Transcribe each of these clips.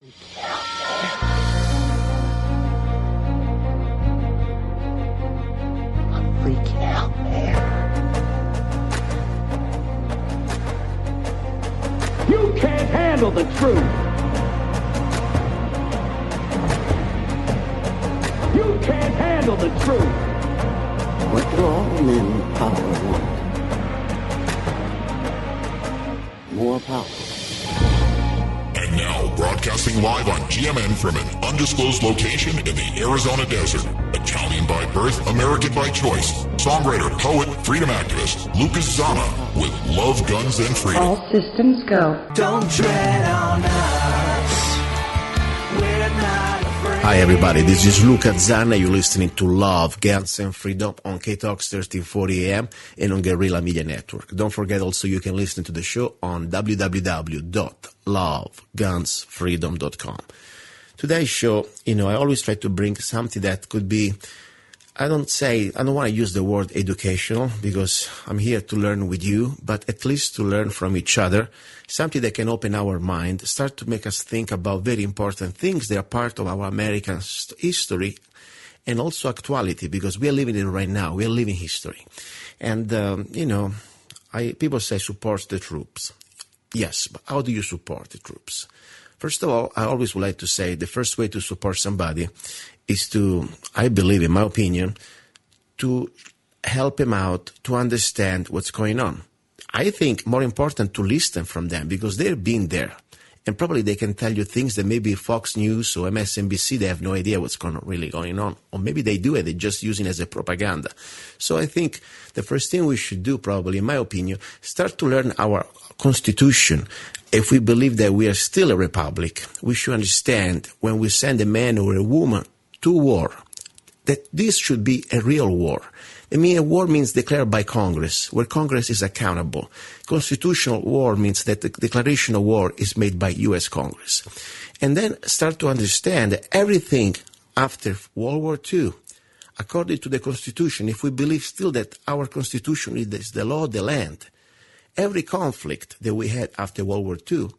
Freaking out, man. You can't handle the truth. You can't handle the truth. What do all men with power want? More power. And now, broadcasting live on GMN from an undisclosed location in the Arizona desert. Italian by birth, American by choice. Songwriter, poet, freedom activist, luca-zanna with Love, Guns, and Freedom. All systems go. Don't tread on us. We're not afraid. Hi everybody, this is luca-zanna. You're listening to Love, Guns, and Freedom on K-Talks 1340 AM and on Guerrilla Media Network. Don't forget also you can listen to the show on www.lovegunsfreedom.com. Today's show, I always try to bring something that could be, I don't want to use the word educational because I'm here to learn with you, but at least to learn from each other, something that can open our mind, start to make us think about very important things that are part of our American history and also actuality, because we are living it right now. We are living history. And, people say support the troops. Yes, but how do you support the troops? First of all, I always would like to say the first way to support somebody is to, I believe, in my opinion, to help them out to understand what's going on. I think more important to listen from them because they've been there. And probably they can tell you things that maybe Fox News or MSNBC, they have no idea what's really going on. Or maybe they do it, they're just using it as a propaganda. So I think the first thing we should do, probably, in my opinion, start to learn our Constitution. If we believe that we are still a republic, we should understand when we send a man or a woman to war, that this should be a real war. I mean, a war means declared by Congress, where Congress is accountable. Constitutional war means that the declaration of war is made by U.S. Congress. And then start to understand that everything after World War II, according to the Constitution, if we believe still that our Constitution is the law of the land, every conflict that we had after World War II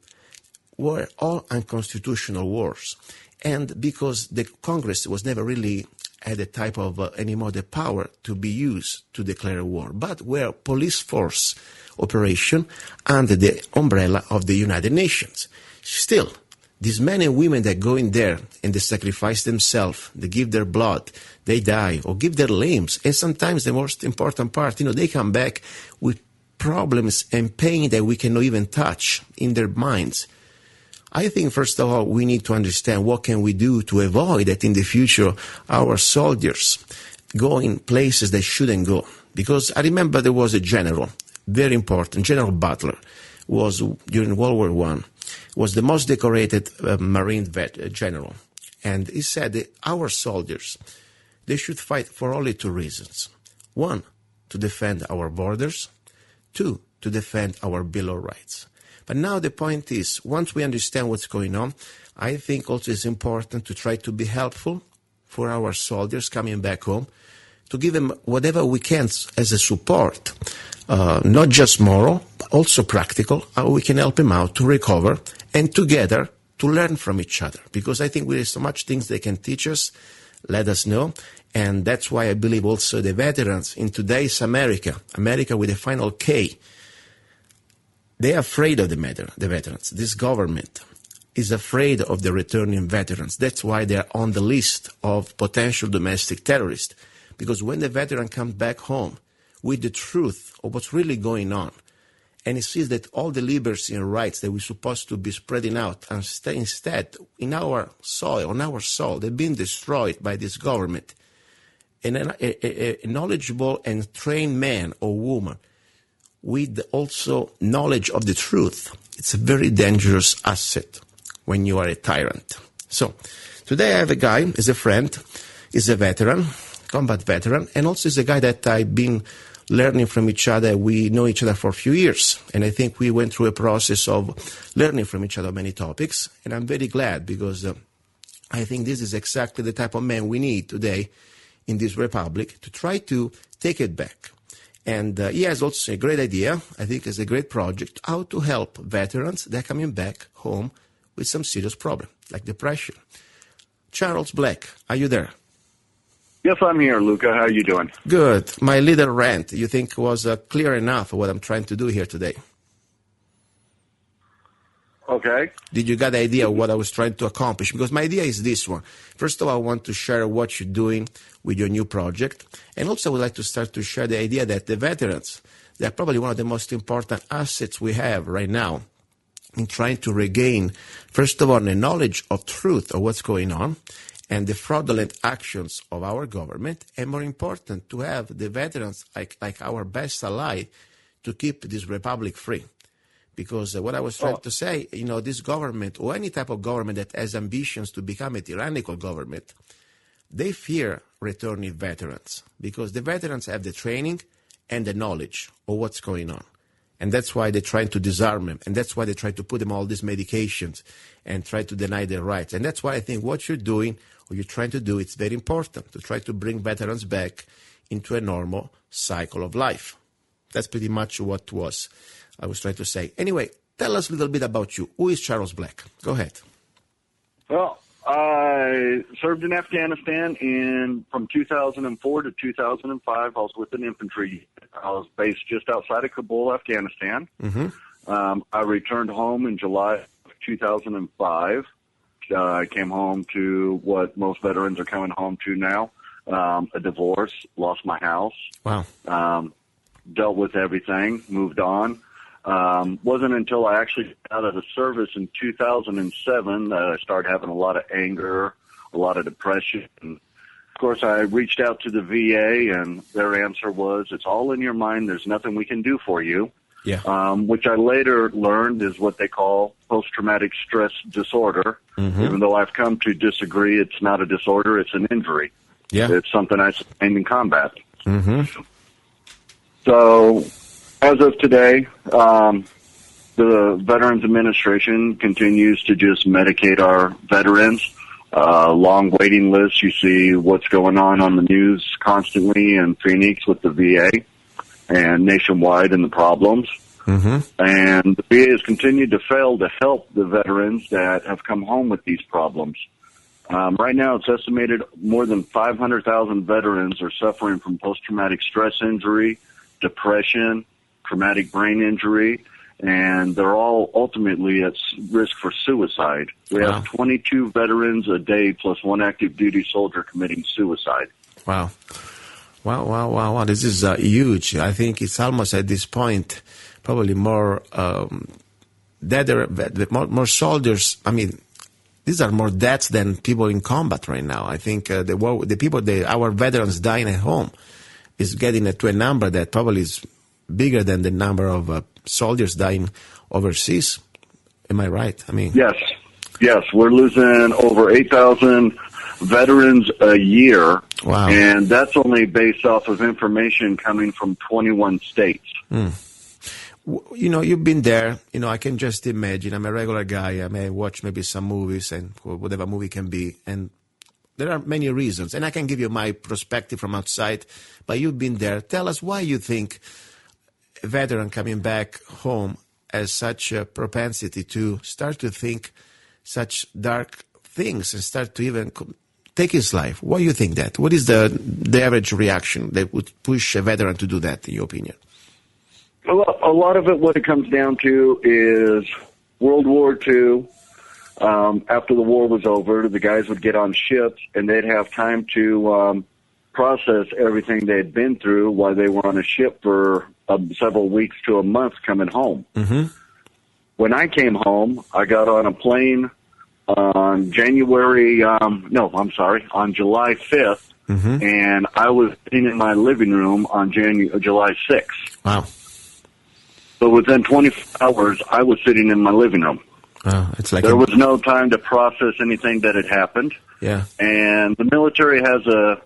were all unconstitutional wars. And because the Congress was never really had a type of anymore the power to be used to declare a war, but were police force operation under the umbrella of the United Nations. Still, these men and women that go in there and they sacrifice themselves, they give their blood, they die, or give their limbs, and sometimes the most important part, they come back with problems and pain that we cannot even touch in their minds. I think, first of all, we need to understand what can we do to avoid that in the future our soldiers go in places they shouldn't go. Because I remember there was a general, very important, General Butler, was during World War I, was the most decorated Marine general. And he said that our soldiers, they should fight for only two reasons. One, to defend our borders. Two, to defend our Bill of Rights. But now the point is, once we understand what's going on, I think also it's important to try to be helpful for our soldiers coming back home, to give them whatever we can as a support, not just moral, but also practical, how we can help them out to recover and together to learn from each other. Because I think there is so much things they can teach us, let us know. And that's why I believe also the veterans in today's America with a final K, they are afraid of the veterans. This government is afraid of the returning veterans. That's why they are on the list of potential domestic terrorists. Because when the veteran comes back home with the truth of what's really going on, and he sees that all the liberties and rights that we're supposed to be spreading out and instead in our soil, on our soil, they've been destroyed by this government, and a knowledgeable and trained man or woman with also knowledge of the truth, it's a very dangerous asset when you are a tyrant. So today I have a guy, is a friend, is a veteran, combat veteran, and also is a guy that I've been learning from each other. We know each other for a few years, and I think we went through a process of learning from each other many topics, and I'm very glad because I think this is exactly the type of man we need today in this republic to try to take it back. And he has also a great idea, I think it's a great project, how to help veterans that are coming back home with some serious problem, like depression. Charles Black, are you there? Yes, I'm here, Luca. How are you doing? Good. My little rant, you think was clear enough what I'm trying to do here today? Okay. Did you get the idea of what I was trying to accomplish? Because my idea is this one. First of all, I want to share what you're doing with your new project. And also I would like to start to share the idea that the veterans, they're probably one of the most important assets we have right now in trying to regain, first of all, the knowledge of truth of what's going on and the fraudulent actions of our government. And more important, to have the veterans like our best ally to keep this republic free. Because what I was trying to say, this government or any type of government that has ambitions to become a tyrannical government, they fear returning veterans because the veterans have the training and the knowledge of what's going on. And that's why they're trying to disarm them. And that's why they try to put them all these medications and try to deny their rights. And that's why I think what you're doing or you're trying to do, it's very important to try to bring veterans back into a normal cycle of life. That's pretty much what I was trying to say. Anyway, tell us a little bit about you. Who is Charles Black? Go ahead. Well, I served in Afghanistan from 2004 to 2005. I was with an infantry unit. I was based just outside of Kabul, Afghanistan. Mm-hmm. I returned home in July of 2005. I came home to what most veterans are coming home to now, a divorce, lost my house. Wow. Dealt with everything, moved on. Wasn't until I actually got out of the service in 2007 that I started having a lot of anger, a lot of depression. And of course, I reached out to the VA, and their answer was, it's all in your mind. There's nothing we can do for you. Yeah. Which I later learned is what they call post-traumatic stress disorder. Mm-hmm. Even though I've come to disagree, it's not a disorder, it's an injury. Yeah. It's something I sustained in combat. Mm-hmm. So, as of today, the Veterans Administration continues to just medicate our veterans. Long waiting lists. You see what's going on the news constantly in Phoenix with the VA and nationwide and the problems. Mm-hmm. And the VA has continued to fail to help the veterans that have come home with these problems. Right now, it's estimated more than 500,000 veterans are suffering from post-traumatic stress injury, depression, traumatic brain injury, and they're all ultimately at risk for suicide. We have 22 veterans a day plus one active duty soldier committing suicide. Wow. Wow. This is huge. I think it's almost at this point probably more more soldiers. I mean, these are more deaths than people in combat right now. I think our veterans dying at home is getting to a number that probably is bigger than the number of soldiers dying overseas. Am I right? I mean, yes, we're losing over 8,000 veterans a year. Wow. And that's only based off of information coming from 21 states. You've been there. I can just imagine. I'm a regular guy. I may watch maybe some movies and whatever movie can be. And there are many reasons. And I can give you my perspective from outside. But you've been there. Tell us why you think a veteran coming back home has such a propensity to start to think such dark things and start to even take his life. Why do you think that? What is the average reaction that would push a veteran to do that, in your opinion? A lot of it, what it comes down to is World War II. After the war was over, the guys would get on ships and they'd have time to process everything they'd been through while they were on a ship for several weeks to a month coming home. Mm-hmm. When I came home, I got on a plane on on July 5th, mm-hmm. and I was sitting in my living room on July 6th. Wow. So within 24 hours, I was sitting in my living room. It's like there was no time to process anything that had happened. Yeah. And the military has a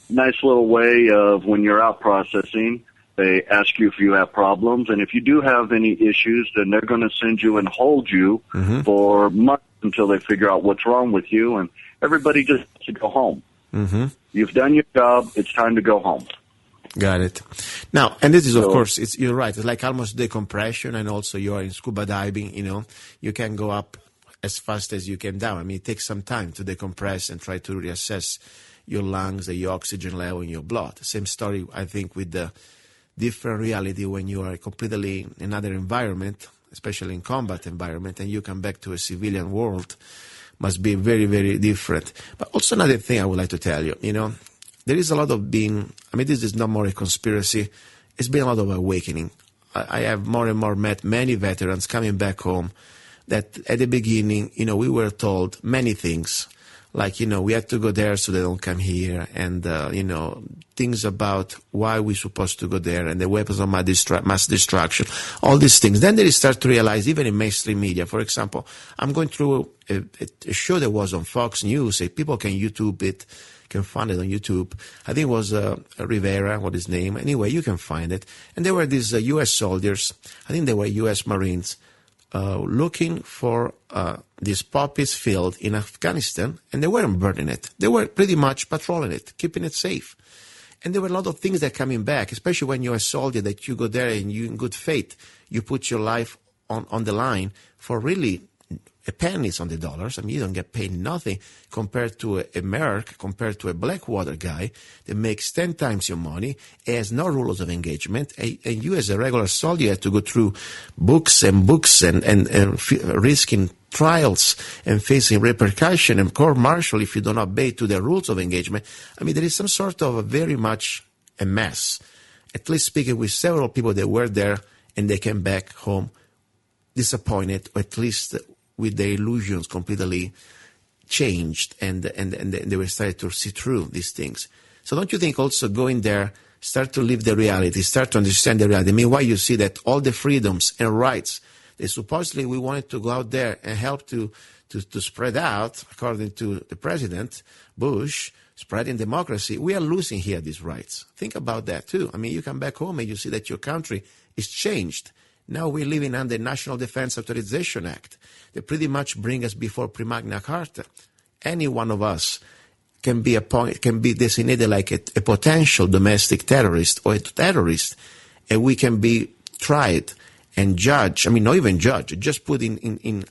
nice little way of when you're out processing, they ask you if you have problems. And if you do have any issues, then they're going to send you and hold you mm-hmm. for months until they figure out what's wrong with you. And everybody just has to go home. Mm-hmm. You've done your job. It's time to go home. Got it. Now, and this is, of course, you're right. It's like almost decompression, and also you are in scuba diving, you can go up as fast as you came down. I mean, it takes some time to decompress and try to reassess your lungs and your oxygen level in your blood. Same story, I think, with the different reality when you are completely in another environment, especially in combat environment, and you come back to a civilian world, must be very, very different. But also another thing I would like to tell you, there is a lot of this is not more a conspiracy, it's been a lot of awakening. I have more and more met many veterans coming back home that at the beginning, we were told many things. Like, we had to go there so they don't come here, and, things about why we're supposed to go there, and the weapons of mass destruction, all these things. Then they start to realize, even in mainstream media, for example, I'm going through a show that was on Fox News. People can YouTube it, can find it on YouTube. I think it was Rivera, what his name. Anyway, you can find it. And there were these U.S. soldiers, I think they were U.S. Marines, looking for this poppies field in Afghanistan, and they weren't burning it. They were pretty much patrolling it, keeping it safe. And there were a lot of things that are coming back, especially when you're a soldier, that you go there and you, in good faith, you put your life on the line for really pennies on the dollars. I mean, you don't get paid nothing compared to a merc, compared to a Blackwater guy that makes 10 times your money, has no rules of engagement, and you as a regular soldier have to go through books and risking trials and facing repercussion and court-martial if you don't obey to the rules of engagement. I mean, there is some sort of very much a mess. At least speaking with several people that were there and they came back home disappointed, or at least with their illusions completely changed, and they were started to see through these things. So don't you think also going there, start to live the reality, start to understand the reality? I mean, why you see that all the freedoms and rights that supposedly we wanted to go out there and help to spread out, according to the President Bush, spreading democracy, we are losing here these rights. Think about that too. I mean, you come back home and you see that your country is changed. Now we're living under the National Defense Authorization Act. They pretty much bring us before Pre-Magna Carta. Any one of us can be designated like a potential domestic terrorist or a terrorist, and we can be tried and judged. I mean, not even judged, just put in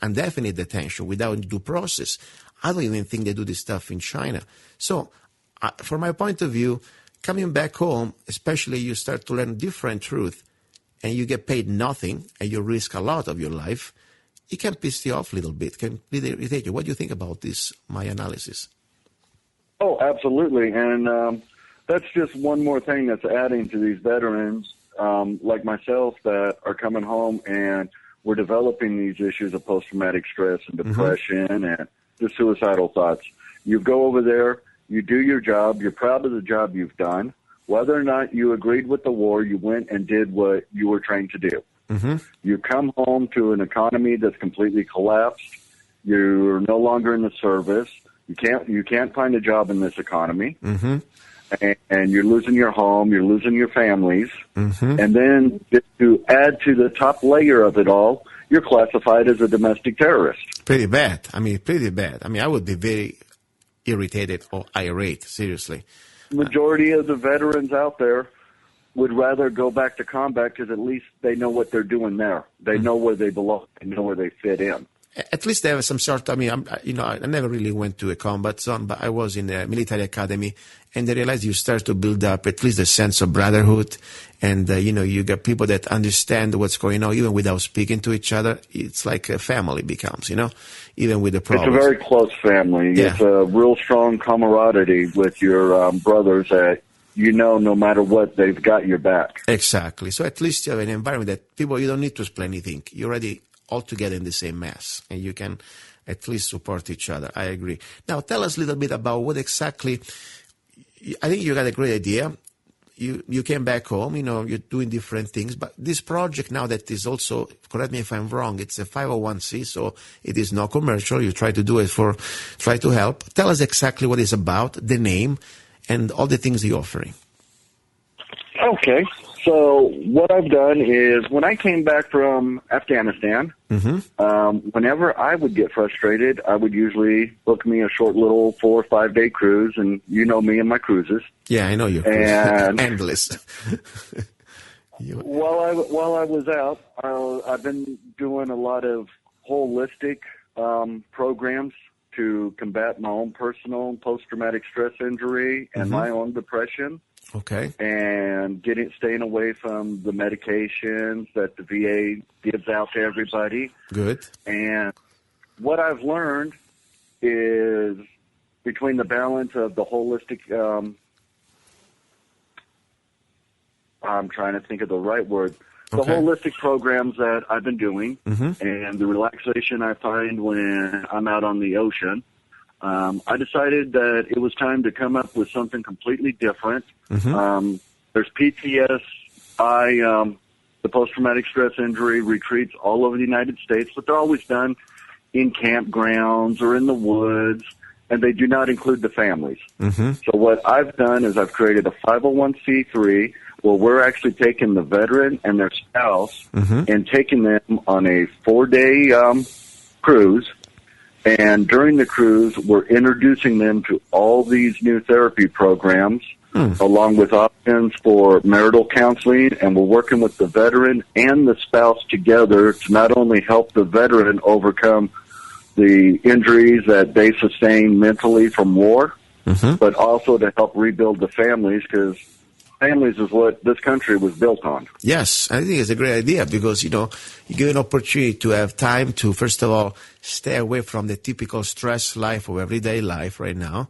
indefinite detention without due process. I don't even think they do this stuff in China. So, from my point of view, coming back home, especially you start to learn different truth, and you get paid nothing, and you risk a lot of your life, it can piss you off a little bit, can irritate you. What do you think about this, my analysis? Oh, absolutely. And that's just one more thing that's adding to these veterans like myself that are coming home and we're developing these issues of post-traumatic stress and depression and the suicidal thoughts. You go over there, you do your job, you're proud of the job you've done. Whether or not you agreed with the war, you went and did what you were trained to do. You come home to an economy that's completely collapsed. You're no longer in the service. You can't find a job in this economy. And you're losing your home. You're losing your families. And then to add to the top layer of it all, you're classified as a domestic terrorist. Pretty bad. I mean, I would be very irritated or irate, seriously. Majority of the veterans out there would rather go back to combat because at least they know what they're doing there. They know where they belong. They know where they fit in. At least they have some sort of, I never really went to a combat zone, but I was in a military academy, and I realized you start to build up at least a sense of brotherhood, and, you got people that understand what's going on, even without speaking to each other. It's like a family becomes, even with the problems. It's a very close family. Yeah. It's a real strong camaraderie with your brothers that no matter what, they've got your back. Exactly. So at least you have an environment that you don't need to explain anything. You're already all together in the same mess, and you can at least support each other. I agree. Now, tell us a little bit about what exactly, I think you got a great idea. You came back home, you're doing different things, but this project now that is also, correct me if I'm wrong, it's a 501c, so it is not commercial. You try to do it try to help. Tell us exactly what it's about, the name, and all the things you're offering. Okay. So what I've done is when I came back from Afghanistan, whenever I would get frustrated, I would usually book me a short little 4 or 5 day cruise, and you know me and my cruises. Yeah, I know you. And endless. While I was out, I've been doing a lot of holistic programs to combat my own personal post-traumatic stress injury and my own depression. Okay. And staying away from the medications that the VA gives out to everybody. Good. And what I've learned is between the balance of the holistic, I'm trying to think of the right word, the holistic programs that I've been doing and the relaxation I find when I'm out on the ocean, I decided that it was time to come up with something completely different. There's PTSI, the post-traumatic stress injury retreats all over the United States, but they're always done in campgrounds or in the woods, and they do not include the families. So what I've done is I've created a 501c3 where we're actually taking the veteran and their spouse and taking them on a 4-day cruise. And during the cruise, we're introducing them to all these new therapy programs, along with options for marital counseling. And we're working with the veteran and the spouse together to not only help the veteran overcome the injuries that they sustain mentally from war, but also to help rebuild the families, because families is what this country was built on. Yes, I think it's a great idea because, you give an opportunity to have time to, first of all, stay away from the typical stress life of everyday life right now.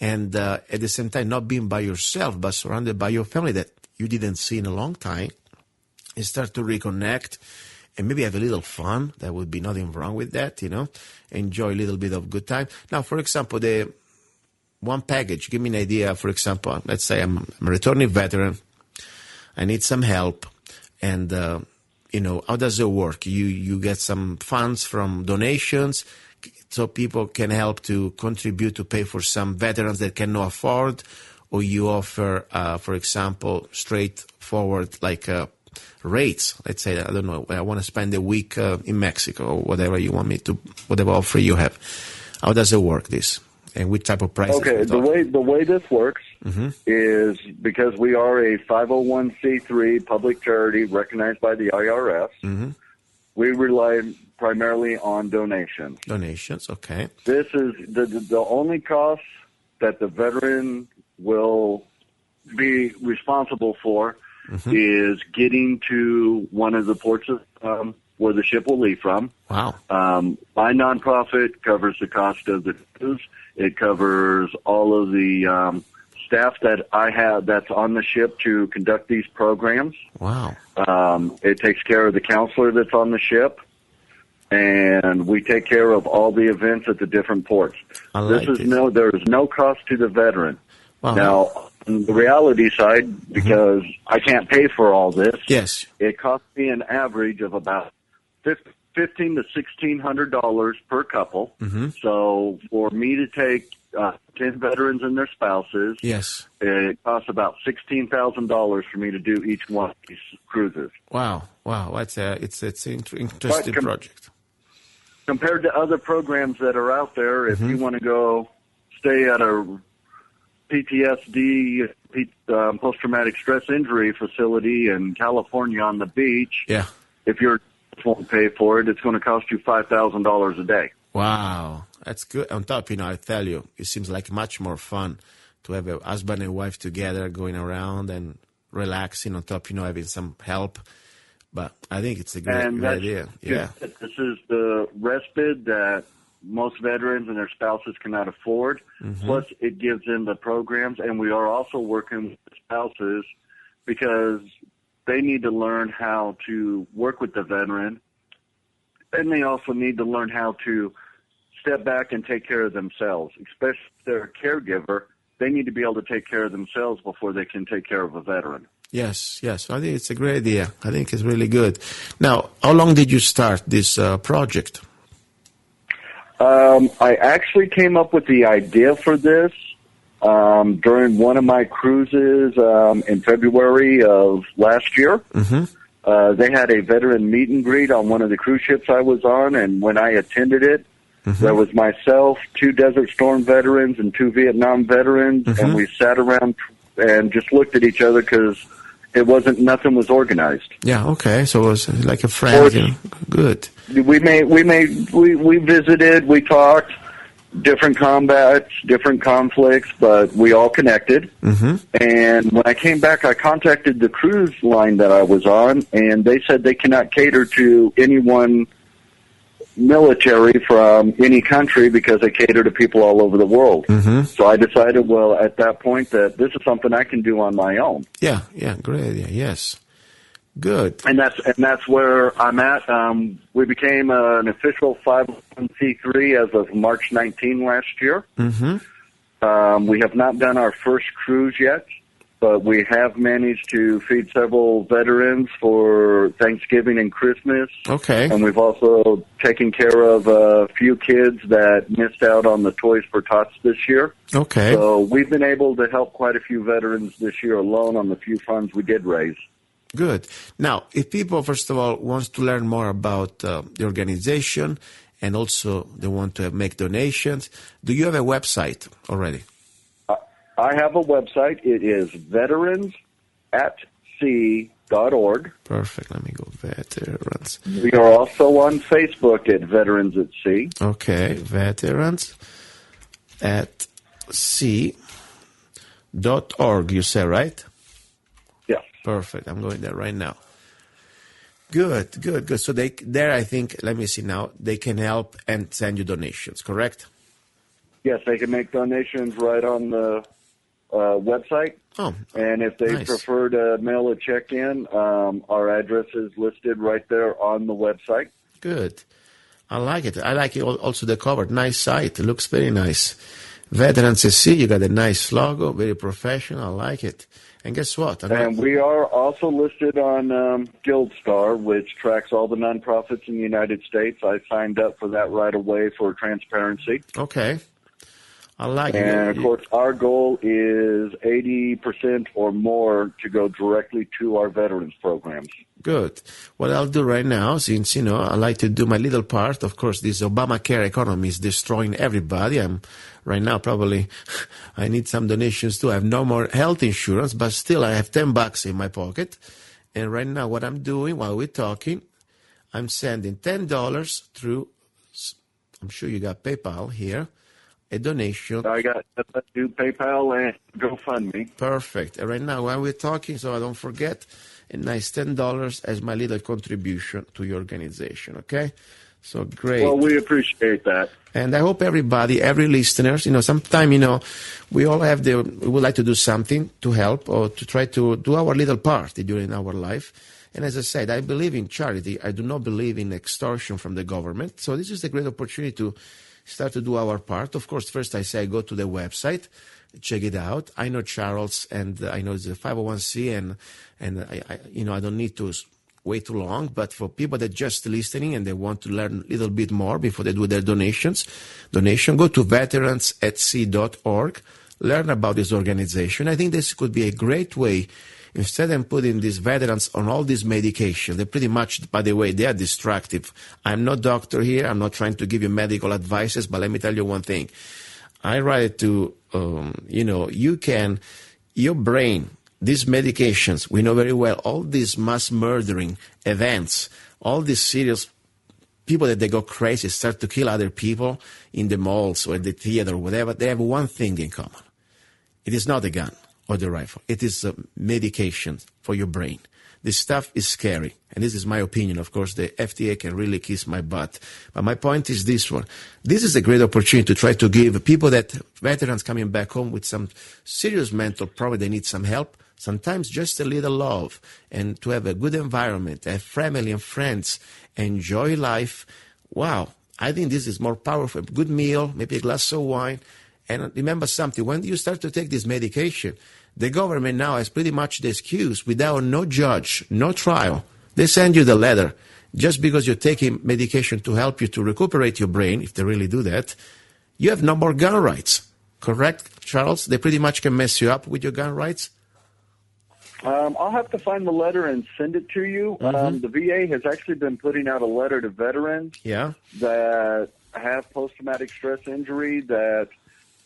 And at the same time, not being by yourself, but surrounded by your family that you didn't see in a long time. And start to reconnect and maybe have a little fun. There would be nothing wrong with that, Enjoy a little bit of good time. Now, for example, the one package, give me an idea. For example, let's say I'm a returning veteran. I need some help. And, how does it work? You get some funds from donations so people can help to contribute to pay for some veterans that cannot afford, or you offer, for example, straightforward rates. Let's say, I don't know, I want to spend a week in Mexico or whatever you want me to, whatever offer you have. How does it work, this? And which type of prices? Okay, the way this works is because we are a 501c3 public charity recognized by the IRS, we rely primarily on donations. Donations, okay. This is the only cost that the veteran will be responsible for is getting to one of the ports where the ship will leave from. Wow. My nonprofit covers the cost of the cruise. It covers all of the staff that I have that's on the ship to conduct these programs. Wow. It takes care of the counselor that's on the ship, and we take care of all the events at the different ports. There is no cost to the veteran. Wow. Now, on the reality side, because I can't pay for all this, yes, it costs me an average of about $1,500 to $1,600 per couple. So for me to take 10 veterans and their spouses, yes, it costs about $16,000 for me to do each one of these cruises. Wow. It's an interesting project. Compared to other programs that are out there, if you want to go stay at a PTSD, post-traumatic stress injury facility in California on the beach, if your won't pay for it, it's going to cost you $5,000 a day. Wow, that's good. On top, I tell you, it seems like much more fun to have a husband and wife together going around and relaxing. On top, having some help. But I think it's a great idea. Yeah, this is the respite that most veterans and their spouses cannot afford. Plus, it gives them the programs, and we are also working with the spouses because they need to learn how to work with the veteran, and they also need to learn how to step back and take care of themselves. Especially if they're a caregiver, they need to be able to take care of themselves before they can take care of a veteran. Yes. I think it's a great idea. I think it's really good. Now, how long did you start this project? I actually came up with the idea for this during one of my cruises in February of last year. They had a veteran meet and greet on one of the cruise ships I was on, and when I attended it, there was myself, 2 Desert Storm veterans, and 2 Vietnam veterans, and we sat around and just looked at each other because nothing was organized. Yeah, okay. So it was like a friend. You know. Good. We visited, we talked, different combats, different conflicts, but we all connected. Mm-hmm. And when I came back, I contacted the cruise line that I was on, and they said they cannot cater to anyone military from any country because they cater to people all over the world. Mm-hmm. So I decided, well, at that point, that this is something I can do on my own. Yeah, great. Yeah, yes. Good. And that's where I'm at. We became an official 501c3 as of March 19 last year. Mm-hmm. We have not done our first cruise yet, but we have managed to feed several veterans for Thanksgiving and Christmas. Okay. And we've also taken care of a few kids that missed out on the Toys for Tots this year. Okay. So we've been able to help quite a few veterans this year alone on the few funds we did raise. Good. Now, if people, first of all, wants to learn more about the organization and also they want to make donations, do you have a website already? I have a website. It is veteransatSea.org. Perfect. Let me go veterans. We are also on Facebook at Veterans at Sea. Okay, veteransatSea.org, you say, right? Yeah. Perfect. I'm going there right now. Good. So there, I think, let me see now, they can help and send you donations, correct? Yes, they can make donations right on the website. Oh, and if they nice. prefer to mail a check in, our address is listed right there on the website. Good. I like it. I like it also the cover. Nice site. It looks very nice. Veterans at Sea, you got a nice logo, very professional. I like it. And guess what? And we are also listed on Guild Star, which tracks all the nonprofits in the United States. I signed up for that right away for transparency. Okay. I like it. And, of course, our goal is 80% or more to go directly to our veterans programs. Good. What I'll do right now, since, I like to do my little part, of course, this Obamacare economy is destroying everybody. Right now, probably, I need some donations too. I have no more health insurance, but still I have $10 in my pocket. And right now, what I'm doing while we're talking, I'm sending $10 through, I'm sure you got PayPal here, a donation. I got to do PayPal and GoFundMe. Perfect. And right now, while we're talking, so I don't forget, a nice $10 as my little contribution to your organization, okay? So great. Well, we appreciate that. And I hope everybody, every listener, sometime, we all we would like to do something to help or to try to do our little part during our life. And as I said, I believe in charity. I do not believe in extortion from the government. So this is a great opportunity to start to do our part. Of course, first I say go to the website, check it out. I know Charles, and I know it's a 501c, and I don't need to wait too long. But for people that just listening and they want to learn a little bit more before they do their donation, go to veteransatSea.org, learn about this organization. I think this could be a great way. Instead of putting these veterans on all these medications, they pretty much, by the way, they are destructive. I'm not a doctor here. I'm not trying to give you medical advices, but let me tell you one thing. I write to, your brain, these medications, we know very well, all these mass murdering events, all these serious people that they go crazy, start to kill other people in the malls or the theater or whatever, they have one thing in common. It is not a gun or the rifle. It is medication for your brain. This stuff is scary. And this is my opinion. Of course, the FDA can really kiss my butt. But my point is this one. This is a great opportunity to try to give people veterans coming back home with some serious mental problem, they need some help, sometimes just a little love, and to have a good environment, have family and friends, enjoy life. Wow. I think this is more powerful. A good meal, maybe a glass of wine. And remember something, when you start to take this medication, the government now has pretty much the excuse without no judge, no trial. They send you the letter. Just because you're taking medication to help you to recuperate your brain, if they really do that, you have no more gun rights. Correct, Charles? They pretty much can mess you up with your gun rights? I'll have to find the letter and send it to you. Mm-hmm. The VA has actually been putting out a letter to veterans Yeah. that have post-traumatic stress injury that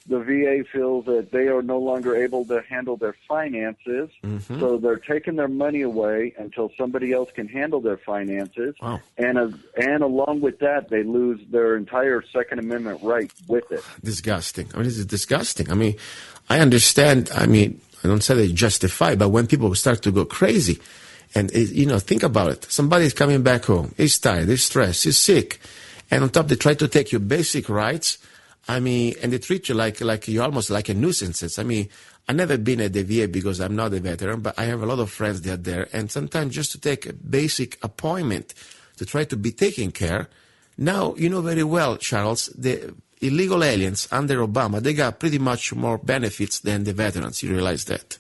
the VA feels that they are no longer able to handle their finances, so they're taking their money away until somebody else can handle their finances. Wow. And along with that, they lose their entire Second Amendment right with it. Disgusting. I mean, this is disgusting. I mean, I understand. I mean, I don't say they justify, but when people start to go crazy, and think about it. Somebody's coming back home. He's tired. He's stressed. He's sick, and on top they try to take your basic rights. I mean, and they treat you like you're almost like a nuisance. I mean, I've never been at the VA because I'm not a veteran, but I have a lot of friends that are there. And sometimes just to take a basic appointment to try to be taken care. Now, you know very well, Charles, the illegal aliens under Obama, they got pretty much more benefits than the veterans. You realize that?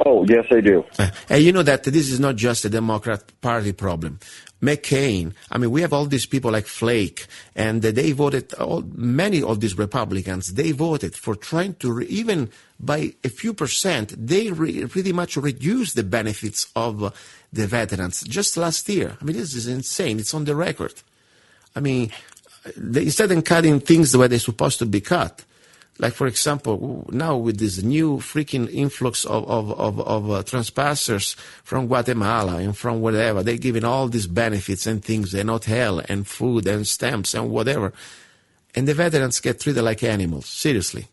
Oh, yes, I do. And you know that this is not just a Democrat Party problem. McCain, I mean, we have all these people like Flake, and they voted, many of these Republicans, they voted for trying to, even by a few percent, they pretty much reduced the benefits of the veterans just last year. I mean, this is insane. It's on the record. I mean, instead of cutting things the way they're supposed to be cut, like, for example, now with this new freaking influx of trespassers from Guatemala and from whatever, they're giving all these benefits and things and hotel and food and stamps and whatever. And the veterans get treated like animals, seriously.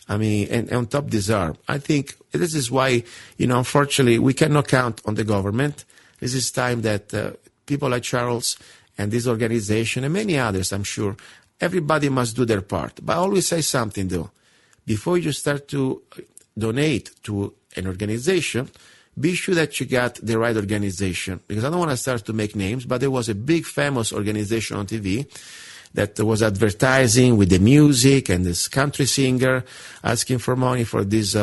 I mean, and on top disarmed. I think this is why, unfortunately, we cannot count on the government. This is time that people like Charles and this organization and many others, I'm sure, everybody must do their part. But I always say something, though. Before you start to donate to an organization, be sure that you got the right organization. Because I don't want to start to make names, but there was a big famous organization on TV that was advertising with the music and this country singer asking for money for this,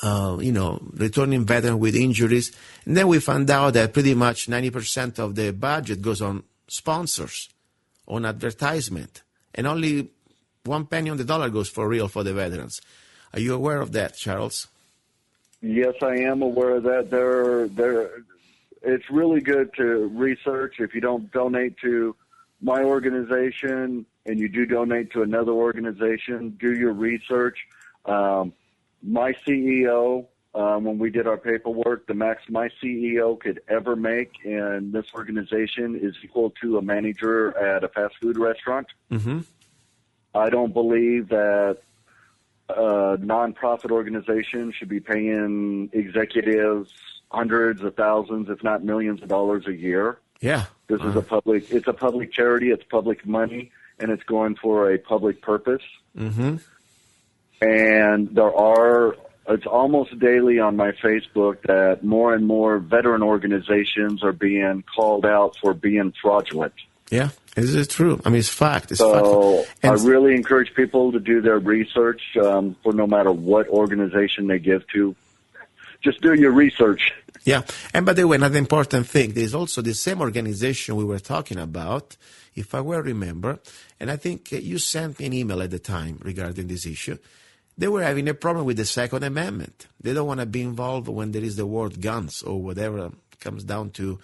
returning veteran with injuries. And then we found out that pretty much 90% of the budget goes on sponsors, on advertisement, and only 1 penny on the dollar goes for real for the veterans. Are you aware of that, Charles? Yes, I am aware of that. It's really good to research. If you don't donate to my organization and you do donate to another organization, do your research. My CEO, when we did our paperwork, the max my CEO could ever make in this organization is equal to a manager at a fast food restaurant. Mm-hmm. I don't believe that a nonprofit organization should be paying executives hundreds of thousands, if not millions of dollars a year. Yeah. This is it's a public charity, it's public money, and it's going for a public purpose. Mm-hmm. And it's almost daily on my Facebook that more and more veteran organizations are being called out for being fraudulent. Yeah, this is true. I mean, it's fact. It's so fact. And I really encourage people to do their research for no matter what organization they give to. Just do your research. Yeah, and by the way, another important thing, there's also the same organization we were talking about, if I well remember, and I think you sent me an email at the time regarding this issue. They were having a problem with the Second Amendment. They don't want to be involved when there is the word guns or whatever comes down to,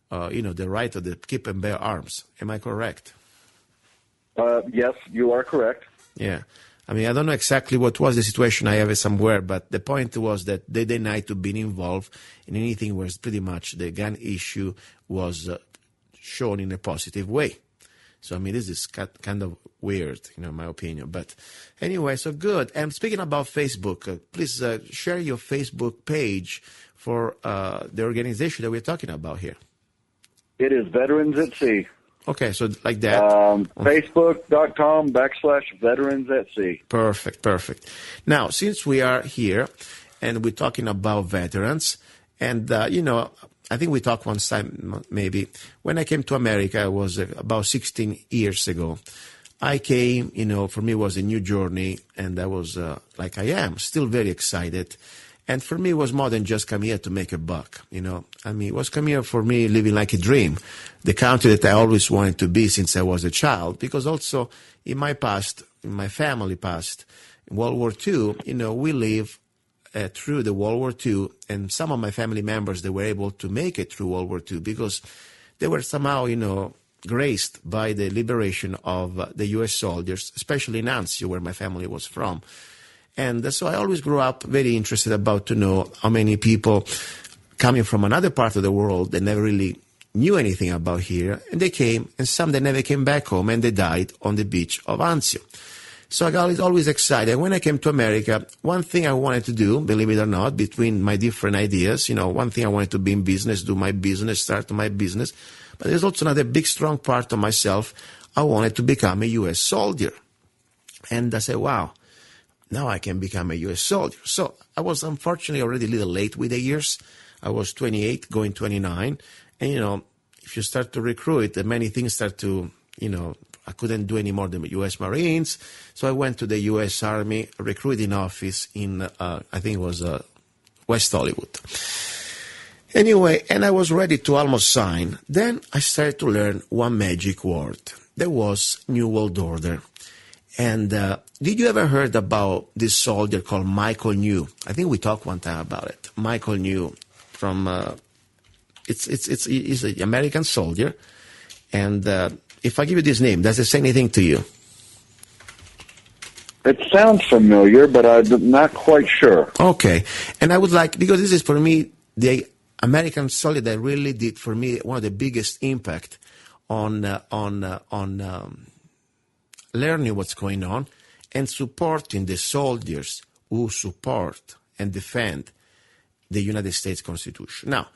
the right of the keep and bear arms. Am I correct? Yes, you are correct. Yeah. I mean, I don't know exactly what was the situation I have it somewhere, but the point was that they denied to being involved in anything where pretty much the gun issue was shown in a positive way. So, I mean, this is kind of weird, in my opinion. But anyway, so good. And speaking about Facebook, please share your Facebook page for the organization that we're talking about here. It is Veterans at Sea. Okay, so like that. Facebook.com/Veterans at Sea. Perfect. Now, since we are here and we're talking about veterans, and, I think we talked one time maybe. When I came to America, it was about 16 years ago. I came, for me it was a new journey, and I was, like I am, still very excited. And for me, it was more than just come here to make a buck, I mean, it was come here for me living like a dream, the country that I always wanted to be since I was a child, because also in my past, in my family past, in World War II, we live through the World War II, and some of my family members, they were able to make it through World War II because they were somehow, graced by the liberation of the U.S. soldiers, especially in Anzio, where my family was from. And so I always grew up very interested about to know how many people coming from another part of the world that never really knew anything about here, and they came, and some that never came back home, and they died on the beach of Anzio. So I got always excited. When I came to America, one thing I wanted to do, believe it or not, between my different ideas, one thing I wanted to be in business, do my business, start my business. But there's also another big, strong part of myself. I wanted to become a U.S. soldier. And I said, wow, now I can become a U.S. soldier. So I was unfortunately already a little late with the years. I was 28, going 29. And, if you start to recruit, many things start to, I couldn't do any more than U.S. Marines. So I went to the U.S. Army recruiting office in, I think it was West Hollywood. Anyway, and I was ready to almost sign. Then I started to learn one magic word. That was New World Order. And did you ever heard about this soldier called Michael New? I think we talked one time about it. Michael New from, he's an American soldier. And if I give you this name, does it say anything to you? It sounds familiar, but I'm not quite sure. Okay. And I would like, because this is for me, the American soldier that really did for me one of the biggest impact on learning what's going on and supporting the soldiers who support and defend the United States Constitution. Now,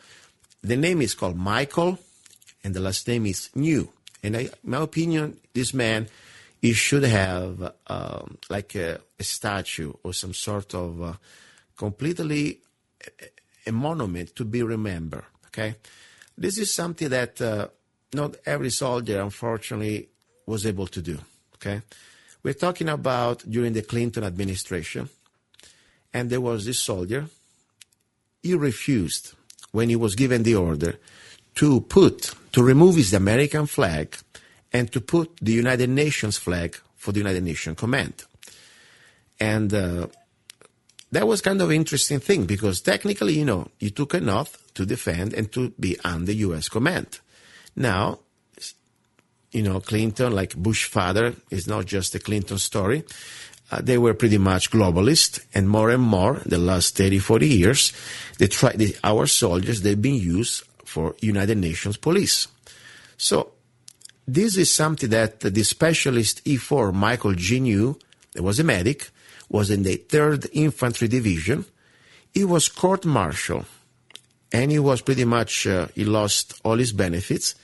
the name is called Michael, and the last name is New. And in my opinion, this man, he should have like a statue or some sort of completely a monument to be remembered. Okay, this is something that not every soldier, unfortunately, was able to do. Okay, we're talking about during the Clinton administration, and there was this soldier. He refused when he was given the order to remove his American flag and to put the United Nations flag for the United Nations Command. And that was kind of an interesting thing because technically, you took an oath to defend and to be under U.S. command. Now, Clinton, like Bush father, is not just a Clinton story. They were pretty much globalist, and more, the last 30, 40 years, our soldiers, they've been used for United Nations police. So this is something that the specialist E4, Michael G. New, that was a medic, was in the 3rd Infantry Division. He was court-martialed, and he was pretty much, he lost all his benefits,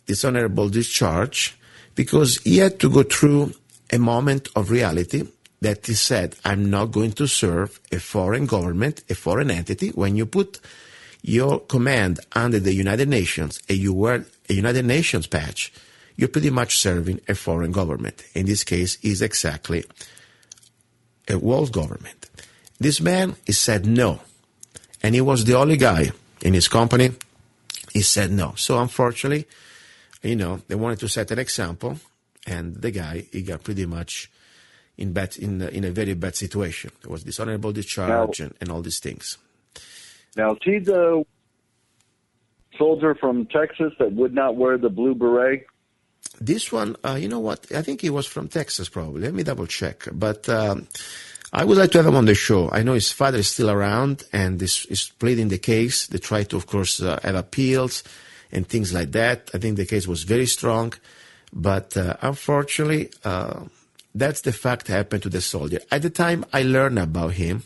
dishonorable discharge, because he had to go through a moment of reality that he said, I'm not going to serve a foreign government, a foreign entity. When you put your command under the United Nations and you wear a United Nations patch, you're pretty much serving a foreign government. In this case, is exactly a world government. This man, he said no. And he was the only guy in his company. He said no. So unfortunately, they wanted to set an example. And the guy, he got pretty much in a very bad situation. There was dishonorable discharge and all these things. Now, is he the soldier from Texas that would not wear the blue beret? This one, you know what? I think he was from Texas, probably. Let me double check. But I would like to have him on the show. I know his father is still around and is pleading the case. They try to, of course, have appeals and things like that. I think the case was very strong. But unfortunately, that's the fact that happened to the soldier. At the time, I learned about him.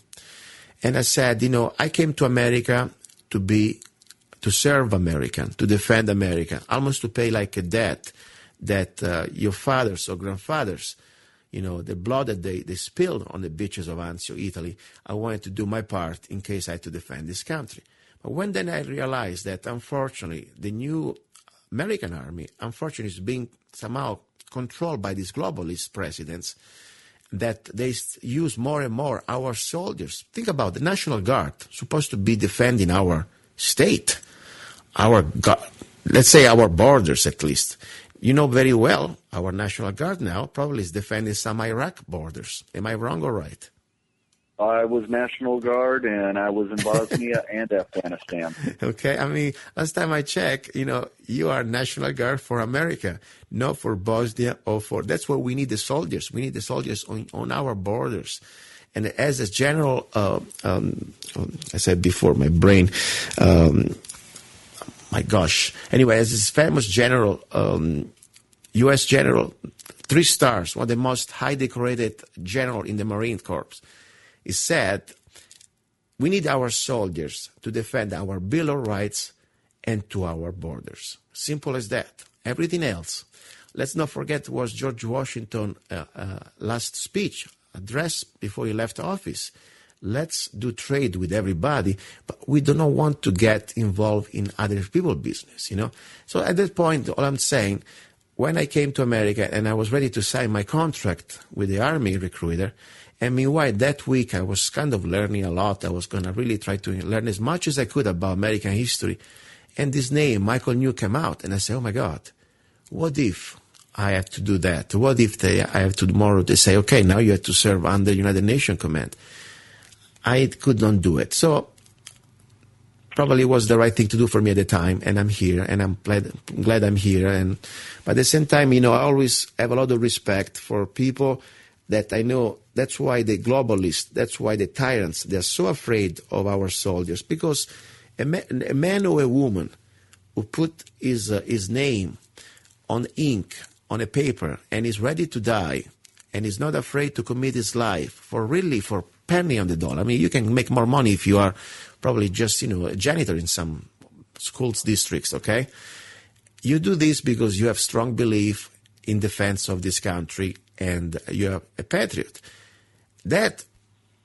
And I said, I came to America to serve America, to defend America, almost to pay like a debt that your fathers or grandfathers, the blood that they spilled on the beaches of Anzio, Italy, I wanted to do my part in case I had to defend this country. But when then I realized that, unfortunately, the new American army, unfortunately, is being somehow controlled by these globalist presidents, that they use more and more our soldiers. Think about the National Guard, supposed to be defending our state, let's say our borders at least. You know very well, our National Guard now probably is defending some Iraq borders. Am I wrong or right? I was National Guard, and I was in Bosnia and Afghanistan. Okay, I mean, last time I checked, you are National Guard for America, not for Bosnia or for. That's where we need the soldiers. We need the soldiers on our borders. And as a general, I said before, my brain, my gosh. Anyway, as this famous general, U.S. general, 3 stars, one of the most high decorated general in the Marine Corps, he said, we need our soldiers to defend our Bill of Rights and to our borders. Simple as that. Everything else. Let's not forget was George Washington's last speech, address before he left office. Let's do trade with everybody, but we do not want to get involved in other people's business, So at that point, all I'm saying, when I came to America and I was ready to sign my contract with the Army recruiter, and meanwhile, that week I was kind of learning a lot. I was going to really try to learn as much as I could about American history. And this name, Michael New, came out. And I said, oh, my God, what if I have to do that? What if I have to tomorrow to say, okay, now you have to serve under United Nations command? I could not do it. So probably was the right thing to do for me at the time. And I'm here, and I'm glad I'm here. But at the same time, I always have a lot of respect for people that I know. That's why the globalists, that's why the tyrants, they're so afraid of our soldiers, because a man or a woman who put his name on ink, on a paper, and is ready to die, and is not afraid to commit his life for penny on the dollar. I mean, you can make more money if you are probably just, a janitor in some schools districts, okay? You do this because you have strong belief in defense of this country, and you're a patriot. That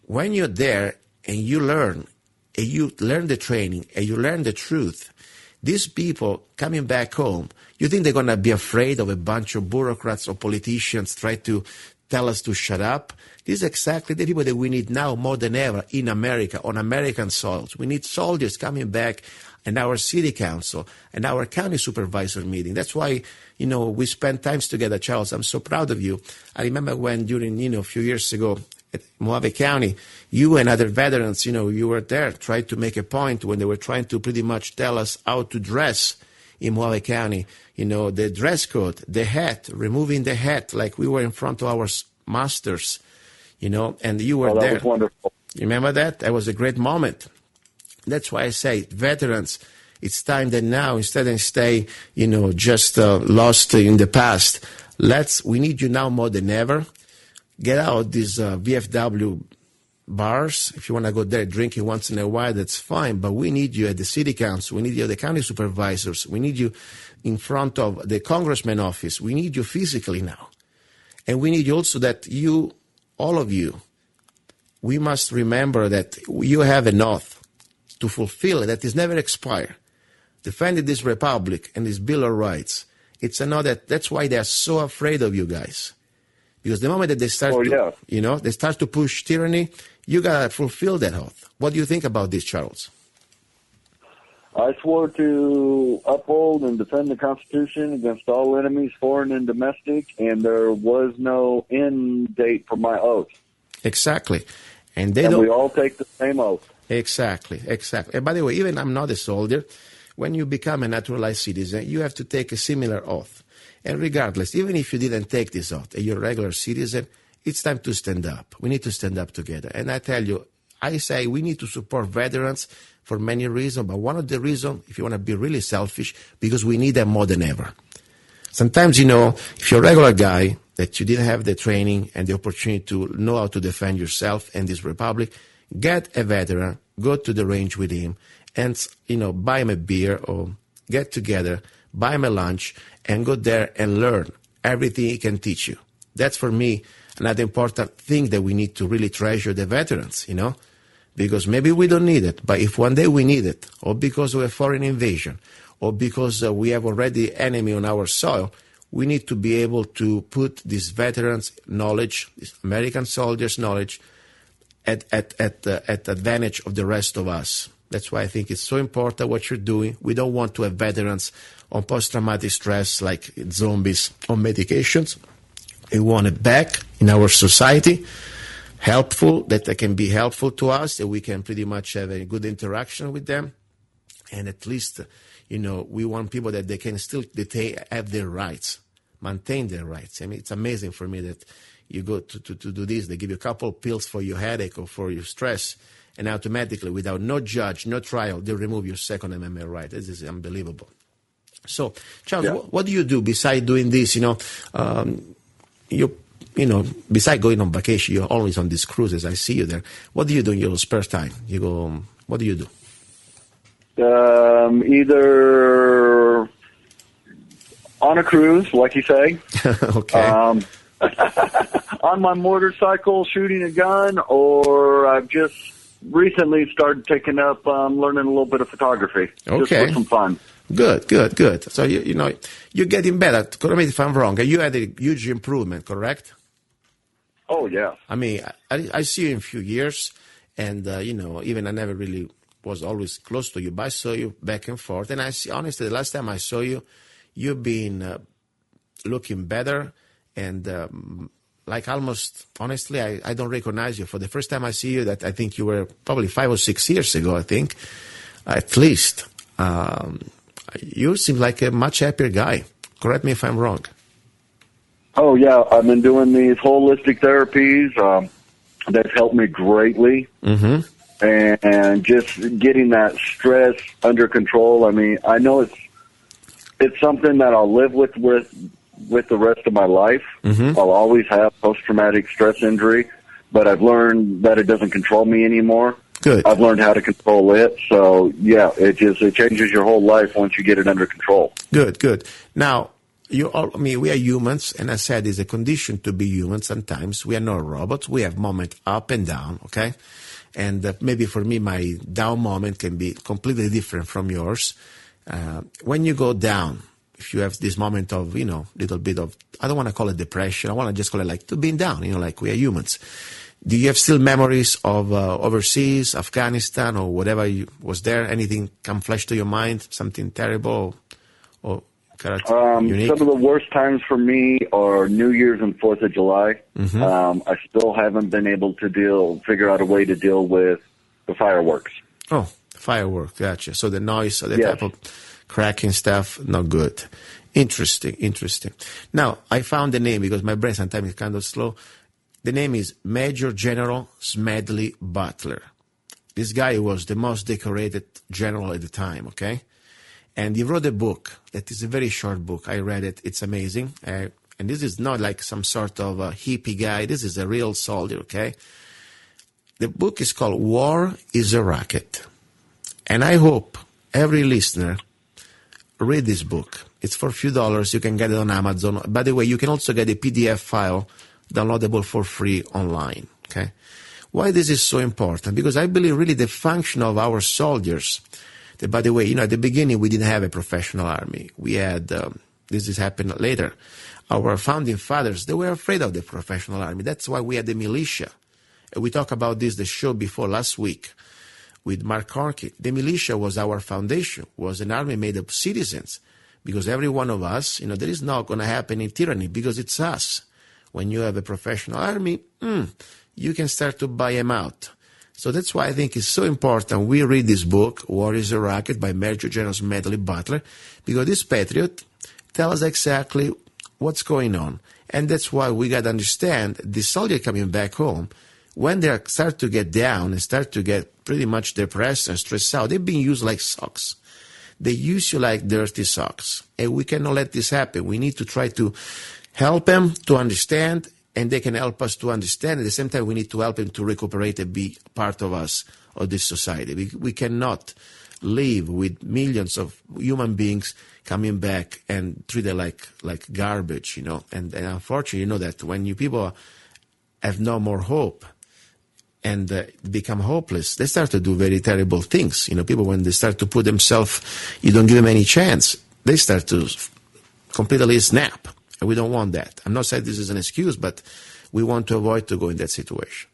when you're there and you learn the training and you learn the truth, these people coming back home, you think they're going to be afraid of a bunch of bureaucrats or politicians try to tell us to shut up? These are exactly the people that we need now more than ever in America, on American soils. We need soldiers coming back in our city council and our county supervisor meeting. That's why, we spend times together, Charles. I'm so proud of you. I remember when during, a few years ago at Mojave County, you and other veterans, you were there, tried to make a point when they were trying to pretty much tell us how to dress in Mojave County. The dress code, the hat, removing the hat like we were in front of our masters, and you were there. That was wonderful. You remember that? That was a great moment. That's why I say, veterans, it's time that now, instead of stay, just lost in the past, we need you now more than ever. Get out these VFW bars. If you want to go there drinking once in a while, that's fine. But we need you at the city council. We need you at the county supervisors. We need you in front of the congressman office. We need you physically now. And we need you also that you, all of you, we must remember that you have an oath to fulfill that is never expire. Defending this republic and this Bill of Rights. That's why they are so afraid of you guys. Because the moment that they start they start to push tyranny, you gotta fulfill that oath. What do you think about this, Charles? I swore to uphold and defend the Constitution against all enemies, foreign and domestic, and there was no end date for my oath. Exactly. And we all take the same oath. Exactly. And by the way, even I'm not a soldier. When you become a naturalized citizen, you have to take a similar oath. And regardless, even if you didn't take this oath and you're a regular citizen, it's time to stand up. We need to stand up together. And I tell you, I say we need to support veterans for many reasons, but one of the reasons, if you want to be really selfish, because we need them more than ever. Sometimes, if you're a regular guy, that you didn't have the training and the opportunity to know how to defend yourself and this republic, get a veteran, go to the range with him, and, buy him a beer or get together, buy him a lunch, and go there and learn everything he can teach you. That's, for me, another important thing that we need to really treasure the veterans, because maybe we don't need it, but if one day we need it, or because of a foreign invasion, or because we have already enemy on our soil, we need to be able to put these veterans' knowledge, these American soldiers' knowledge, at advantage of the rest of us. That's why I think it's so important what you're doing. We don't want to have veterans on post-traumatic stress like zombies on medications. We want it back in our society, helpful, that they can be helpful to us, that we can pretty much have a good interaction with them. And at least, we want people that they can still have their rights, maintain their rights. I mean, it's amazing for me that you go to do this, they give you a couple of pills for your headache or for your stress, and automatically, without no judge, no trial, they remove your Second Amendment right. This is unbelievable. So, Charles, what do you do besides doing this? Besides going on vacation, you're always on these cruises. I see you there. What do you do in your spare time? What do you do? Either on a cruise, like you say. Okay. On my motorcycle, shooting a gun, or I've just recently started taking up learning a little bit of photography. Okay. Just for some fun. Good. So, you're getting better. Correct me if I'm wrong. You had a huge improvement, correct? Oh, yeah. I mean, I see you in a few years, and, even I never really was always close to you, but I saw you back and forth. And I see, honestly, the last time I saw you, you've been looking better, and almost, honestly, I don't recognize you. For the first time I see you, that I think you were probably 5 or 6 years ago, I think, at least. You seem like a much happier guy. Correct me if I'm wrong. Oh, yeah. I've been doing these holistic therapies. That's helped me greatly. Mm-hmm. And just getting that stress under control. I mean, I know it's something that I'll live with the rest of my life. Mm-hmm. I'll always have post-traumatic stress injury, but I've learned that it doesn't control me anymore. Good. I've learned how to control it. So, yeah, it changes your whole life once you get it under control. Good. Now, we are humans, and I said it's a condition to be human sometimes. We are not robots. We have moments up and down, okay? And maybe for me, my down moment can be completely different from yours. When you go down, if you have this moment of, little bit of, I don't want to call it depression. I want to just call it like to being down, like we are humans. Do you have still memories of overseas, Afghanistan, or whatever was there? Anything come flash to your mind? Something terrible or unique? Some of the worst times for me are New Year's and 4th of July. Mm-hmm. I still haven't been able to figure out a way to deal with the fireworks. Oh, fireworks, gotcha. So the noise, the Yes. type of cracking stuff, not good. Interesting. Now, I found the name because my brain sometimes is kind of slow. The name is Major General Smedley Butler. This guy was the most decorated general at the time, okay? And he wrote a book that is a very short book. I read it. It's amazing. And this is not like some sort of a hippie guy. This is a real soldier, okay? The book is called War is a Racket. And I hope every listener read this book. It's for a few dollars. You can get it on Amazon. By the way, you can also get a PDF file downloadable for free online, okay? Why this is so important? Because I believe really the function of our soldiers, that, by the way, at the beginning we didn't have a professional army. We had, this has happened later. Our founding fathers, they were afraid of the professional army. That's why we had the militia. We talked about this, the show before last week with Mark Corky. The militia was our foundation, was an army made of citizens. Because every one of us, there is not going to happen in tyranny because it's us. When you have a professional army, you can start to buy them out. So that's why I think it's so important we read this book, War is a Racket, by Major General Smedley Butler, because this patriot tells us exactly what's going on. And that's why we got to understand the soldier coming back home, when they start to get down and start to get pretty much depressed and stressed out, they're being used like socks. They use you like dirty socks. And we cannot let this happen. We need to try to help them to understand, and they can help us to understand. At the same time, we need to help them to recuperate and be part of us, of this society. We cannot live with millions of human beings coming back and treat them like garbage, And unfortunately, that when people have no more hope and become hopeless, they start to do very terrible things. People, when they start to put themselves, you don't give them any chance, they start to completely snap. And we don't want that. I'm not saying this is an excuse, but we want to avoid to go in that situation.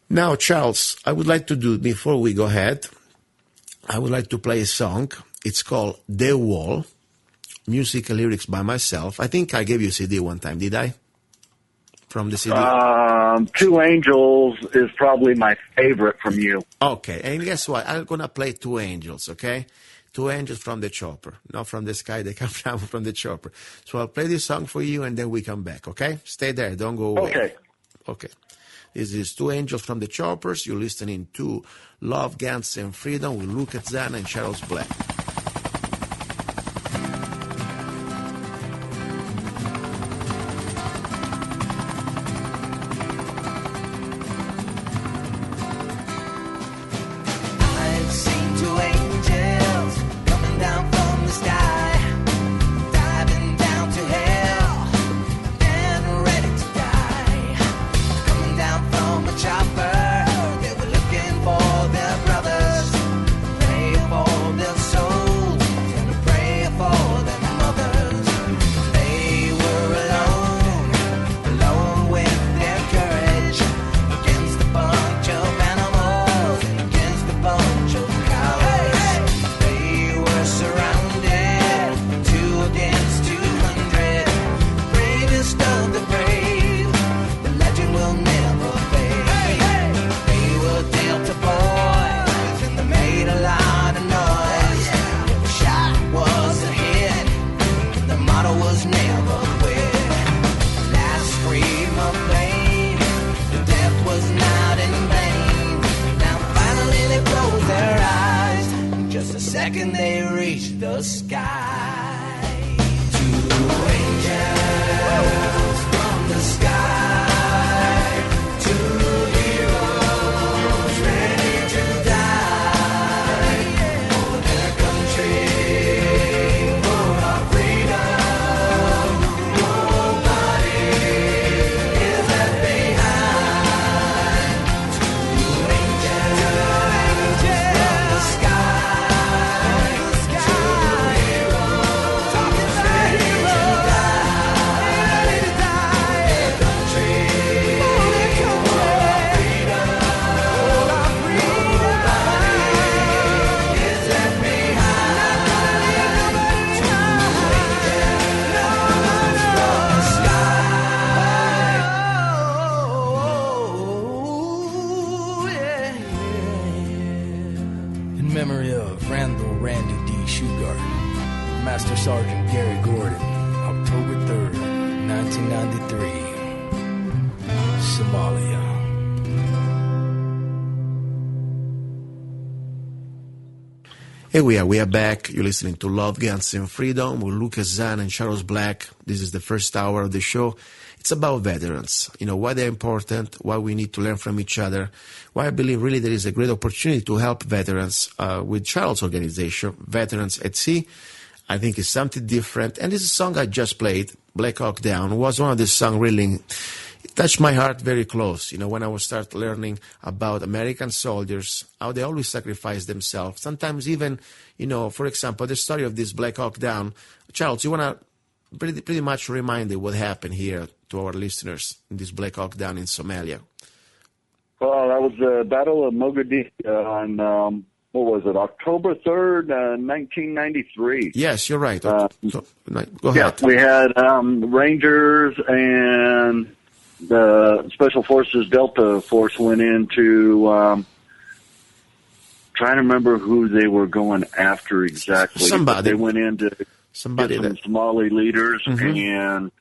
Now, Charles, I would like to do, before we go ahead, I would like to play a song. It's called The Wall, music and lyrics by myself. I think I gave you a CD one time, did I? from the CD? Two Angels is probably my favorite from you. Okay, and guess what? I'm going to play Two Angels, okay? Two Angels from the Chopper. Not from the sky, they come down from the Chopper. So I'll play this song for you, and then we come back, okay? Stay there, don't go away. Okay. Okay. This is Two Angels from the Choppers. You're listening to Love, Guns, and Freedom with luca-zanna and Charles Black. I've seen two angels coming down from the sky, diving down to hell and ready to die. Coming down from a chopper, they were looking for their brothers, pray for their souls and pray for their mothers. They were alone with their courage, against a bunch of animals, against a bunch of cowards. They were surrounded, 2 against 200, bravest of the brave. The legend will never fade. They were Delta boys, and they made a lot of noise. Every shot was a hit, the motto was never quit. Last scream of pain, the death was not in vain. Now finally they closed their eyes, in just a second they reached the sky. Two angels from the sky, two heroes ready to die for their country, for our freedom. Nobody is left behind. Two angels from the sky, two heroes ready to die, their country, for our freedom. Nobody is left behind. Two angels from the sky. In memory of Randall Randy D. Shugart, Master Sergeant Gary Gordon, October 3rd, 1993, Somalia. Here we are. We are back. You're listening to Love, Guns, and Freedom with luca-zanna and Charles Black. This is the first hour of the show. It's about veterans. You know, why they're important, why we need to learn from each other, why I believe really there is a great opportunity to help veterans with Charles' organization, Veterans at Sea. I think it's something different. And this song I just played, Black Hawk Down, was one of the songs really it touched my heart very close. You know, when I was start learning about American soldiers, how they always sacrifice themselves. Sometimes even, you know, for example, the story of this Black Hawk Down. Charles, you want to pretty much remind them what happened here to our listeners in this Black Hawk Down in Somalia? Well, that was the Battle of Mogadishu on, what was it, October 3rd, 1993. Yes, you're right. Go ahead. Yeah, we had Rangers and the Special Forces Delta Force went into, trying to remember who they were going after exactly. Somebody. They went in to get some Somali leaders and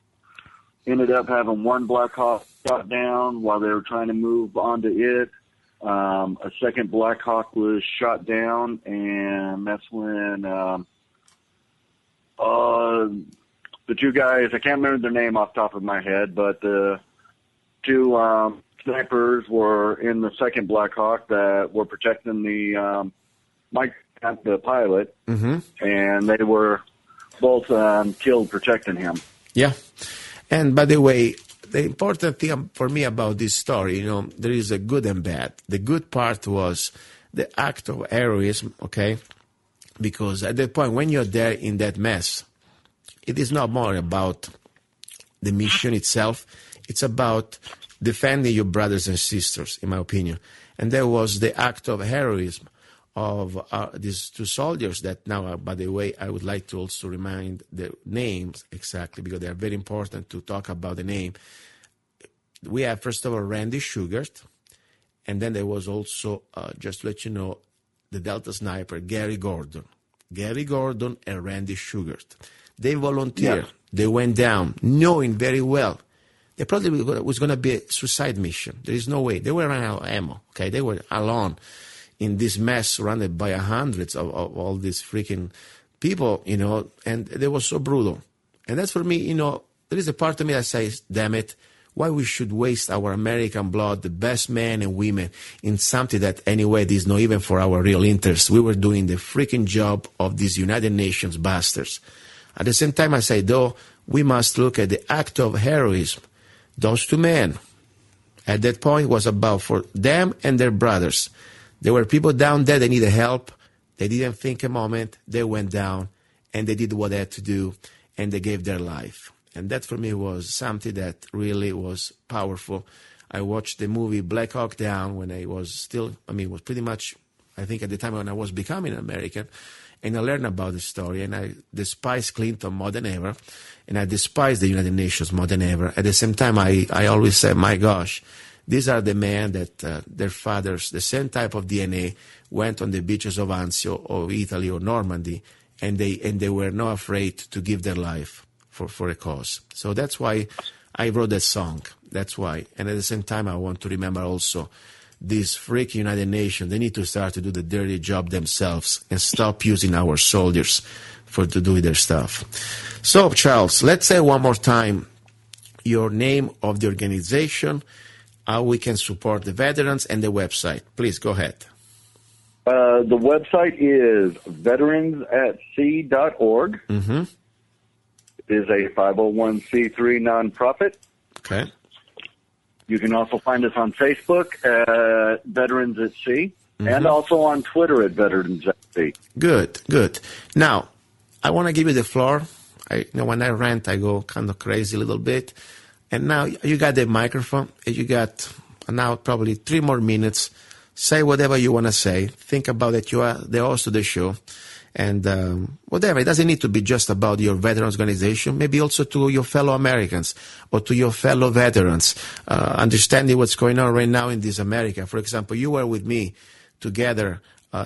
ended up having one Black Hawk shot down while they were trying to move onto it. A second Black Hawk was shot down, and that's when the two guys, I can't remember their name off the top of my head, but the two snipers were in the second Black Hawk that were protecting the pilot, and they were both killed protecting him. Yeah. And by the way, the important thing for me about this story, you know, there is a good and bad. The good part was the act of heroism, okay? Because at that point, when you're there in that mess, it is not more about the mission itself. It's about defending your brothers and sisters, in my opinion. And there was the act of heroism of these two soldiers that now, by the way, I would like to also remind the names exactly because they are very important to talk about the name. we have, first of all, Randy Shugart, and then there was also, just to let you know, the Delta sniper, Gary Gordon. Gary Gordon and Randy Shugart. They volunteered. Yeah. They went down, knowing very well they probably was going to be a suicide mission. There is no way. They were running out of ammo. Okay, they were alone in this mess, surrounded by hundreds of all these freaking people, and they were so brutal. And that's for me, there is a part of me that says, damn it, why we should waste our American blood, the best men and women, in something that anyway is not even for our real interest. We were doing the freaking job of these United Nations bastards. At the same time, I say, though, we must look at the act of heroism. Those two men, at that point, was about for them and their brothers. There were people down there that needed help. They didn't think a moment. They went down, and they did what they had to do, and they gave their life. And that, for me, was something that really was powerful. I watched the movie Black Hawk Down when I was still, it was pretty much, I think, at the time when I was becoming an American. And I learned about the story, and I despise Clinton more than ever, and I despise the United Nations more than ever. At the same time, I always say, my gosh, these are the men that their fathers, the same type of DNA, went on the beaches of Anzio or Italy or Normandy, and they were not afraid to give their life for a cause. So that's why I wrote that song. That's why. And at the same time, I want to remember also these freaking United Nations, they need to start to do the dirty job themselves and stop using our soldiers to do their stuff. So, Charles, let's say one more time your name of the organization, how we can support the veterans, and the website. Please, go ahead. The website is veteransatsea.org. Mm-hmm. It is a 501c3 nonprofit. Okay. You can also find us on Facebook at Veterans at Sea, and also on Twitter at Veterans at Sea. Good, good. Now, I want to give you the floor. When I rant, I go kind of crazy a little bit. And now you got the microphone, and you got now probably 3 more minutes. Say whatever you want to say. Think about it. You are the host of the show. And whatever, it doesn't need to be just about your veterans organization, maybe also to your fellow Americans or to your fellow veterans, understanding what's going on right now in this America. For example, you were with me together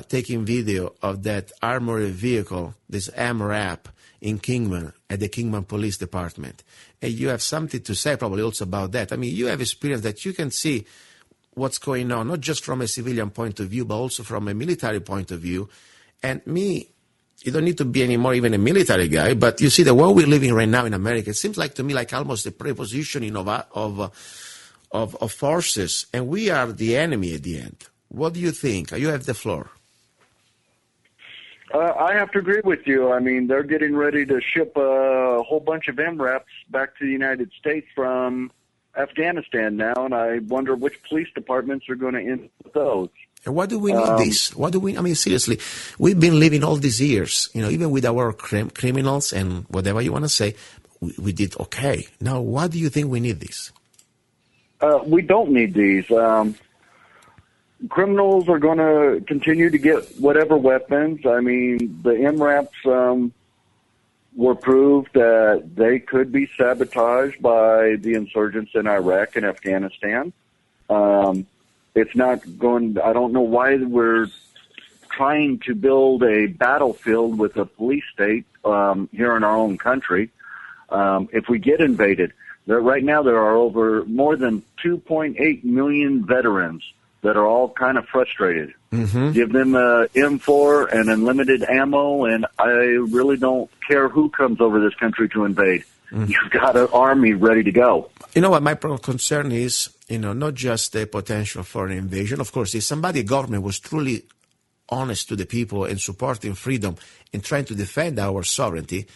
taking video of that armored vehicle, this MRAP in Kingman, at the Kingman Police Department. And you have something to say probably also about that. You have experience that you can see what's going on, not just from a civilian point of view, but also from a military point of view. And me, you don't need to be anymore even a military guy, but you see the world we're living right now in America, it seems like to me like almost a prepositioning of forces, and we are the enemy at the end. What do you think? You have the floor. I have to agree with you. They're getting ready to ship a whole bunch of MRAPs back to the United States from Afghanistan now, and I wonder which police departments are going to end with those. And why do we need this? What do we? Seriously, we've been living all these years, even with our criminals and whatever you want to say, we did okay. Now, why do you think we need this? We don't need these. Criminals are going to continue to get whatever weapons. The MRAPs were proved that they could be sabotaged by the insurgents in Iraq and Afghanistan. It's not going, I don't know why we're trying to build a battlefield with a police state here in our own country. If we get invaded, right now there are more than 2.8 million veterans that are all kind of frustrated. Mm-hmm. Give them M4 and unlimited ammo, and I really don't care who comes over this country to invade. Mm-hmm. You've got an army ready to go. You know what my concern is, not just the potential for an invasion. Of course, if government was truly honest to the people and supporting freedom and trying to defend our sovereignty,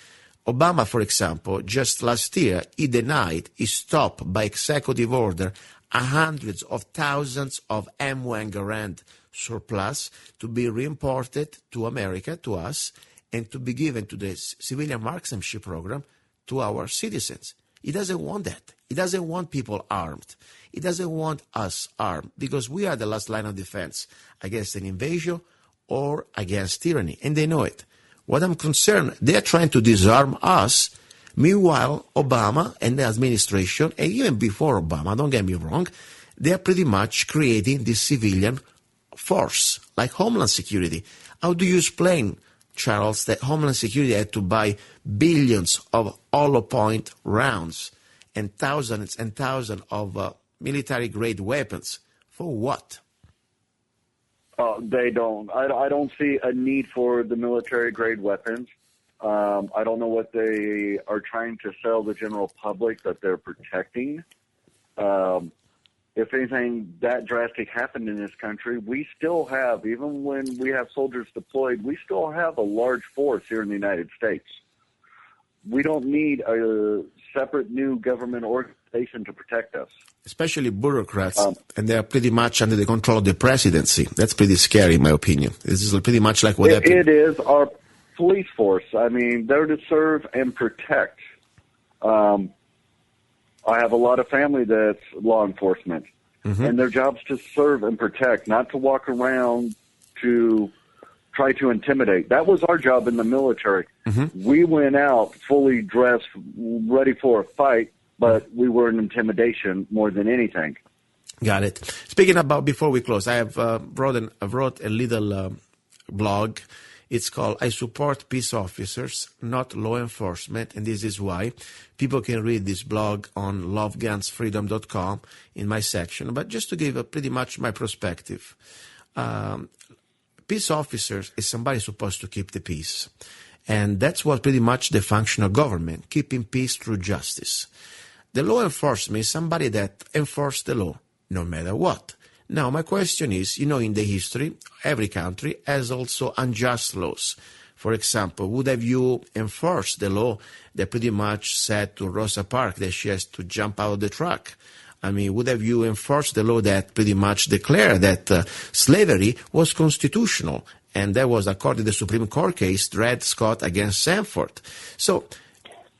Obama, for example, just last year, he stopped by executive order hundreds of thousands of M1 Garand surplus to be reimported to America, to us, and to be given to the civilian marksmanship program to our citizens. He doesn't want that. He doesn't want people armed. He doesn't want us armed because we are the last line of defense against an invasion or against tyranny, and they know it. What I'm concerned, they're trying to disarm us Meanwhile, Obama and the administration, and even before Obama, don't get me wrong, they are pretty much creating this civilian force, like Homeland Security. How do you explain, Charles, that Homeland Security had to buy billions of hollow point rounds and thousands of military-grade weapons? For what? They don't. I don't see a need for the military-grade weapons. I don't know what they are trying to sell the general public that they're protecting. If anything that drastic happened in this country, we still have, even when we have soldiers deployed, we still have a large force here in the United States. We don't need a separate new government organization to protect us. Especially bureaucrats, and they are pretty much under the control of the presidency. That's pretty scary, in my opinion. This is pretty much like what happened. It is. Our police force, I mean, they're to serve and protect. I have a lot of family that's law enforcement, and their job's to serve and protect, not to walk around to try to intimidate. That was our job in the military. We went out fully dressed, ready for a fight, but we were an intimidation more than anything. Got it. Speaking about, before we close, I have wrote a little blog. It's called I Support Peace Officers, Not Law Enforcement, and this is why. People can read this blog on lovegunsfreedom.com in my section, but just to give pretty much my perspective. Peace officers is somebody supposed to keep the peace, and that's what pretty much the function of government, keeping peace through justice. The law enforcement is somebody that enforces the law, no matter what. Now, my question is, in the history, every country has also unjust laws. For example, would have you enforced the law that pretty much said to Rosa Parks that she has to jump out of the truck? I mean, would have you enforced the law that pretty much declared that slavery was constitutional? And that was according to the Supreme Court case, Dred Scott against Sanford. So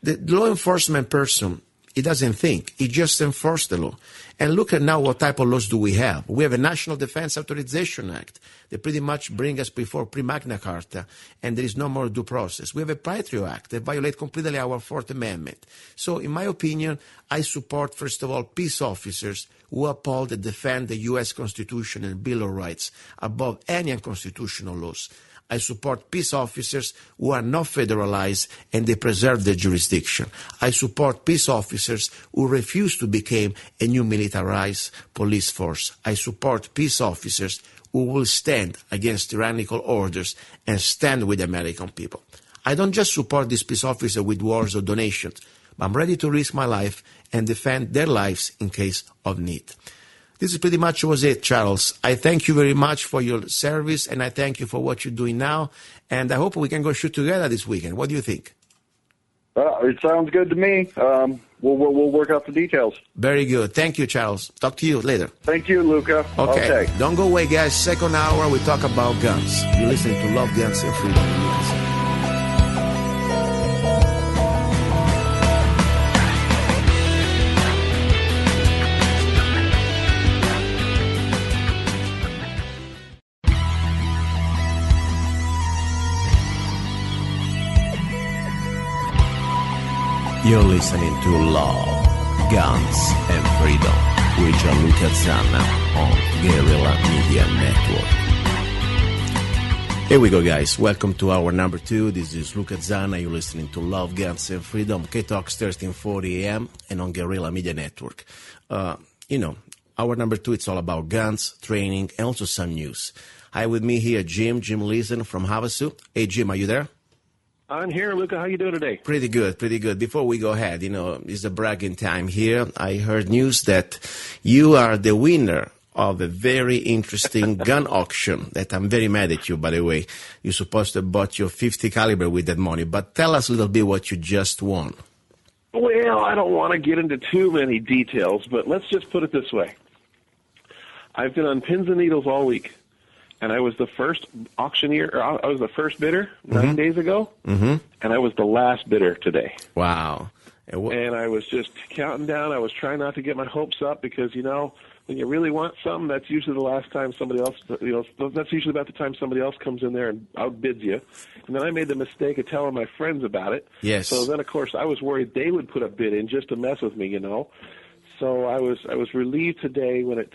the law enforcement person, he doesn't think. He just enforces the law. And look at now what type of laws do we have. We have a National Defense Authorization Act that pretty much brings us before pre-Magna Carta, and there is no more due process. We have a Patriot Act that violates completely our Fourth Amendment. So in my opinion, I support, first of all, peace officers who uphold and defend the U.S. Constitution and Bill of Rights above any unconstitutional laws. I support peace officers who are not federalized and they preserve their jurisdiction. I support peace officers who refuse to become a new militarized police force. I support peace officers who will stand against tyrannical orders and stand with the American people. I don't just support these peace officers with wars or donations, but I'm ready to risk my life and defend their lives in case of need. This is pretty much was it, Charles. I thank you very much for your service, and I thank you for what you're doing now. And I hope we can go shoot together this weekend. What do you think? It sounds good to me. We'll work out the details. Very good. Thank you, Charles. Talk to you later. Thank you, Luca. Okay. Don't go away, guys. Second hour, we talk about guns. You're listening to Love, Guns, and Freedom. You're listening to Love, Guns, and Freedom with Gianluca Zanna on Guerrilla Media Network. Here we go, guys. Welcome to hour number 2. This is Luca Zanna. You're listening to Love, Guns, and Freedom, K-Talks 1340 AM and on Guerrilla Media Network. Hour number 2, it's all about guns, training, and also some news. Hi, with me here, Jim Liesen from Havasu. Hey, Jim, are you there? I'm here, Luca. How you doing today? Pretty good, pretty good. Before we go ahead, it's a bragging time here. I heard news that you are the winner of a very interesting gun auction that I'm very mad at you, by the way. You're supposed to have bought your 50 caliber with that money, but tell us a little bit what you just won. Well, I don't want to get into too many details, but let's just put it this way. I've been on pins and needles all week. And I was the first auctioneer, or I was the first bidder 9 days ago, and I was the last bidder today. Wow. And I was just counting down. I was trying not to get my hopes up because, when you really want something, that's usually the last time somebody else, that's usually about the time somebody else comes in there and outbids you. And then I made the mistake of telling my friends about it. Yes. So then, of course, I was worried they would put a bid in just to mess with me, So I was relieved today when it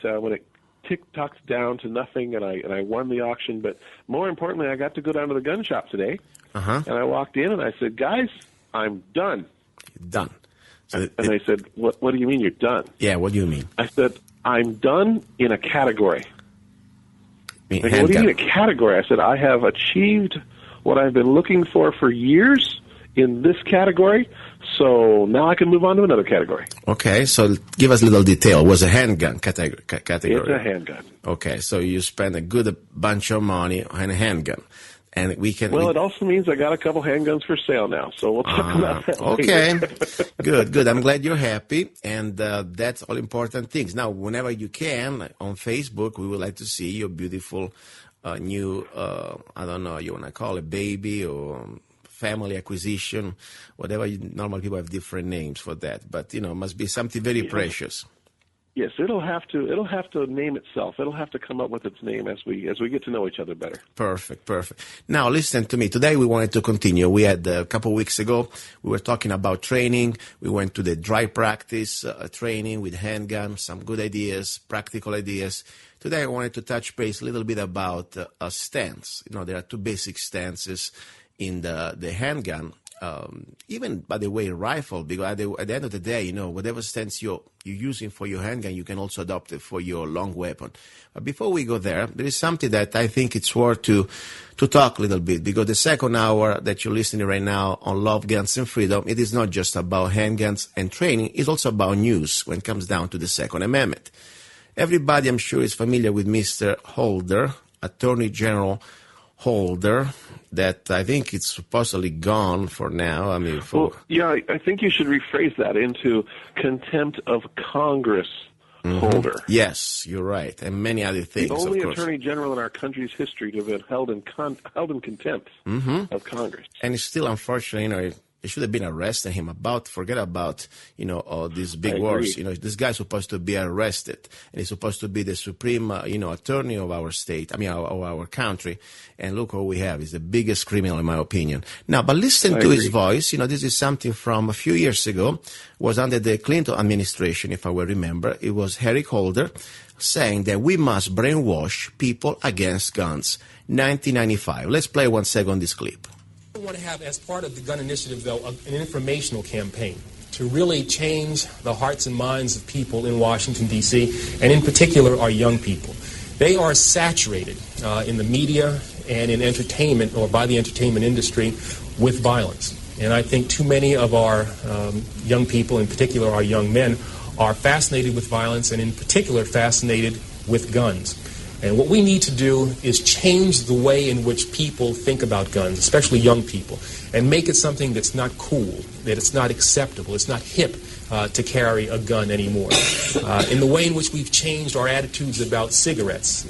tick-tocked down to nothing, and I won the auction. But more importantly, I got to go down to the gun shop today, and I walked in and I said, "Guys, I'm done." Done. So and they said, "What do you mean you're done?" Yeah, what do you mean? I said, "I'm done in a category." Mean, they go, "What do you mean a category?" I said, "I have achieved what I've been looking for years in this category, so now I can move on to another category." Okay, so give us a little detail. It was a handgun category? It's a handgun. Okay, so you spent a good bunch of money on a handgun. And we can. Well, it also means I got a couple handguns for sale now, so we'll talk about that okay. later. Good. I'm glad you're happy, and that's all important things. Now, whenever you can, on Facebook, we would like to see your beautiful new, I don't know, you want to call it baby or family acquisition, whatever. Normal people have different names for that, but, it must be something very precious. Yes, it'll have to name itself. It'll have to come up with its name as we get to know each other better. Perfect. Now listen to me. Today we wanted to continue. We had a couple of weeks ago, we were talking about training. We went to the dry practice training with handguns, some good ideas, practical ideas. Today I wanted to touch base a little bit about a stance. There are two basic stances in the handgun. Even, by the way, rifle, because at the end of the day, whatever stance you're using for your handgun, you can also adopt it for your long weapon. But before we go there is something that I think it's worth to talk a little bit, because the second hour that you're listening right now on Love, Guns, and Freedom, it is not just about handguns and training, it's also about news when it comes down to the Second Amendment. Everybody, I'm sure, is familiar with Mr. Holder, Attorney General Holder, that I think it's supposedly gone for now. I think you should rephrase that into contempt of Congress holder. Yes, you're right, and many other things. The only of course. attorney general in our country's history to have been held in contempt of Congress. And it's still, unfortunately, they should have been arresting him. Forget about, all these big wars. This guy's supposed to be arrested, and he's supposed to be the supreme, attorney of our state, of our country. And look what we have. He's the biggest criminal, in my opinion. Now, but listen to his voice. This is something from a few years ago, was under the Clinton administration, if I will remember. It was Eric Holder saying that we must brainwash people against guns. 1995. Let's play 1 second this clip. I want to have, as part of the gun initiative, though, an informational campaign to really change the hearts and minds of people in Washington, D.C., and in particular our young people. They are saturated in the media and in entertainment, or by the entertainment industry, with violence. And I think too many of our young people, in particular our young men, are fascinated with violence, and in particular fascinated with guns. And what we need to do is change the way in which people think about guns, especially young people, and make it something that's not cool, that it's not acceptable, it's not hip to carry a gun anymore. In the way in which we've changed our attitudes about cigarettes.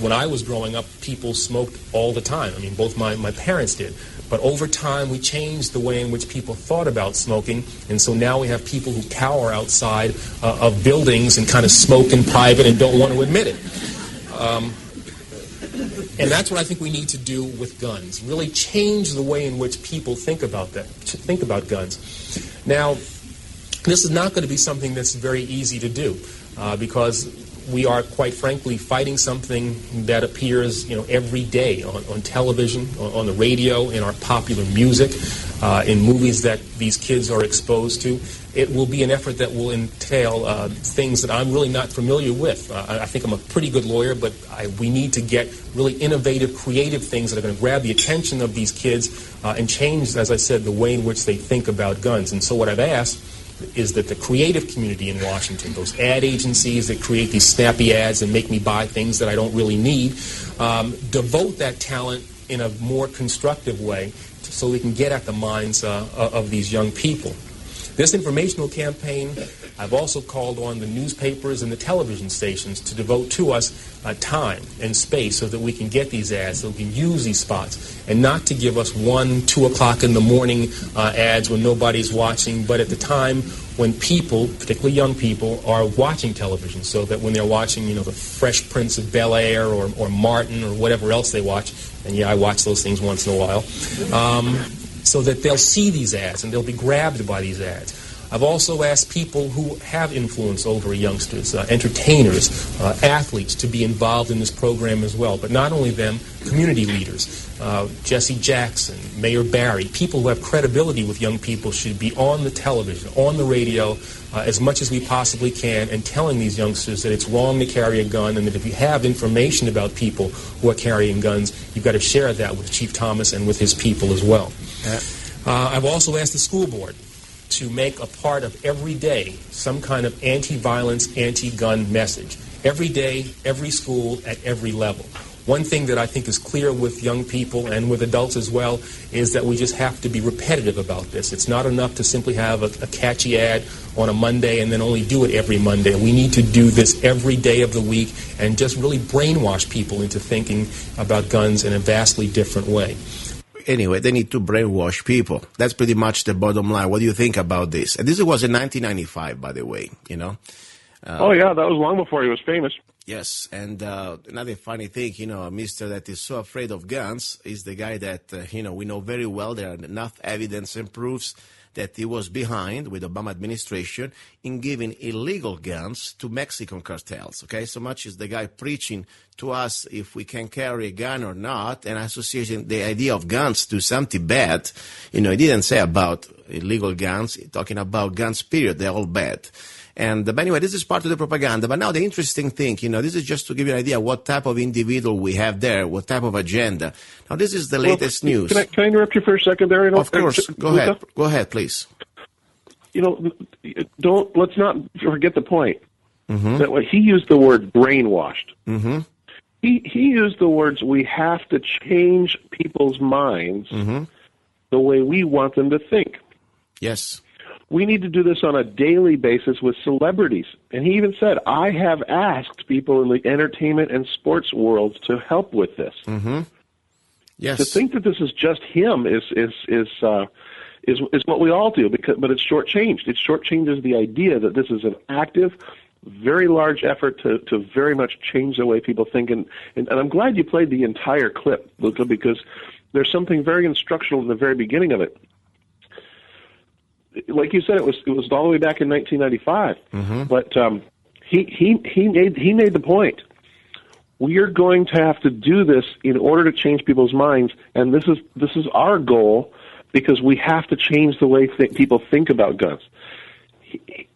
When I was growing up, people smoked all the time. Both my parents did. But over time, we changed the way in which people thought about smoking, and so now we have people who cower outside of buildings and kind of smoke in private and don't want to admit it. And that's what I think we need to do with guns. Really change the way in which people think about guns. Now, this is not going to be something that's very easy to do because we are, quite frankly, fighting something that appears, every day on television, on the radio, in our popular music, in movies that these kids are exposed to. It will be an effort that will entail things that I'm really not familiar with. I think I'm a pretty good lawyer, but we need to get really innovative, creative things that are going to grab the attention of these kids and change, as I said, the way in which they think about guns. And so what I've asked is that the creative community in Washington, those ad agencies that create these snappy ads and make me buy things that I don't really need, devote that talent in a more constructive way so we can get at the minds of these young people. This informational campaign, I've also called on the newspapers and the television stations to devote to us time and space so that we can get these ads, so we can use these spots, and not to give us 1, 2 o'clock in the morning ads when nobody's watching, but at the time when people, particularly young people, are watching television, so that when they're watching, the Fresh Prince of Bel-Air or Martin or whatever else they watch, and yeah, I watch those things once in a while, so that they'll see these ads and they'll be grabbed by these ads. I've also asked people who have influence over youngsters, entertainers, athletes, to be involved in this program as well. But not only them, community leaders, Jesse Jackson, Mayor Barry, people who have credibility with young people should be on the television, on the radio, as much as we possibly can, and telling these youngsters that it's wrong to carry a gun, and that if you have information about people who are carrying guns, you've got to share that with Chief Thomas and with his people as well. I've also asked the school board to make a part of every day some kind of anti-violence, anti-gun message. Every day, every school, at every level. One thing that I think is clear with young people and with adults as well is that we just have to be repetitive about this. It's not enough to simply have a catchy ad on a Monday and then only do it every Monday. We need to do this every day of the week and just really brainwash people into thinking about guns in a vastly different way. Anyway, they need to brainwash people. That's pretty much the bottom line. What do you think about this? And this was in 1995, by the way, oh, yeah, that was long before he was famous. Yes, and another funny thing, a mister that is so afraid of guns is the guy that, we know very well there are enough evidence and proofs that he was behind with the Obama administration in giving illegal guns to Mexican cartels, okay? So much is the guy preaching to us if we can carry a gun or not, and associating the idea of guns to something bad. He didn't say about illegal guns, talking about guns, period, they're all bad. But anyway, this is part of the propaganda. But now the interesting thing, this is just to give you an idea what type of individual we have there, what type of agenda. Now, this is the latest news. Can I interrupt you for a second there? Of course. Go ahead. Go ahead, please. Let's not forget the point. Mm-hmm. That he used the word brainwashed. Mm-hmm. He used the words, we have to change people's minds the way we want them to think. Yes. We need to do this on a daily basis with celebrities. And he even said, I have asked people in the entertainment and sports worlds to help with this. Mm-hmm. Yes. To think that this is just him is what we all do, but it's shortchanged. It shortchanges the idea that this is an active, very large effort to very much change the way people think. And I'm glad you played the entire clip, Luca, because there's something very instructional in the very beginning of it. Like you said, it was all the way back in 1995. Mm-hmm. But he made the point. We are going to have to do this in order to change people's minds, and this is our goal because we have to change the way people think about guns.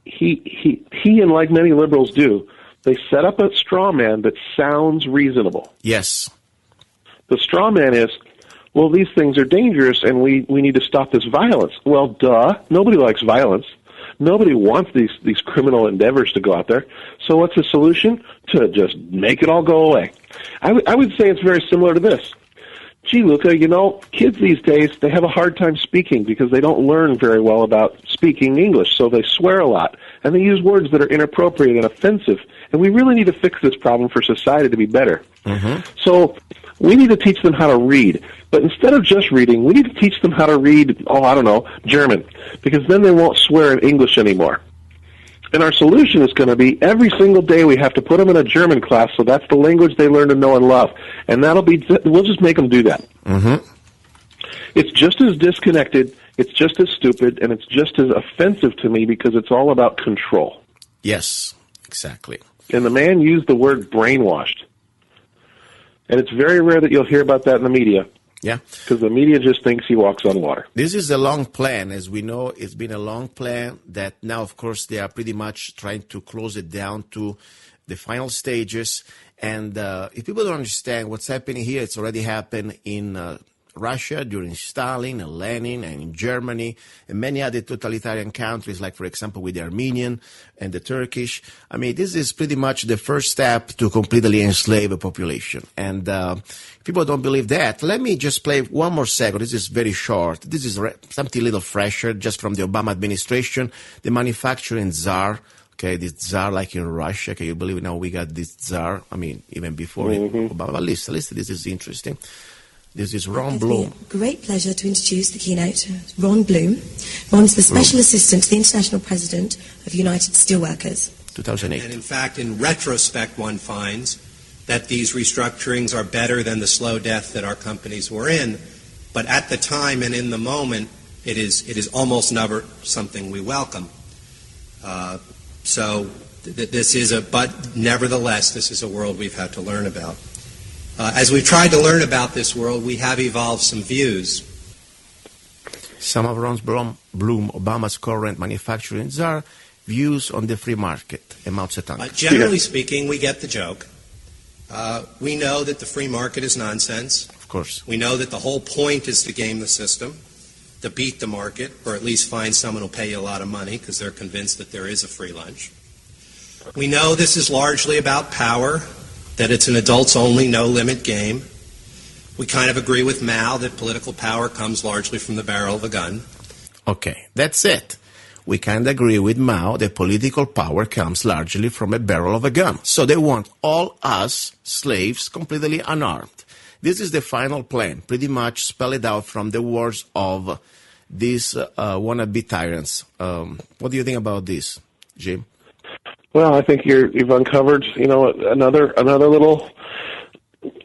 He and like many liberals do, they set up a straw man that sounds reasonable. Yes. The straw man is, well, these things are dangerous, and we need to stop this violence. Well, duh. Nobody likes violence. Nobody wants these criminal endeavors to go out there. So what's the solution? To just make it all go away. I would say it's very similar to this. Gee, Luca, kids these days, they have a hard time speaking because they don't learn very well about speaking English, so they swear a lot, and they use words that are inappropriate and offensive, and we really need to fix this problem for society to be better. Mm-hmm. So we need to teach them how to read. But instead of just reading, we need to teach them how to read, German, because then they won't swear in English anymore. And our solution is going to be every single day we have to put them in a German class, so that's the language they learn to know and love. And we'll just make them do that. Mm-hmm. It's just as disconnected, it's just as stupid, and it's just as offensive to me because it's all about control. Yes, exactly. And the man used the word brainwashed. And it's very rare that you'll hear about that in the media. Yeah. Because the media just thinks he walks on water. This is a long plan. As we know, it's been a long plan that now, of course, they are pretty much trying to close it down to the final stages. And if people don't understand what's happening here, it's already happened in Russia during Stalin and Lenin, and in Germany and many other totalitarian countries, like, for example, with the Armenian and the Turkish. I mean, this is pretty much the first step to completely enslave a population. And people don't believe that. Let me just play one more second. This is very short. This is something a little fresher, just from the Obama administration, the manufacturing czar. Okay, this czar, like in Russia. Can you believe it? Now we got this czar? I mean, even before Obama. Listen, this is interesting. This is Ron Bloom. Great pleasure to introduce the keynote, Ron Bloom. Ron's the Special Assistant to the International President of United Steelworkers. 2008. And in fact, in retrospect, one finds that these restructurings are better than the slow death that our companies were in. But at the time and in the moment, it is almost never something we welcome. But nevertheless, this is a world we've had to learn about. As we've tried to learn about this world, we have evolved some views. Some of Ron Bloom, Obama's current manufacturing czar, views on the free market and Mao Zedong. Generally speaking, we get the joke. We know that the free market is nonsense. Of course. We know that the whole point is to game the system, to beat the market, or at least find someone who'll pay you a lot of money because they're convinced that there is a free lunch. We know this is largely about power, that it's an adults-only, no-limit game. We kind of agree with Mao that political power comes largely from the barrel of a gun. Okay, that's it. We kind of agree with Mao that political power comes largely from a barrel of a gun. So they want all us slaves completely unarmed. This is the final plan, pretty much spelled out from the words of these wannabe tyrants. What do you think about this, Jim? Well, I think you've uncovered, another little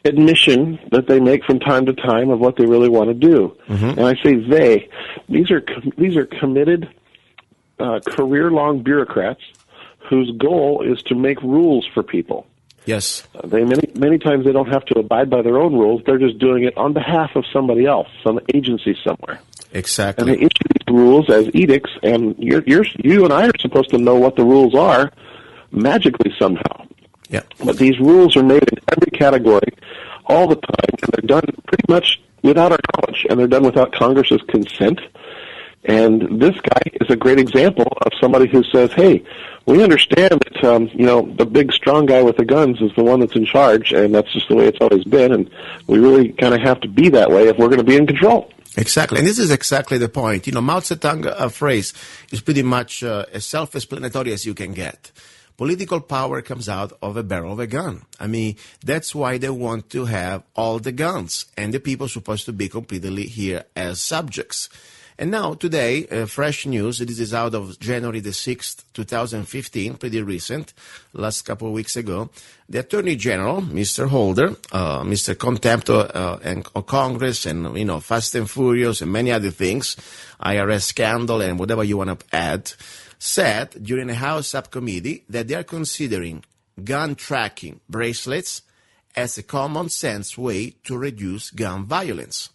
admission that they make from time to time of what they really want to do. And I say they. These are committed, career-long bureaucrats whose goal is to make rules for people. Yes. They many times they don't have to abide by their own rules. They're just doing it on behalf of somebody else, some agency somewhere. Exactly. And they issue these rules as edicts, and you and I are supposed to know what the rules are magically somehow. Yeah. But these rules are made in every category all the time, and they're done pretty much without our knowledge, and they're done without Congress's consent. And this guy is a great example of somebody who says, hey, we understand that, the big, strong guy with the guns is the one that's in charge, and that's just the way it's always been, and we really kind of have to be that way if we're going to be in control. Exactly, and this is exactly the point. Mao Zedong phrase is pretty much as self-explanatory as you can get. Political power comes out of a barrel of a gun. I mean, that's why they want to have all the guns, and the people are supposed to be completely here as subjects. And now, today, fresh news, this is out of January the 6th, 2015, pretty recent, last couple of weeks ago. The Attorney General, Mr. Holder, Mr. Contempt of Congress and, Fast and Furious and many other things, IRS scandal and whatever you want to add, said during a House subcommittee that they are considering gun tracking bracelets as a common sense way to reduce gun violence.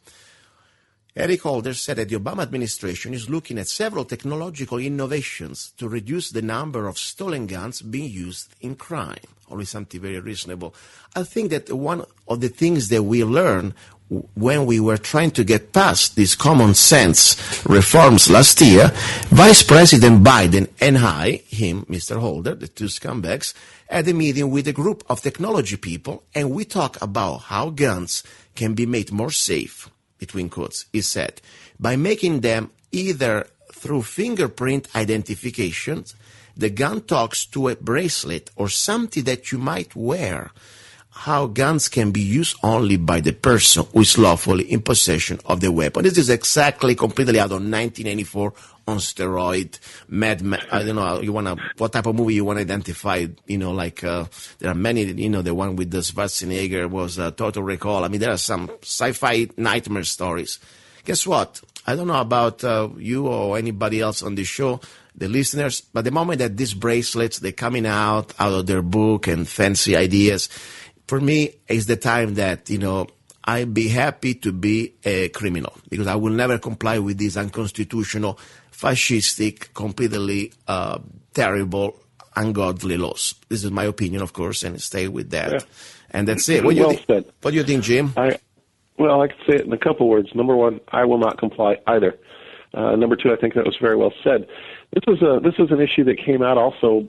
Eric Holder said that the Obama administration is looking at several technological innovations to reduce the number of stolen guns being used in crime. Always something very reasonable. I think that one of the things that we learned when we were trying to get past these common sense reforms last year, Vice President Biden and him, Mr. Holder, the two scumbags, had a meeting with a group of technology people, and we talked about how guns can be made more safe, between quotes, he said, by making them either through fingerprint identifications, the gun talks to a bracelet or something that you might wear, how guns can be used only by the person who is lawfully in possession of the weapon. This is exactly completely out of 1984 on steroid, I don't know, what type of movie you want to identify, there are many, the one with the Schwarzenegger was Total Recall. I mean, there are some sci-fi nightmare stories. Guess what? I don't know about you or anybody else on the show, the listeners, but the moment that these bracelets, they're coming out of their book and fancy ideas, for me, it's the time that, I'd be happy to be a criminal because I will never comply with these unconstitutional, fascistic, completely terrible, ungodly laws. This is my opinion, of course, and stay with that. Yeah. And that's it. What do you think, Jim? Well, I could say it in a couple words. Number one, I will not comply either. Number two, I think that was very well said. This is an issue that came out also,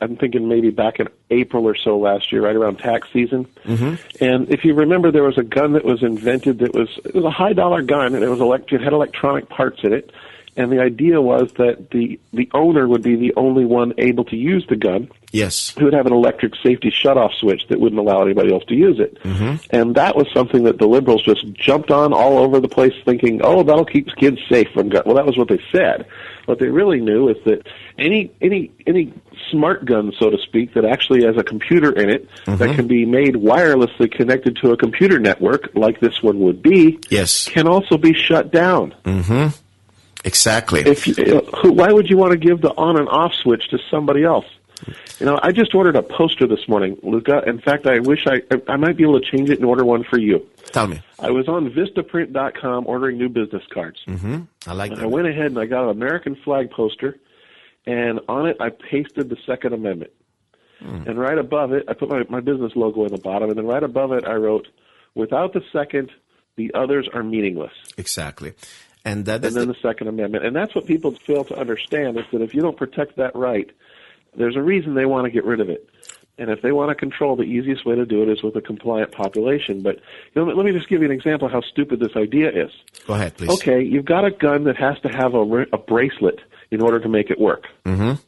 I'm thinking maybe back in April or so last year, right around tax season. Mm-hmm. And if you remember, there was a gun that was invented it was a high-dollar gun, and it had electronic parts in it. And the idea was that the owner would be the only one able to use the gun. Yes. Who would have an electric safety shutoff switch that wouldn't allow anybody else to use it. Mm-hmm. And that was something that the liberals just jumped on all over the place thinking, that'll keep kids safe from guns. Well, that was what they said. What they really knew is that any smart gun, so to speak, that actually has a computer in it that can be made wirelessly connected to a computer network, like this one would be, can also be shut down. Mm-hmm. Exactly. Why would you want to give the on and off switch to somebody else? I just ordered a poster this morning, Luca. In fact, I wish I might be able to change it and order one for you. Tell me. I was on Vistaprint.com ordering new business cards. Mm-hmm. I like that. I went ahead and I got an American flag poster, and on it I pasted the Second Amendment. And right above it, I put my business logo in the bottom, and then right above it I wrote, "Without the second, the others are meaningless." Exactly. And then the Second Amendment. And that's what people fail to understand, is that if you don't protect that right, there's a reason they want to get rid of it. And if they want to control, the easiest way to do it is with a compliant population. But let me just give you an example of how stupid this idea is. Go ahead, please. Okay, you've got a gun that has to have a bracelet in order to make it work. Mm-hmm.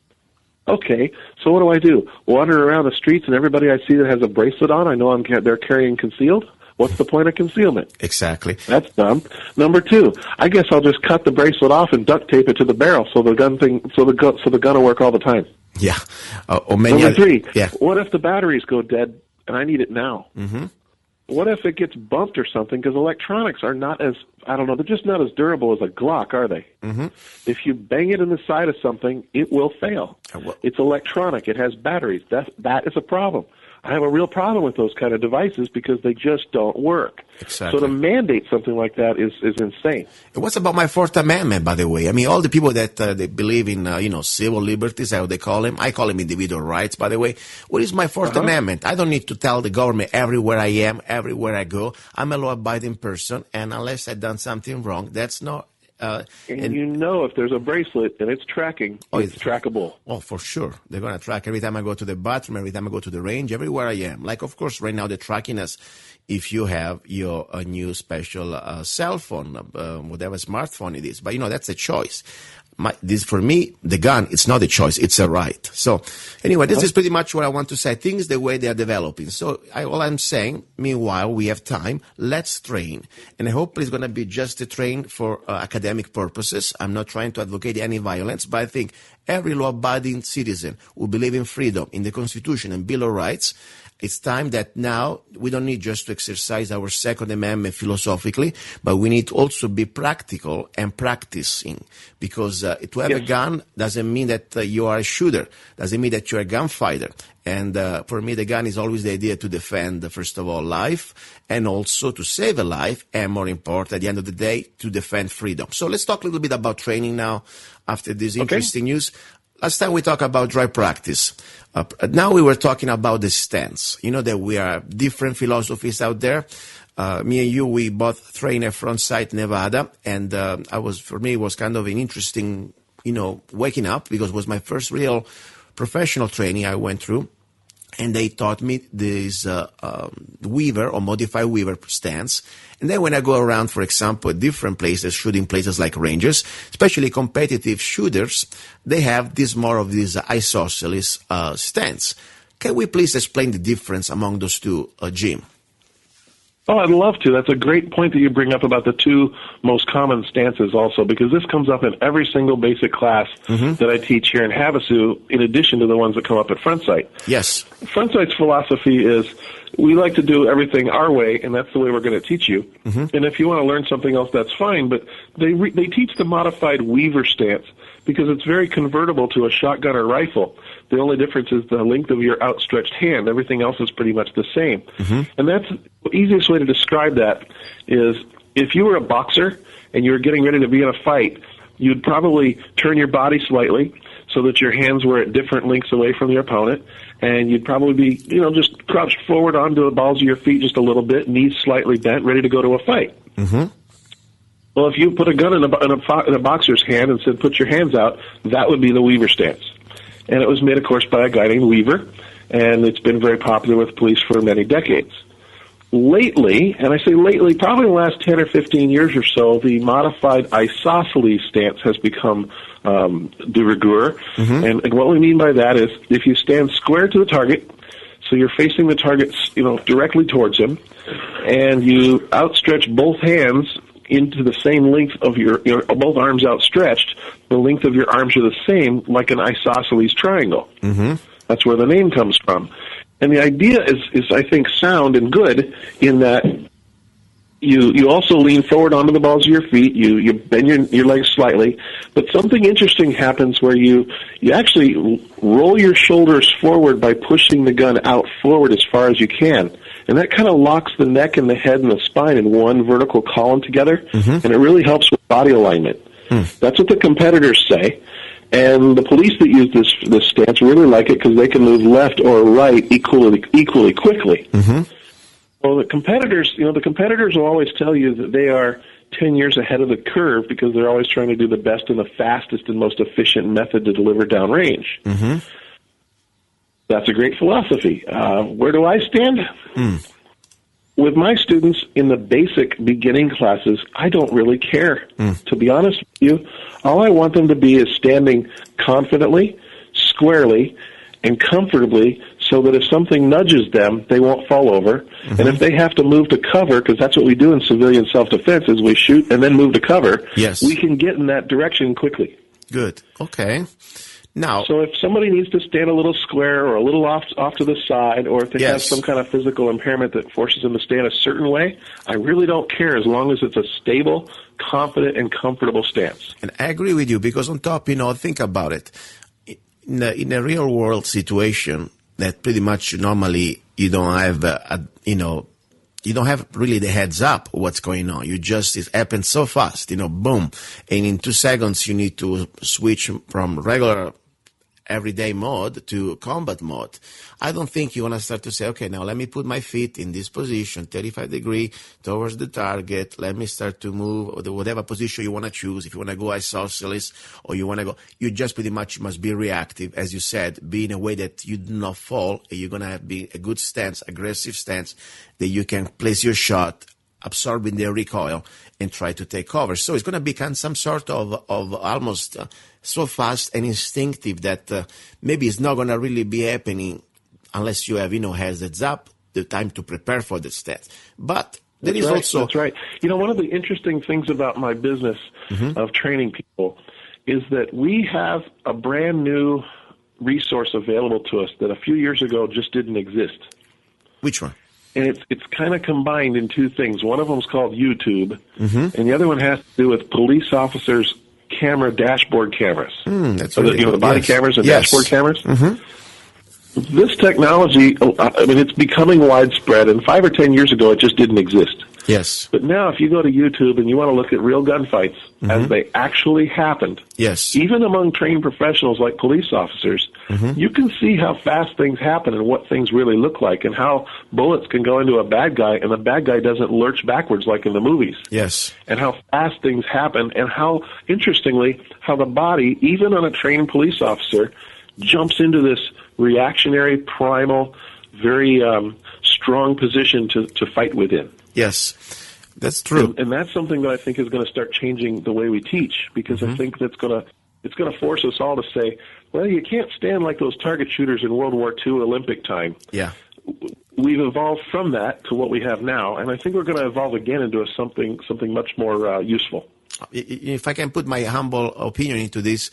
Okay, so what do? Wander around the streets and everybody I see that has a bracelet on, I know they're carrying concealed? What's the point of concealment? Exactly. That's dumb. Number two, I guess I'll just cut the bracelet off and duct tape it to the barrel so the gun will work all the time. Yeah. Number three, yeah. What if the batteries go dead and I need it now? Mm-hmm. What if it gets bumped or something? Because electronics are not as, they're just not as durable as a Glock, are they? Mm-hmm. If you bang it in the side of something, it will fail. It's electronic. It has batteries. That is a problem. I have a real problem with those kind of devices because they just don't work. Exactly. So to mandate something like that is insane. What's about my Fourth Amendment, by the way? I mean, all the people that they believe in, civil liberties, how they call them. I call them individual rights, by the way. What is my Fourth Amendment? I don't need to tell the government everywhere I am, everywhere I go. I'm a law-abiding person, and unless I've done something wrong, that's not... and if there's a bracelet and it's tracking, it's trackable. Oh, for sure. They're going to track every time I go to the bathroom, every time I go to the range, everywhere I am. Like, of course, right now they're tracking us if you have your new special cell phone, whatever smartphone it is. But, that's a choice. For me, the gun, it's not a choice, it's a right. So, anyway, this is pretty much what I want to say. Things the way they are developing. So, all I'm saying, meanwhile, we have time, let's train. And I hope it's going to be just a train for academic purposes. I'm not trying to advocate any violence, but I think every law-abiding citizen who believes in freedom, in the Constitution and Bill of Rights, it's time that now we don't need just to exercise our Second Amendment philosophically, but we need to also be practical and practicing. Because to have a gun doesn't mean that you are a shooter, doesn't mean that you're a gunfighter. And for me, the gun is always the idea to defend, first of all, life, and also to save a life, and more important, at the end of the day, to defend freedom. So let's talk a little bit about training now after this interesting news. Last time we talked about dry practice. Now we were talking about the stance. You know that we are different philosophies out there. Me and you, we both train at Frontside, Nevada, and for me, it was kind of an interesting, waking up, because it was my first real professional training I went through. And they taught me this weaver or modified weaver stance. And then when I go around, for example, different places, shooting places like ranges, especially competitive shooters, they have more of this isosceles stance. Can we please explain the difference among those two, Jim? Oh, I'd love to. That's a great point that you bring up about the two most common stances also, because this comes up in every single basic class that I teach here in Havasu, in addition to the ones that come up at Frontsite. Yes. Frontsite's philosophy is we like to do everything our way, and that's the way we're going to teach you. And if you want to learn something else, that's fine, but they teach the modified weaver stance because it's very convertible to a shotgun or rifle. The only difference is the length of your outstretched hand. Everything else is pretty much the same. And that's the easiest way to describe that is if you were a boxer and you were getting ready to be in a fight, you'd probably turn your body slightly so that your hands were at different lengths away from your opponent, and you'd probably be, just crouched forward onto the balls of your feet just a little bit, knees slightly bent, ready to go to a fight. Mm-hmm. Well, if you put a gun in a boxer's hand and said, put your hands out, that would be the Weaver stance. And it was made, of course, by a guy named Weaver, and it's been very popular with police for many decades. Lately, and I say lately, probably in the last 10 or 15 years or so, the modified isosceles stance has become de rigueur. Mm-hmm. And what we mean by that is if you stand square to the target, so you're facing the target, directly towards him, and you outstretch both hands into the same length of your both arms outstretched, the length of your arms are the same, like an isosceles triangle. Mm-hmm. That's where the name comes from. And the idea is I think, sound and good in that you also lean forward onto the balls of your feet, you bend your legs slightly, but something interesting happens where you actually roll your shoulders forward by pushing the gun out forward as far as you can. And that kind of locks the neck and the head and the spine in one vertical column together, mm-hmm. and it really helps with body alignment. That's what the competitors say. And the police that use this stance really like it because they can move left or right equally quickly. Mm-hmm. Well, the competitors will always tell you that they are 10 years ahead of the curve because they're always trying to do the best and the fastest and most efficient method to deliver downrange. Mm-hmm. That's a great philosophy. Where do I stand? With my students in the basic beginning classes, I don't really care. To be honest with you, all I want them to be is standing confidently, squarely, and comfortably so that if something nudges them, they won't fall over. Mm-hmm. And if they have to move to cover, because that's what we do in civilian self-defense, is we shoot and then move to cover, yes, we can get in that direction quickly. Good. Okay. Now, so if somebody needs to stand a little square or a little off to the side, or if they have some kind of physical impairment that forces them to stand a certain way, I really don't care as long as it's a stable, confident, and comfortable stance. And I agree with you because on top, think about it. In a real world situation that pretty much normally you don't have, you don't have really the heads up what's going on. It happens so fast, boom. And in 2 seconds, you need to switch from regular everyday mode to combat mode. I don't think you want to start to say, okay, now let me put my feet in this position, 35 degree towards the target. Let me start to move, or whatever position you want to choose. If you want to go isosceles or you want to go, you just pretty much must be reactive, as you said, be in a way that you do not fall. And you're going to be a good stance, aggressive stance, that you can place your shot, absorbing the recoil, and try to take cover. So it's going to become some sort of almost so fast and instinctive that maybe it's not going to really be happening unless you have, heads up, the time to prepare for the stance. But there is also... That's right. One of the interesting things about my business of training people is that we have a brand new resource available to us that a few years ago just didn't exist. Which one? And it's kind of combined in two things. One of them is called YouTube, and the other one has to do with police officers' dashboard cameras. That's really the body cameras and dashboard cameras. Mm-hmm. This technology, it's becoming widespread, and 5 or 10 years ago, it just didn't exist. Yes. But now, if you go to YouTube and you want to look at real gunfights as they actually happened, yes, even among trained professionals like police officers, you can see how fast things happen and what things really look like, and how bullets can go into a bad guy, and the bad guy doesn't lurch backwards like in the movies. Yes. And how fast things happen, and how, interestingly, how the body, even on a trained police officer, jumps into this reactionary, primal, very strong position to fight within. Yes, that's true. And that's something that I think is going to start changing the way we teach, because I think it's going to force us all to say, well, you can't stand like those target shooters in World War II Olympic time. Yeah. We've evolved from that to what we have now, and I think we're going to evolve again into something much more useful. If I can put my humble opinion into this,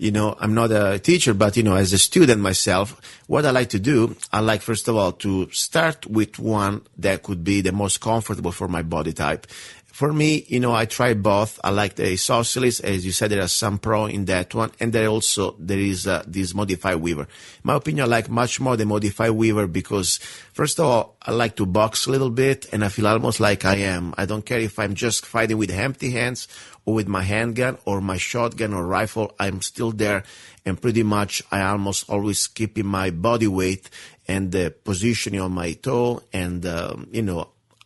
I'm not a teacher, but, as a student myself, what I like to do, I like, first of all, to start with one that could be the most comfortable for my body type. For me, I try both. I like the isosceles. As you said, there are some pro in that one. And there is this modified weaver. In my opinion, I like much more the modified weaver because, first of all, I like to box a little bit and I feel almost like I am. I don't care if I'm just fighting with empty hands or with my handgun or my shotgun or rifle. I'm still there. And pretty much I almost always keeping my body weight and the positioning on my toe and,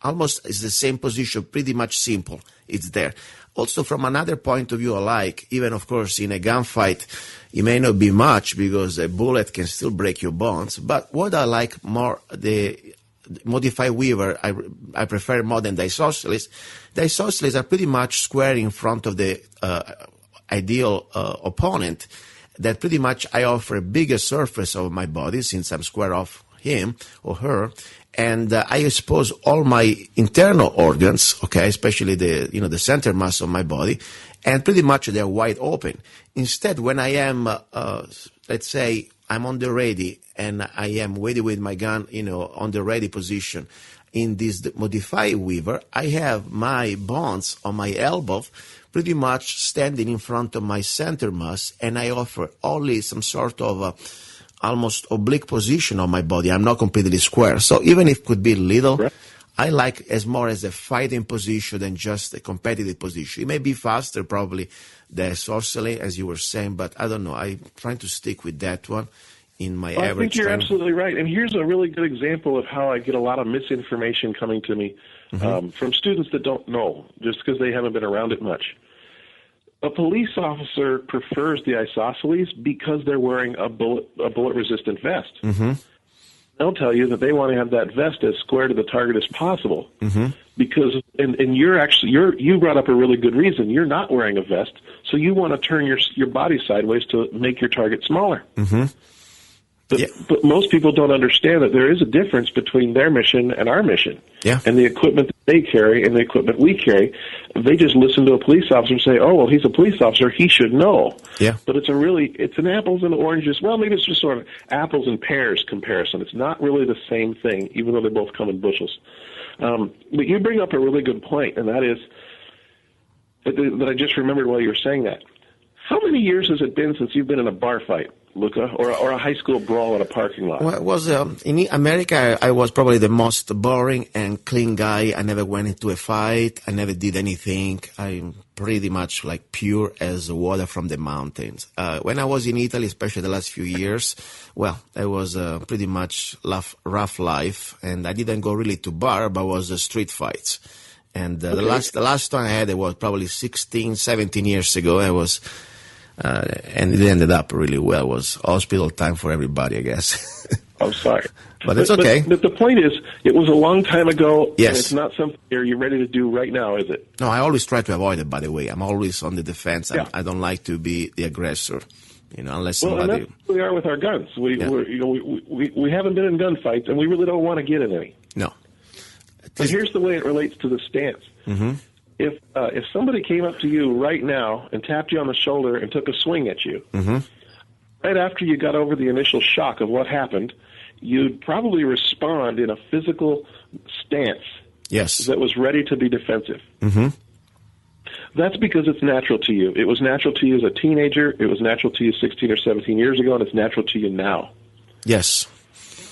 almost it's the same position, pretty much simple. It's there. Also, from another point of view, I like, even of course in a gunfight, it may not be much because a bullet can still break your bones. But what I like more, the modified weaver, I prefer more than the isosceles. The isosceles are pretty much square in front of the ideal opponent. That pretty much I offer a bigger surface of my body since I'm square off him or her. And I expose all my internal organs, okay, especially the center mass of my body, and pretty much they're wide open. Instead, when I am, let's say, I'm on the ready, and I am waiting with my gun, on the ready position, in this modified weaver, I have my bones on my elbow pretty much standing in front of my center mass, and I offer only some sort of almost oblique position on my body. I'm not completely square. So even if it could be little, right, I like as more as a fighting position than just a competitive position. It may be faster, probably, the isosceles, as you were saying, but I don't know. I'm trying to stick with that one in my average. I think you're time. absolutely right. And here's a really good example of how I get a lot of misinformation coming to me from students that don't know, just because they haven't been around it much. A police officer prefers the isosceles because they're wearing a bullet-resistant vest. Mm-hmm. They'll tell you that they want to have that vest as square to the target as possible. Mm-hmm. Because, and you brought up a really good reason. You're not wearing a vest, so you want to turn your body sideways to make your target smaller. Mm-hmm. But most people don't understand that there is a difference between their mission and our mission. Yeah. And the equipment that they carry and the equipment we carry. They just listen to a police officer and say, oh, well, he's a police officer, he should know. Yeah. But it's an apples and oranges, well, maybe it's just sort of apples and pears comparison. It's not really the same thing, even though they both come in bushels. But you bring up a really good point, and that is that I just remembered while you were saying that. How many years has it been since you've been in a bar fight, Luca, or a high school brawl in a parking lot? Well, it was in America. I was probably the most boring and clean guy. I never went into a fight. I never did anything. I'm pretty much like pure as water from the mountains. When I was in Italy, especially the last few years, well, it was pretty much rough life, and I didn't go really to bar, but was street fights. And the last time I had it was probably 16, 17 years ago. I was. And it ended up really well. It was hospital time for everybody, I guess. I'm sorry. But it's okay. But the point is, it was a long time ago, yes. And it's not something you're ready to do right now, is it? No, I always try to avoid it, by the way. I'm always on the defense. Yeah. I don't like to be the aggressor, unless somebody... Well, and that's what we are with our guns. We haven't been in gunfights, and we really don't want to get in any. No. But here's the way it relates to the stance. Mm-hmm. If somebody came up to you right now and tapped you on the shoulder and took a swing at you, mm-hmm. right after you got over the initial shock of what happened, you'd probably respond in a physical stance. Yes. That was ready to be defensive. Mm-hmm. That's because it's natural to you. It was natural to you as a teenager. It was natural to you 16 or 17 years ago, and it's natural to you now. Yes.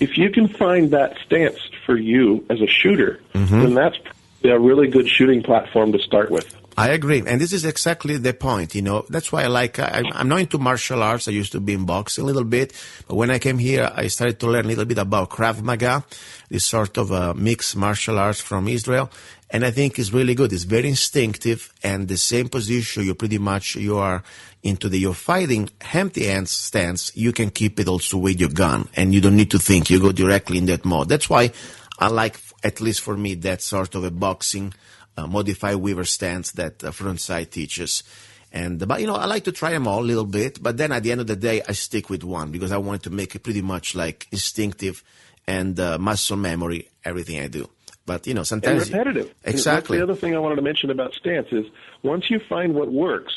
If you can find that stance for you as a shooter, mm-hmm. then that's a really good shooting platform to start with. I agree. And this is exactly the point, That's why I'm not into martial arts. I used to be in boxing a little bit. But when I came here, I started to learn a little bit about Krav Maga, this sort of mixed martial arts from Israel. And I think it's really good. It's very instinctive. And the same position, you are into your fighting empty hand stance. You can keep it also with your gun. And you don't need to think. You go directly in that mode. That's why I like, at least for me, that sort of a boxing modified weaver stance that Frontside teaches. But I like to try them all a little bit, but then at the end of the day, I stick with one because I want to make it pretty much like instinctive and muscle memory, everything I do. But, sometimes... And repetitive. Exactly. And the other thing I wanted to mention about stance is once you find what works,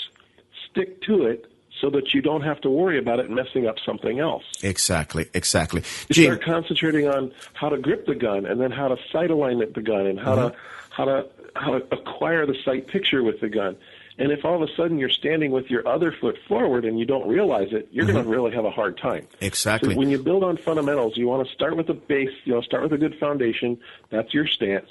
stick to it so that you don't have to worry about it messing up something else. Exactly. You start concentrating on how to grip the gun, and then how to sight alignment the gun, and how to acquire the sight picture with the gun. And if all of a sudden you're standing with your other foot forward and you don't realize it, you're going to really have a hard time. Exactly. So when you build on fundamentals, you want to start with a base, start with a good foundation. That's your stance.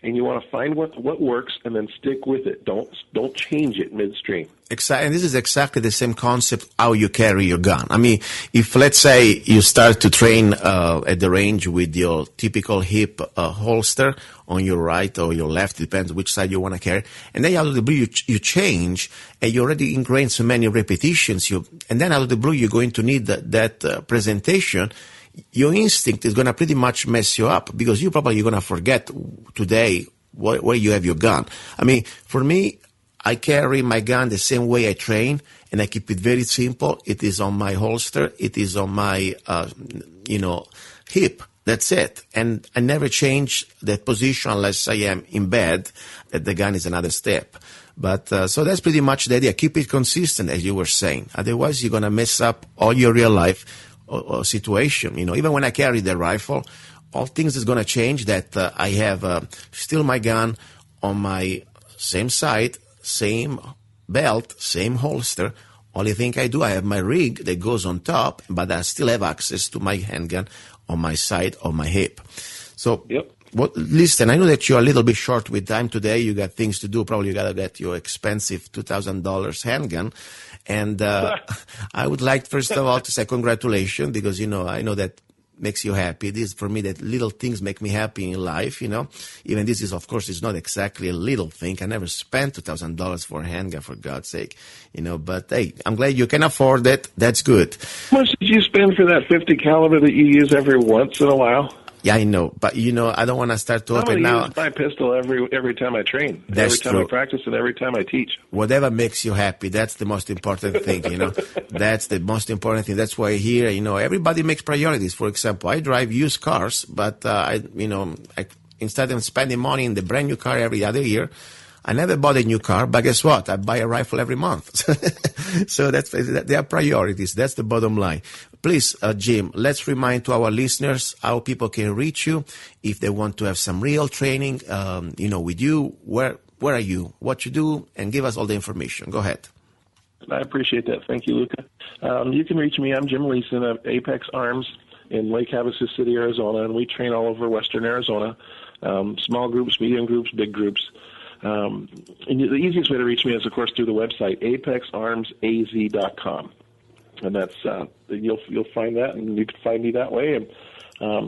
And you want to find what works and then stick with it. Don't change it midstream. Exactly, and this is exactly the same concept how you carry your gun. I mean, if let's say you start to train at the range with your typical hip holster on your right or your left, depends which side you want to carry, and then out of the blue you change, and you already ingrained so many repetitions, and then out of the blue you're going to need that presentation. Your instinct is going to pretty much mess you up because you're going to forget today where you have your gun. I mean, for me, I carry my gun the same way I train, and I keep it very simple. It is on my holster. It is on my, hip. That's it. And I never change that position unless I am in bed, that the gun is another step. But so that's pretty much the idea. Keep it consistent, as you were saying. Otherwise, you're going to mess up all your real life situation. Even when I carry the rifle, all things is going to change that I have still my gun on my same side, same belt, same holster. Only thing I do, I have my rig that goes on top, but I still have access to my handgun on my side of my hip. So, listen, I know that you're a little bit short with time today. You got things to do. Probably you got to get your expensive $2,000 handgun. And I would like, first of all, to say congratulations because, I know that makes you happy. This, for me, that little things make me happy in life, Even this is, of course, it's not exactly a little thing. I never spent $2,000 for a handgun, for God's sake, But, hey, I'm glad you can afford it. That's good. How much did you spend for that 50 caliber that you use every once in a while? Yeah, I know, but I don't want to start to open now. I use my pistol every time I train, That's every time true. I practice, and every time I teach. Whatever makes you happy, that's the most important thing, That's the most important thing. That's why here, everybody makes priorities. For example, I drive used cars, but instead of spending money in the brand new car every other year, I never bought a new car, but guess what? I buy a rifle every month. So they are priorities. That's the bottom line. Please, Jim, let's remind to our listeners how people can reach you if they want to have some real training, with you. Where are you? What you do? And give us all the information. Go ahead. I appreciate that. Thank you, Luca. You can reach me. I'm Jim Liesen of Apex Arms in Lake Havasu City, Arizona, and we train all over western Arizona, small groups, medium groups, big groups. And the easiest way to reach me is, of course, through the website, apexarmsaz.com. And that's you'll find that, and you can find me that way. And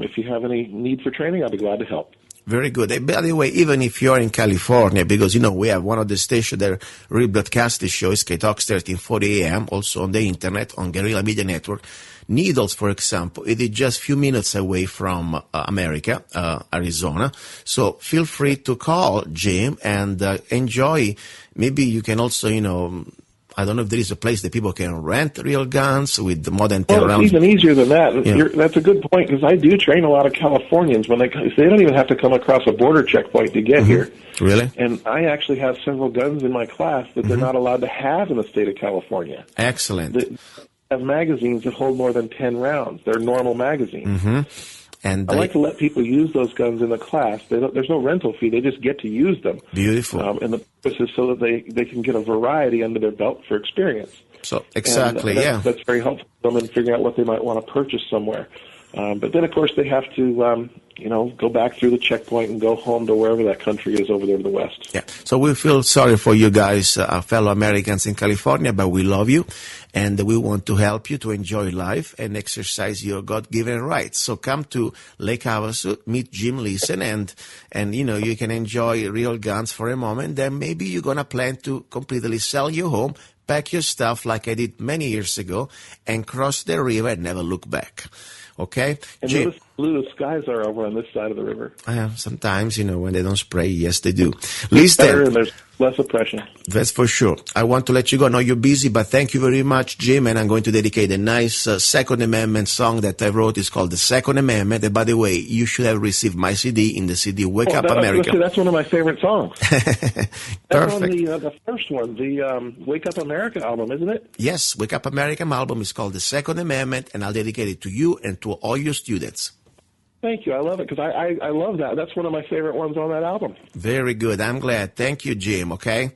if you have any need for training, I'll be glad to help. Very good. By the way, even if you're in California, because, we have one of the stations that rebroadcast the show is K-Talks 1340 AM, also on the internet, on Guerrilla Media Network. Needles, for example, it is just a few minutes away from America, Arizona. So feel free to call Jim and enjoy. Maybe you can also, I don't know if there is a place that people can rent real guns with more than 10 rounds. It's even easier than that. That's a good point, because I do train a lot of Californians when they don't even have to come across a border checkpoint to get here. Really? And I actually have several guns in my class that they're not allowed to have in the state of California. Excellent. They have magazines that hold more than 10 rounds. They're normal magazines. And I like to let people use those guns in the class. There's no rental fee. They just get to use them. Beautiful. And the purpose is so that they can get a variety under their belt for experience. So exactly, That's very helpful for them in figuring out what they might want to purchase somewhere. But then, of course, they have to, go back through the checkpoint and go home to wherever that country is over there to the west. Yeah. So we feel sorry for you guys, fellow Americans in California, but we love you, and we want to help you to enjoy life and exercise your God-given rights. So come to Lake Havasu, meet Jim Liesen, and you can enjoy real guns for a moment. Then maybe you're going to plan to completely sell your home, pack your stuff like I did many years ago, and cross the river and never look back. okay? And Jim. notice how blue the skies are over on this side of the river. Sometimes, when they don't spray, yes, they do. Better Liesen, and there's less oppression. that's for sure. I want to let you go. I know you're busy, but thank you very much, Jim, and I'm going to dedicate a nice Second Amendment song that I wrote. It's called The Second Amendment. And by the way, you should have received my CD in the CD Wake Up America. That's one of my favorite songs. That's on Perfect. the first one, the Wake Up America album, isn't it? Yes, Wake Up America album is called The Second Amendment, and I'll dedicate it to you and to all your students. Thank you. I love it because I love that. That's one of my favorite ones on that album. Very good. I'm glad. Thank you, Jim, okay?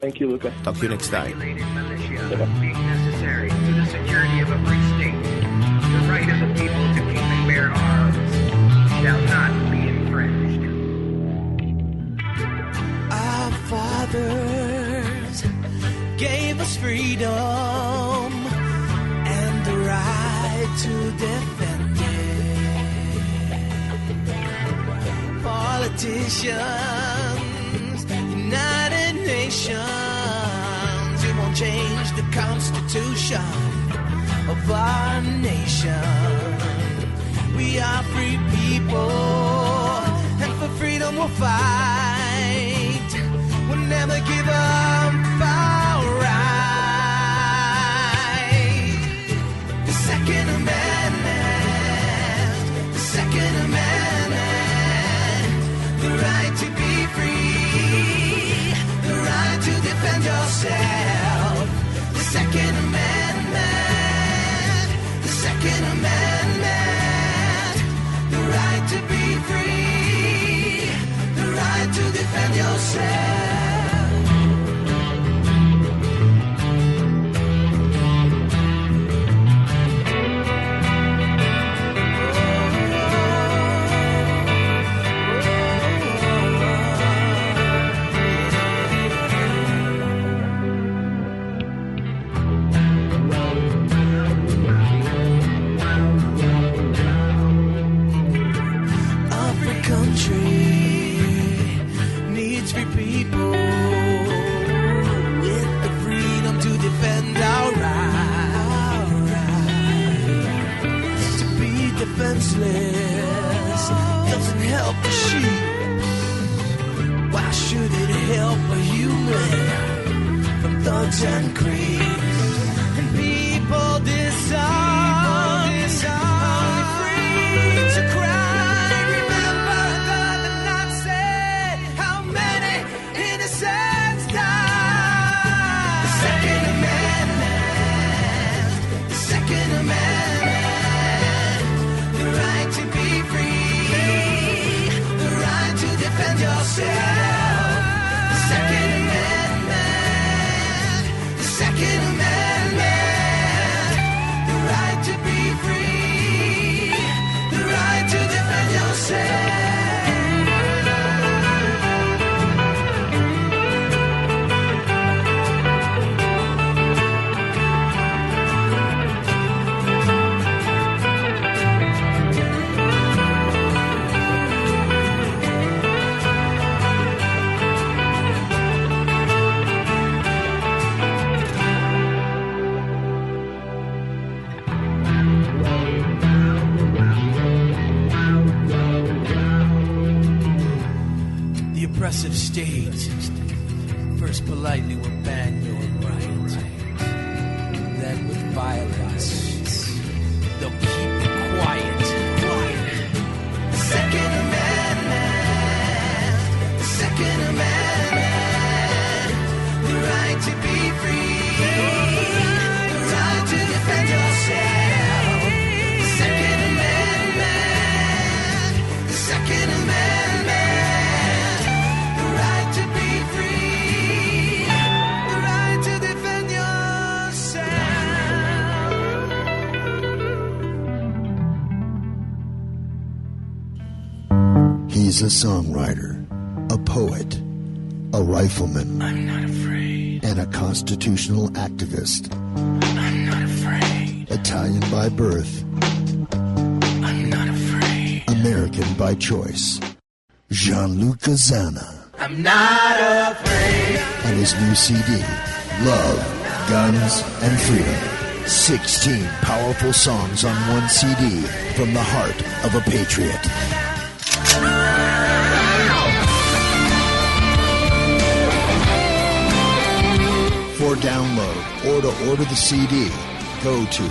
Thank you, Luca. Talk to you next time. Militia being necessary to the security of a free state. The right of the people to keep and bear arms shall not be infringed. Our fathers gave us freedom and the right to defend it. Politicians, United Nations, it won't change the Constitution of our nation. We are free people, and for freedom we'll fight. We'll never give up our right. The Second Amendment, the Second Amendment, the right to be free, the right to defend yourself. The Second Amendment, the Second Amendment, the right to be free, the right to defend yourself. Needs free people with the freedom to defend our rights. To be defenseless doesn't help the sheep. Why should it help a human from thugs and creeps? And people disarm, only free to cry. The Second Amendment, the Second Amendment, the right to be free, the right to defend yourself. Oppressive state first politely will ban your right, then with violence they'll keep you quiet. The Second Amendment, the Second Amendment, the right to be free, the right to defend yourself. The Second Amendment, the Second Amendment. He's a songwriter, a poet, a rifleman, I'm not afraid, and a constitutional activist. I'm not afraid, Italian by birth, I'm not afraid, American by choice. Gianluca Zanna. I'm not afraid. And his new CD, Love, Guns, and Freedom. 16 powerful songs on one CD from the heart of a patriot. For download or to order the CD, go to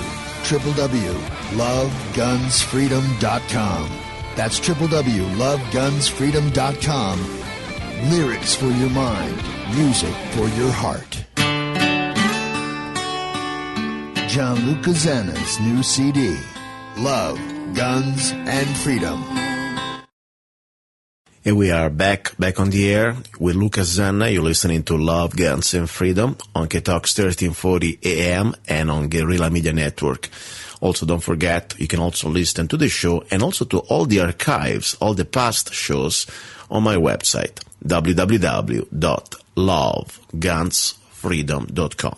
www.lovegunsfreedom.com. That's www.lovegunsfreedom.com. Lyrics for your mind, music for your heart. Gianluca Zanna's new CD, Love, Guns, and Freedom. And we are back on the air with luca-zanna. You're listening to Love, Guns, and Freedom on KTOX 1340 AM and on Guerrilla Media Network. Also, don't forget, you can also listen to the show and also to all the archives, all the past shows on my website, www.lovegunsfreedom.com.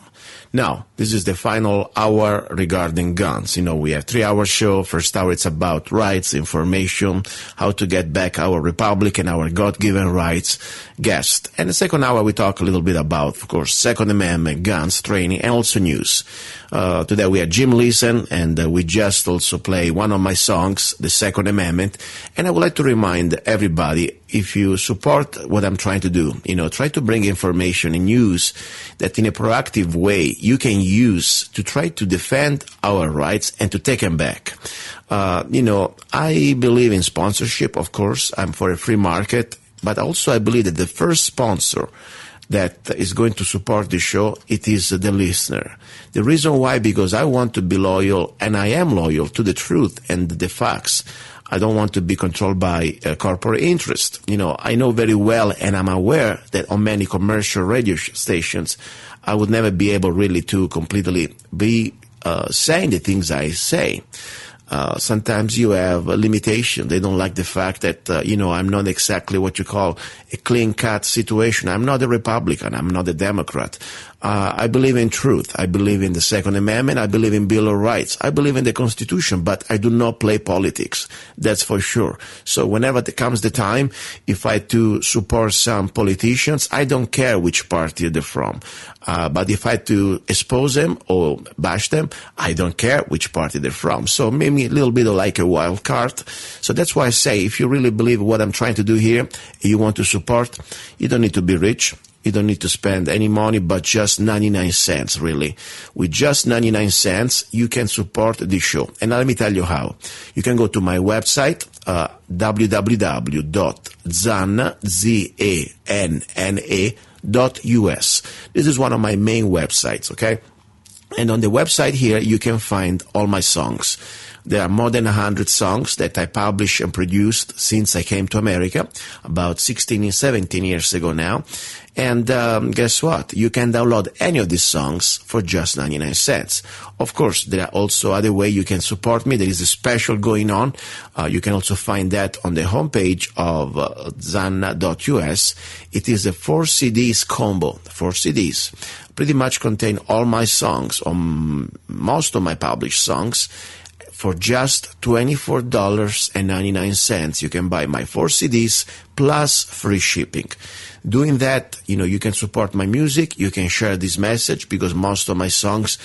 Now, this is the final hour regarding guns. You know, we have 3-hour show. First hour, it's about rights, information, how to get back our republic and our God-given rights, guest. And the second hour, we talk a little bit about, of course, Second Amendment, guns, training, and also news. Today we have Jim Liesen, and we just also play one of my songs, The Second Amendment. And I would like to remind everybody, if you support what I'm trying to do, you know, try to bring information and news that in a proactive way you can use to try to defend our rights and to take them back. You know, I believe in sponsorship, of course. I'm for a free market, but also I believe that the first sponsor that is going to support the show, it is the listener. The reason why, because I want to be loyal, and I am loyal to the truth and the facts. I don't want to be controlled by corporate interest. You know, I know very well, and I'm aware that on many commercial radio stations, I would never be able really to completely be saying the things I say. Sometimes you have a limitation. They don't like the fact that, I'm not exactly what you call a clean-cut situation. I'm not a Republican. I'm not a Democrat. I believe in truth. I believe in the Second Amendment. I believe in Bill of Rights. I believe in the Constitution, but I do not play politics. That's for sure. So whenever there comes the time, if I to support some politicians, I don't care which party they're from. But if I to expose them or bash them, I don't care which party they're from. So maybe a little bit of like a wild card. So that's why I say, if you really believe what I'm trying to do here, you want to support, you don't need to be rich. You don't need to spend any money, but just 99 cents, really. With just 99 cents, you can support the show. And let me tell you how. You can go to my website, www.zanna.us. This is one of my main websites, okay? And on the website here, you can find all my songs. There are more than 100 songs that I published and produced since I came to America, about 16 17 years ago now. And guess what? You can download any of these songs for just 99 cents. Of course, there are also other ways you can support me. There is a special going on. You can also find that on the homepage of zanna.us. It is a 4 CDs combo, 4 CDs. Pretty much contain all my songs, most of my published songs. For just $24.99, you can buy my 4 CDs plus free shipping. Doing that, you can support my music, you can share this message, because most of my songs,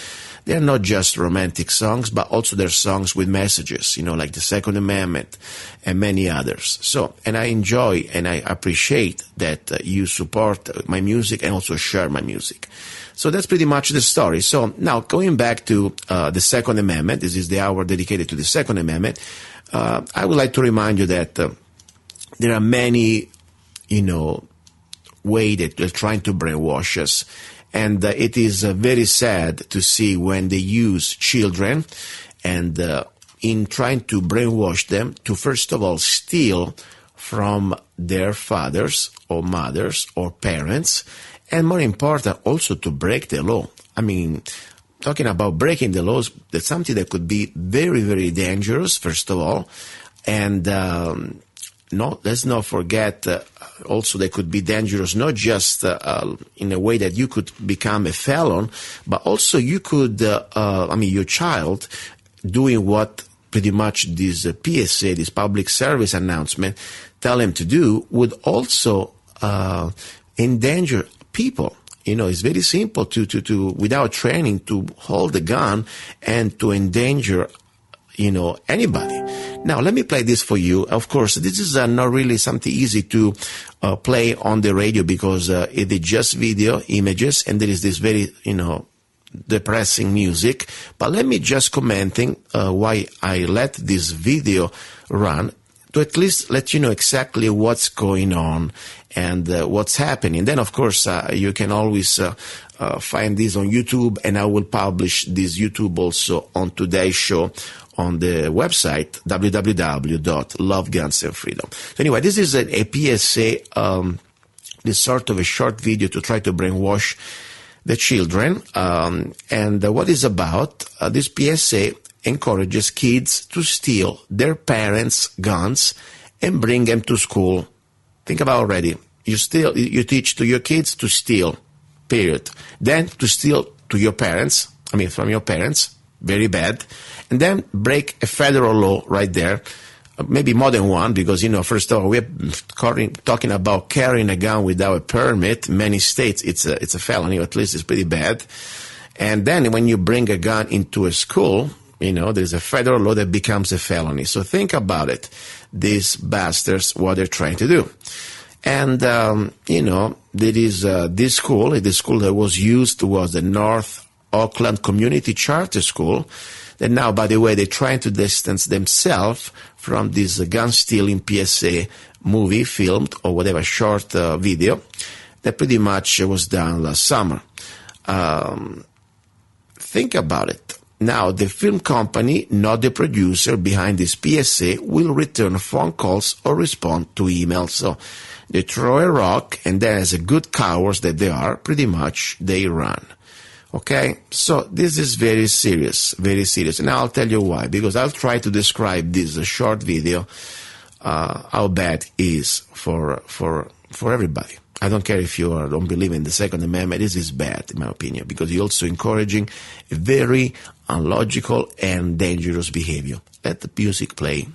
they're not just romantic songs, but also they're songs with messages, like the Second Amendment and many others. So, and I enjoy and I appreciate that you support my music and also share my music. So that's pretty much the story. So now going back to the Second Amendment, this is the hour dedicated to the Second Amendment. I would like to remind you that there are many, ways that they're trying to brainwash us. And it is very sad to see when they use children and in trying to brainwash them to, first of all, steal from their fathers or mothers or parents, and more important, also to break the law. I mean, talking about breaking the laws, that's something that could be very, very dangerous, first of all. And let's not forget, also they could be dangerous, not just in a way that you could become a felon, but also you could, your child doing what pretty much this PSA, this public service announcement, tell him to do, would also endanger people. it's very simple to without training, to hold the gun and to endanger, anybody. Now, let me play this for you. Of course, this is not really something easy to play on the radio because it is just video, images, and there is this very, depressing music. But let me just commenting why I let this video run, to at least let you know exactly what's going on and what's happening. Then, of course, you can always find this on YouTube, and I will publish this YouTube also on today's show on the website, www.lovegunsandfreedom. So anyway, this is a PSA, this sort of a short video to try to brainwash the children. And what is about, this PSA encourages kids to steal their parents' guns and bring them to school. Think about already. You teach to your kids to steal, period. Then to steal to your parents, from your parents, very bad. And then break a federal law right there, maybe more than one, because, first of all, we're talking about carrying a gun without a permit. Many states, it's a felony, or at least it's pretty bad. And then when you bring a gun into a school, there's a federal law that becomes a felony. So think about it. These bastards, what they're trying to do. And, there is this school. The school that was used was the North Auckland Community Charter School. That now, by the way, they're trying to distance themselves from this gun-stealing PSA movie, filmed, or whatever, short video that pretty much was done last summer. Think about it. Now, the film company, not the producer behind this PSA, will return phone calls or respond to emails. So they throw a rock, and then, as a good cowards that they are, pretty much they run. Okay, so this is very serious, very serious. And I'll tell you why, because I'll try to describe this short video, how bad it is for everybody. I don't care if you don't believe in the Second Amendment. This is bad, in my opinion, because you're also encouraging a very unlogical and dangerous behavior. Let the music play.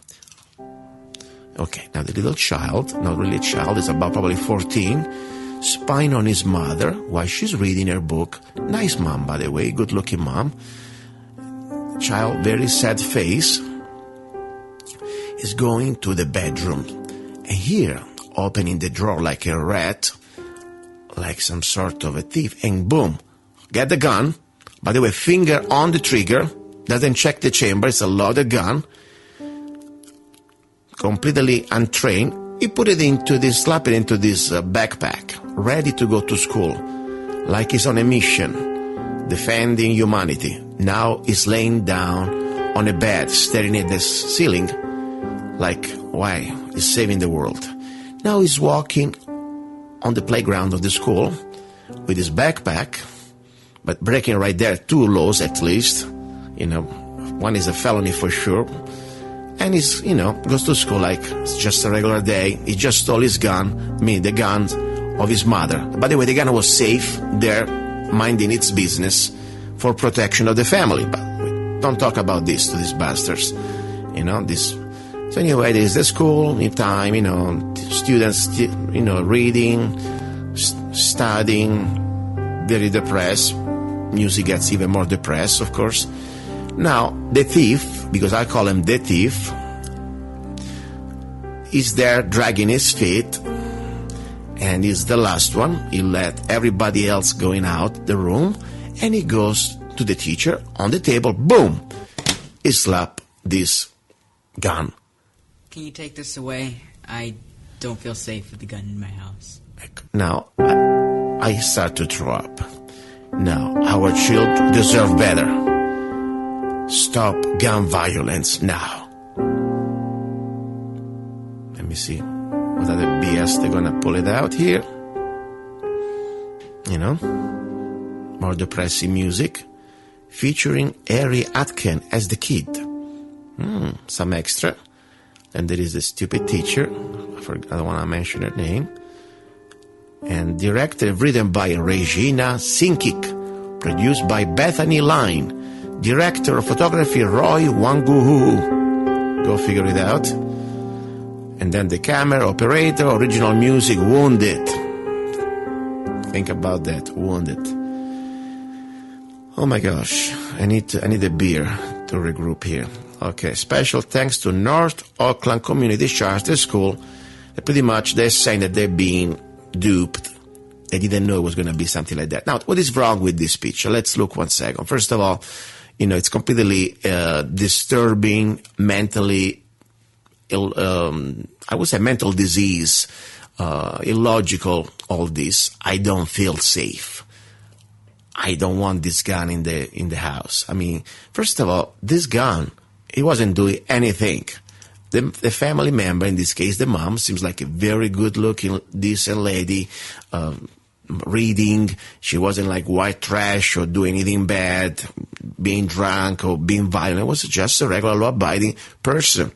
Okay, now the little child, not really a child, is about probably 14, spying on his mother while she's reading her book. Nice mom, by the way, good-looking mom. Child, very sad face, is going to the bedroom. And here, opening the drawer like a rat, like some sort of a thief, and boom, get the gun. By the way, finger on the trigger, doesn't check the chamber, it's a loaded gun. Completely untrained. He put it slap it into this backpack, ready to go to school, like he's on a mission, defending humanity. Now he's laying down on a bed, staring at the ceiling, like, why? He's saving the world. Now he's walking on the playground of the school with his backpack, but breaking right there 2 laws at least. One is a felony for sure. And he's, goes to school like it's just a regular day. He just stole his gun, the gun of his mother. By the way, the gun was safe there, minding its business for protection of the family. But don't talk about this to these bastards. So anyway, there's the school in time, students, reading, studying, very depressed. Music gets even more depressed, of course. Now, the thief, because I call him the thief, is there dragging his feet, and he's the last one. He let everybody else going out the room, and he goes to the teacher on the table, boom, he slap this gun. Can you take this away? I don't feel safe with the gun in my house. Now, I start to throw up. Now, our children deserve better. Stop gun violence now. Let me see. What other BS they're gonna pull it out here? More depressing music featuring Harry Atkin as the kid. Some extra. And there is the stupid teacher. I don't want to mention her name. And directed, written by Regina Sinkic. Produced by Bethany Line. Director of photography, Roy Wanguhu. Go figure it out. And then the camera operator, original music, Wounded. Think about that. Wounded. Oh my gosh. I need a beer to regroup here. Okay. Special thanks to North Auckland Community Charter School. Pretty much they're saying that they're being duped. They didn't know it was going to be something like that. Now, what is wrong with this picture? Let's look 1 second. First of all, it's completely disturbing, mentally, I would say mental disease, illogical, all this. I don't feel safe. I don't want this gun in the house. I mean, first of all, this gun, it wasn't doing anything. The family member, in this case the mom, seems like a very good-looking, decent lady, reading. She wasn't like white trash or doing anything bad, being drunk or being violent. It was just a regular law-abiding person.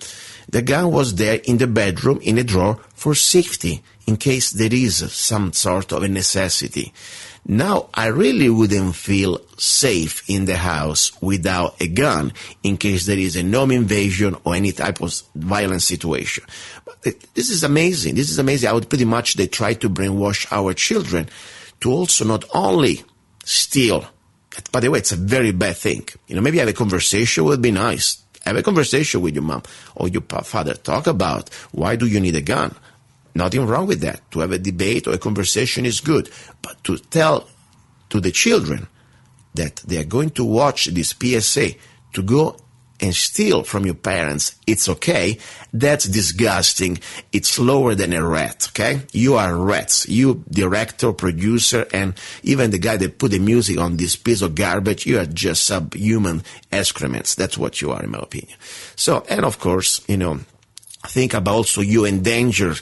The gun was there in the bedroom, in a drawer, for safety, in case there is some sort of a necessity. Now, I really wouldn't feel safe in the house without a gun, in case there is a home invasion or any type of violent situation. But this is amazing. This is amazing how pretty much they try to brainwash our children to also not only steal. By the way, it's a very bad thing. Maybe have a conversation would be nice. Have a conversation with your mom or your father. Talk about why do you need a gun. Nothing wrong with that. To have a debate or a conversation is good. But to tell to the children that they are going to watch this PSA to go and steal from your parents, it's okay. That's disgusting. It's lower than a rat, okay? You are rats. You, director, producer, and even the guy that put the music on this piece of garbage, you are just subhuman excrements. That's what you are, in my opinion. So, and of course, think about also you endanger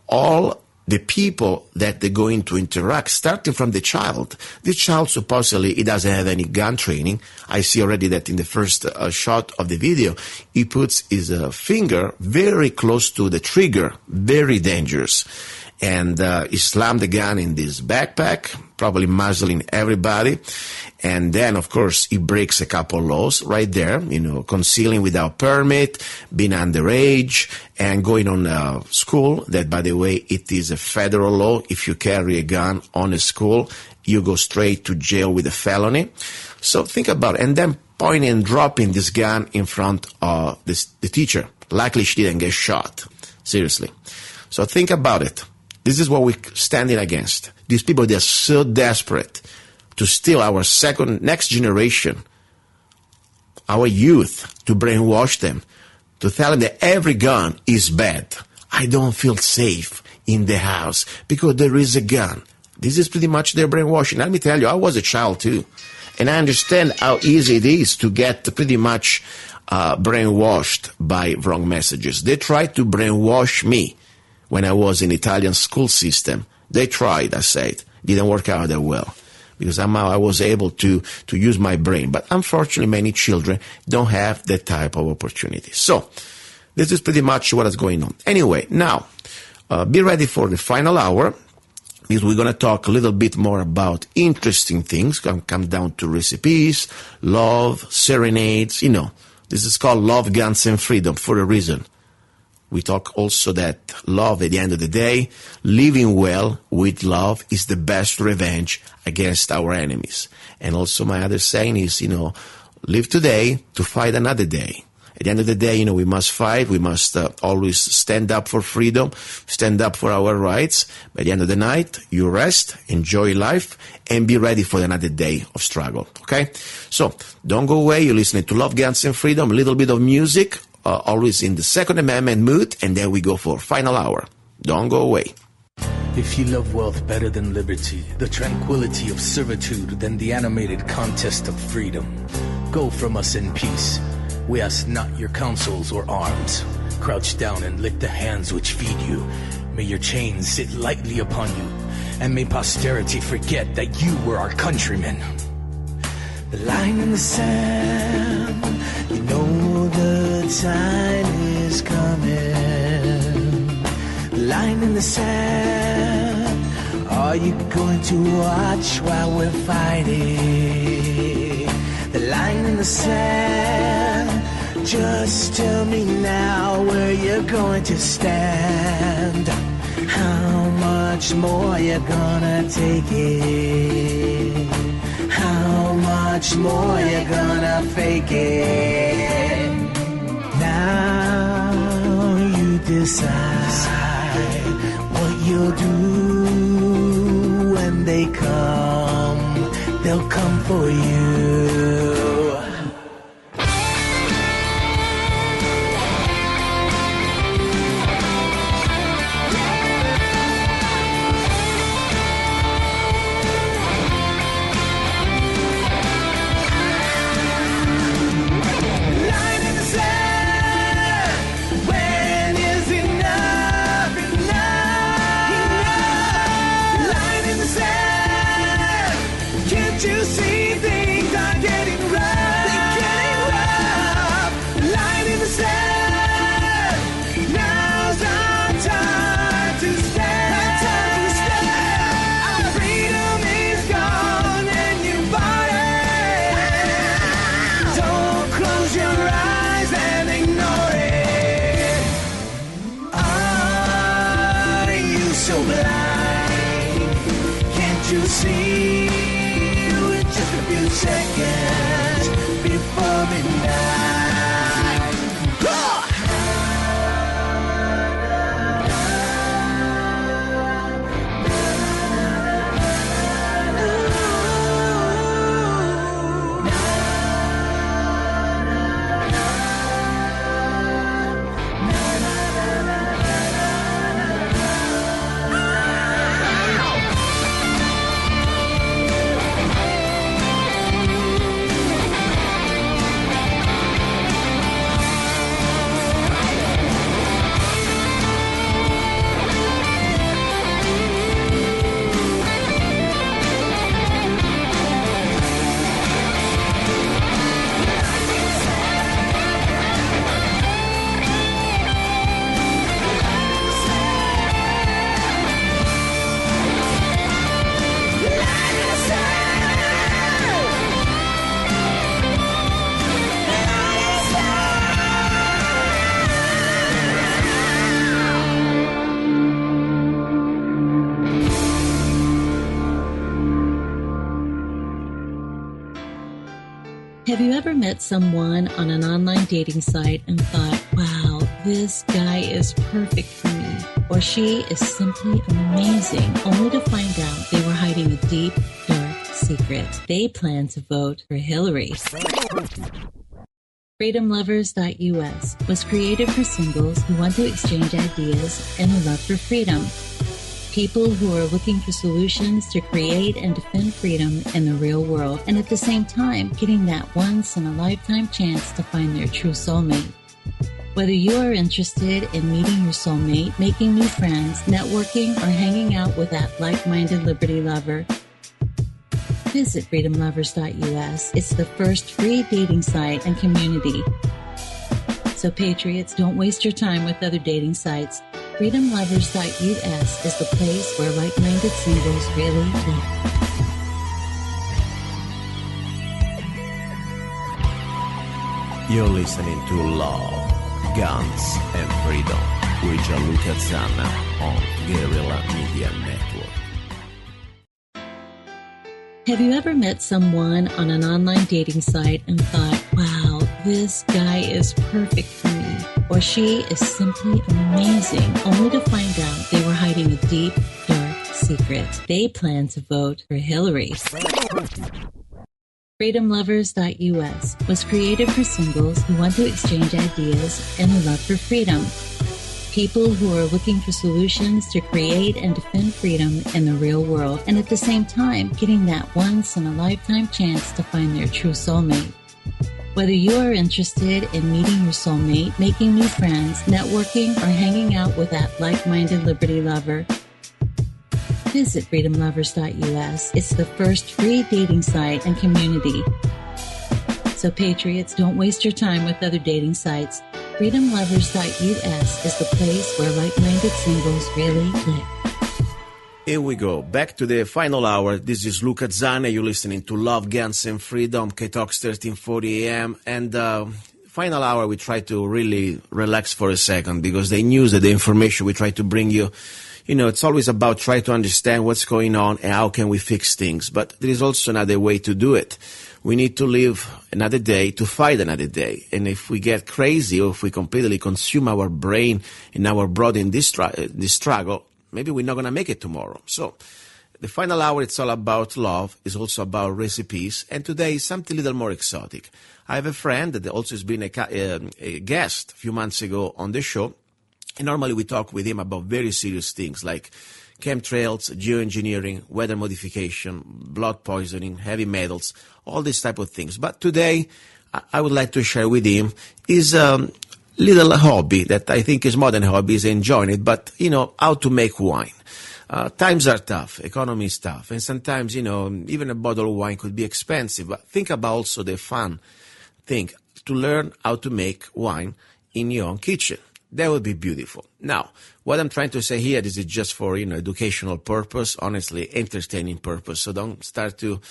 all the people that they're going to interact, starting from the child. The child, supposedly, he doesn't have any gun training. I see already that in the first shot of the video, he puts his finger very close to the trigger, very dangerous. And he slammed the gun in this backpack, probably muzzling everybody. And then, of course, he breaks a couple laws right there, concealing without permit, being underage, and going on school. That, by the way, it is a federal law. If you carry a gun on a school, you go straight to jail with a felony. So think about it. And then pointing and dropping this gun in front of the teacher. Likely she didn't get shot. Seriously. So think about it. This is what we're standing against. These people, they're so desperate to steal our next generation, our youth, to brainwash them, to tell them that every gun is bad. I don't feel safe in the house because there is a gun. This is pretty much their brainwashing. Let me tell you, I was a child too. And I understand how easy it is to get pretty much brainwashed by wrong messages. They tried to brainwash me when I was in Italian school system. They tried, I said. Didn't work out that well. Because somehow I was able to use my brain. But unfortunately, many children don't have that type of opportunity. So, this is pretty much what is going on. Anyway, now, be ready for the final hour, because we're going to talk a little bit more about interesting things. Come down to recipes, love, serenades, This is called Love, Guns, and Freedom for a reason. We talk also that love, at the end of the day, living well with love is the best revenge against our enemies. And also my other saying is, live today to fight another day. At the end of the day, we must fight. We must always stand up for freedom, stand up for our rights. By the end of the night, you rest, enjoy life, and be ready for another day of struggle. Okay? So, don't go away. You're listening to Love, Guns, and Freedom. A little bit of music. Always in the Second Amendment mood, and then we go for final hour. Don't go away. If you love wealth better than liberty, the tranquility of servitude than the animated contest of freedom, go from us in peace. We ask not your counsels or arms. Crouch down and lick the hands which feed you. May your chains sit lightly upon you, and may posterity forget that you were our countrymen. The line in the sand, you know the time is coming. The line in the sand, are you going to watch while we're fighting? The line in the sand, just tell me now where you're going to stand. How much much more you gonna take it? How much more you gonna fake it? Now you decide what you'll do when they come. They'll come for you. See you in just a few seconds before midnight. Have you ever met someone on an online dating site and thought, wow, this guy is perfect for me, or she is simply amazing, only to find out they were hiding a deep, dark secret? They plan to vote for Hillary. FreedomLovers.us was created for singles who want to exchange ideas and a love for freedom. People who are looking for solutions to create and defend freedom in the real world, and at the same time, getting that once-in-a-lifetime chance to find their true soulmate. Whether you are interested in meeting your soulmate, making new friends, networking, or hanging out with that like-minded liberty lover, visit FreedomLovers.us. It's the first free dating site and community. So patriots, don't waste your time with other dating sites. FreedomLovers.us is the place where like-minded singles really live. You're listening to Love, Guns, and Freedom with Gianluca Zanna on Guerrilla Media Network. Have you ever met someone on an online dating site and thought, wow, this guy is perfect for me, or she is simply amazing, only to find out they were hiding a deep, dark secret? They plan to vote for Hillary. FreedomLovers.us was created for singles who want to exchange ideas and a love for freedom. People who are looking for solutions to create and defend freedom in the real world, and at the same time, getting that once-in-a-lifetime chance to find their true soulmate. Whether you are interested in meeting your soulmate, making new friends, networking, or hanging out with that like-minded liberty lover, visit FreedomLovers.us. It's the first free dating site and community. So patriots, don't waste your time with other dating sites. FreedomLovers.us is the place where like-minded singles really live. Here we go. Back to the final hour. This is luca-zanna. You're listening to Love, Guns, and Freedom, K-Talks 1340 AM. And final hour, we try to really relax for a second because the news and the information we try to bring you, it's always about trying to understand what's going on and how can we fix things. But there is also another way to do it. We need to live another day to fight another day. And if we get crazy or if we completely consume our brain and our blood in this struggle, maybe we're not going to make it tomorrow. So the final hour, it's all about love. It's also about recipes. And today is something a little more exotic. I have a friend that also has been a guest a few months ago on the show. And normally we talk with him about very serious things like chemtrails, geoengineering, weather modification, blood poisoning, heavy metals, all these type of things. But today, I would like to share with him his little hobby that I think is more than a hobby, is enjoying it, but, how to make wine. Times are tough, economy is tough, and sometimes, even a bottle of wine could be expensive, but think about also the fun thing, to learn how to make wine in your own kitchen. That would be beautiful. Now, what I'm trying to say here, this is just for, educational purpose, honestly, entertaining purpose. So don't start to,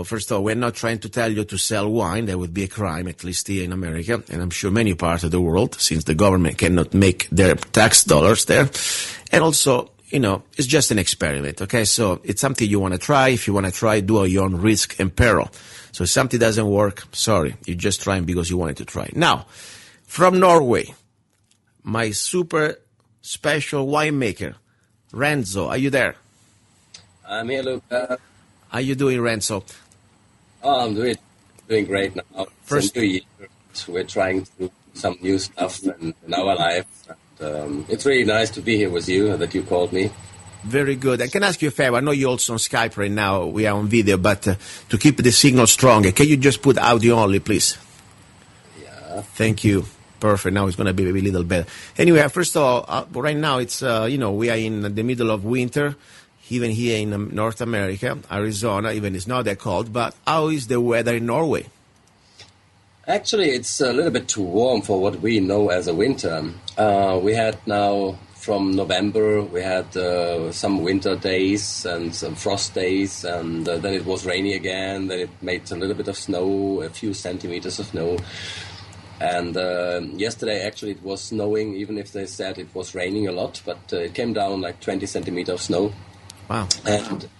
first of all, we're not trying to tell you to sell wine. That would be a crime, at least here in America, and I'm sure many parts of the world, since the government cannot make their tax dollars there. And also, it's just an experiment, okay? So it's something you want to try. If you want to try, do at your own risk and peril. So if something doesn't work, sorry, you're just trying because you wanted to try. Now, from Norway, my super special winemaker, Renzo. Are you there? I'm here, Luca. How you doing, Renzo? Oh, I'm doing great now. First 2 years, we're trying to do some new stuff in our life. And, it's really nice to be here with you, that you called me. Very good. I can ask you a favor. I know you're also on Skype right now. We are on video, but to keep the signal strong, can you just put audio only, please? Yeah. Thank you. Perfect. Now it's going to be a little better. Anyway, first of all, right now it's, we are in the middle of winter, even here in North America, Arizona, even it's not that cold. But how is the weather in Norway? Actually, it's a little bit too warm for what we know as a winter. We had now, from November, we had some winter days and some frost days, and then it was rainy again. Then it made a little bit of snow, a few centimeters of snow. And yesterday, actually, it was snowing, even if they said it was raining a lot, but it came down like 20 centimeters of snow. Wow.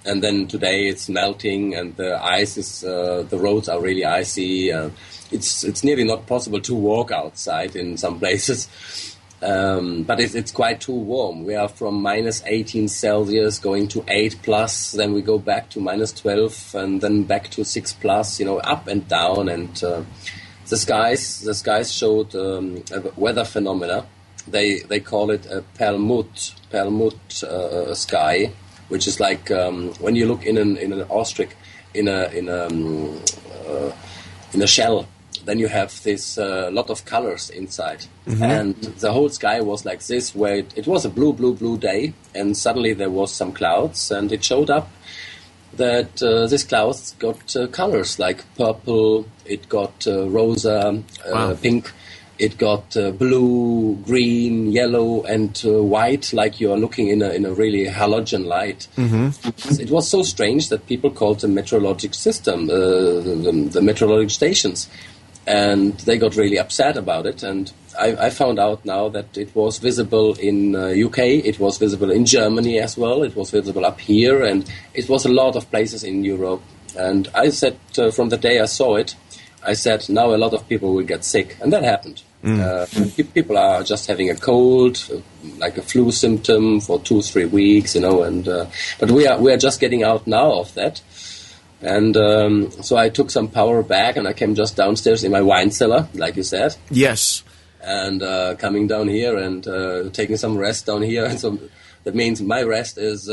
And then today it's melting, and the ice is, the roads are really icy. It's nearly not possible to walk outside in some places. But it's quite too warm. We are from minus 18 Celsius going to 8 plus, then we go back to minus 12, and then back to 6 plus, up and down. And the skies showed a weather phenomena. They call it a pelmut sky, which is like when you look in an ostrich in a shell. Then you have this lot of colors inside. Mm-hmm. And the whole sky was like this, where it was a blue day, and suddenly there was some clouds, and it showed up that these clouds got colors like purple, it got rosa, pink, it got blue, green, yellow, and white, like you are looking in a really halogen light. Mm-hmm. It was so strange that people called the meteorological system, the meteorological stations. And they got really upset about it. And I found out now that it was visible in UK, it was visible in Germany as well, it was visible up here, and it was a lot of places in Europe. And I said, from the day I saw it, I said, now a lot of people will get sick. And that happened. People are just having a cold, like a flu symptom for 2-3 weeks, and but we are just getting out now of that. And so I took some power back, and I came just downstairs in my wine cellar, like you said. Yes. And coming down here and taking some rest down here. And so that means my rest is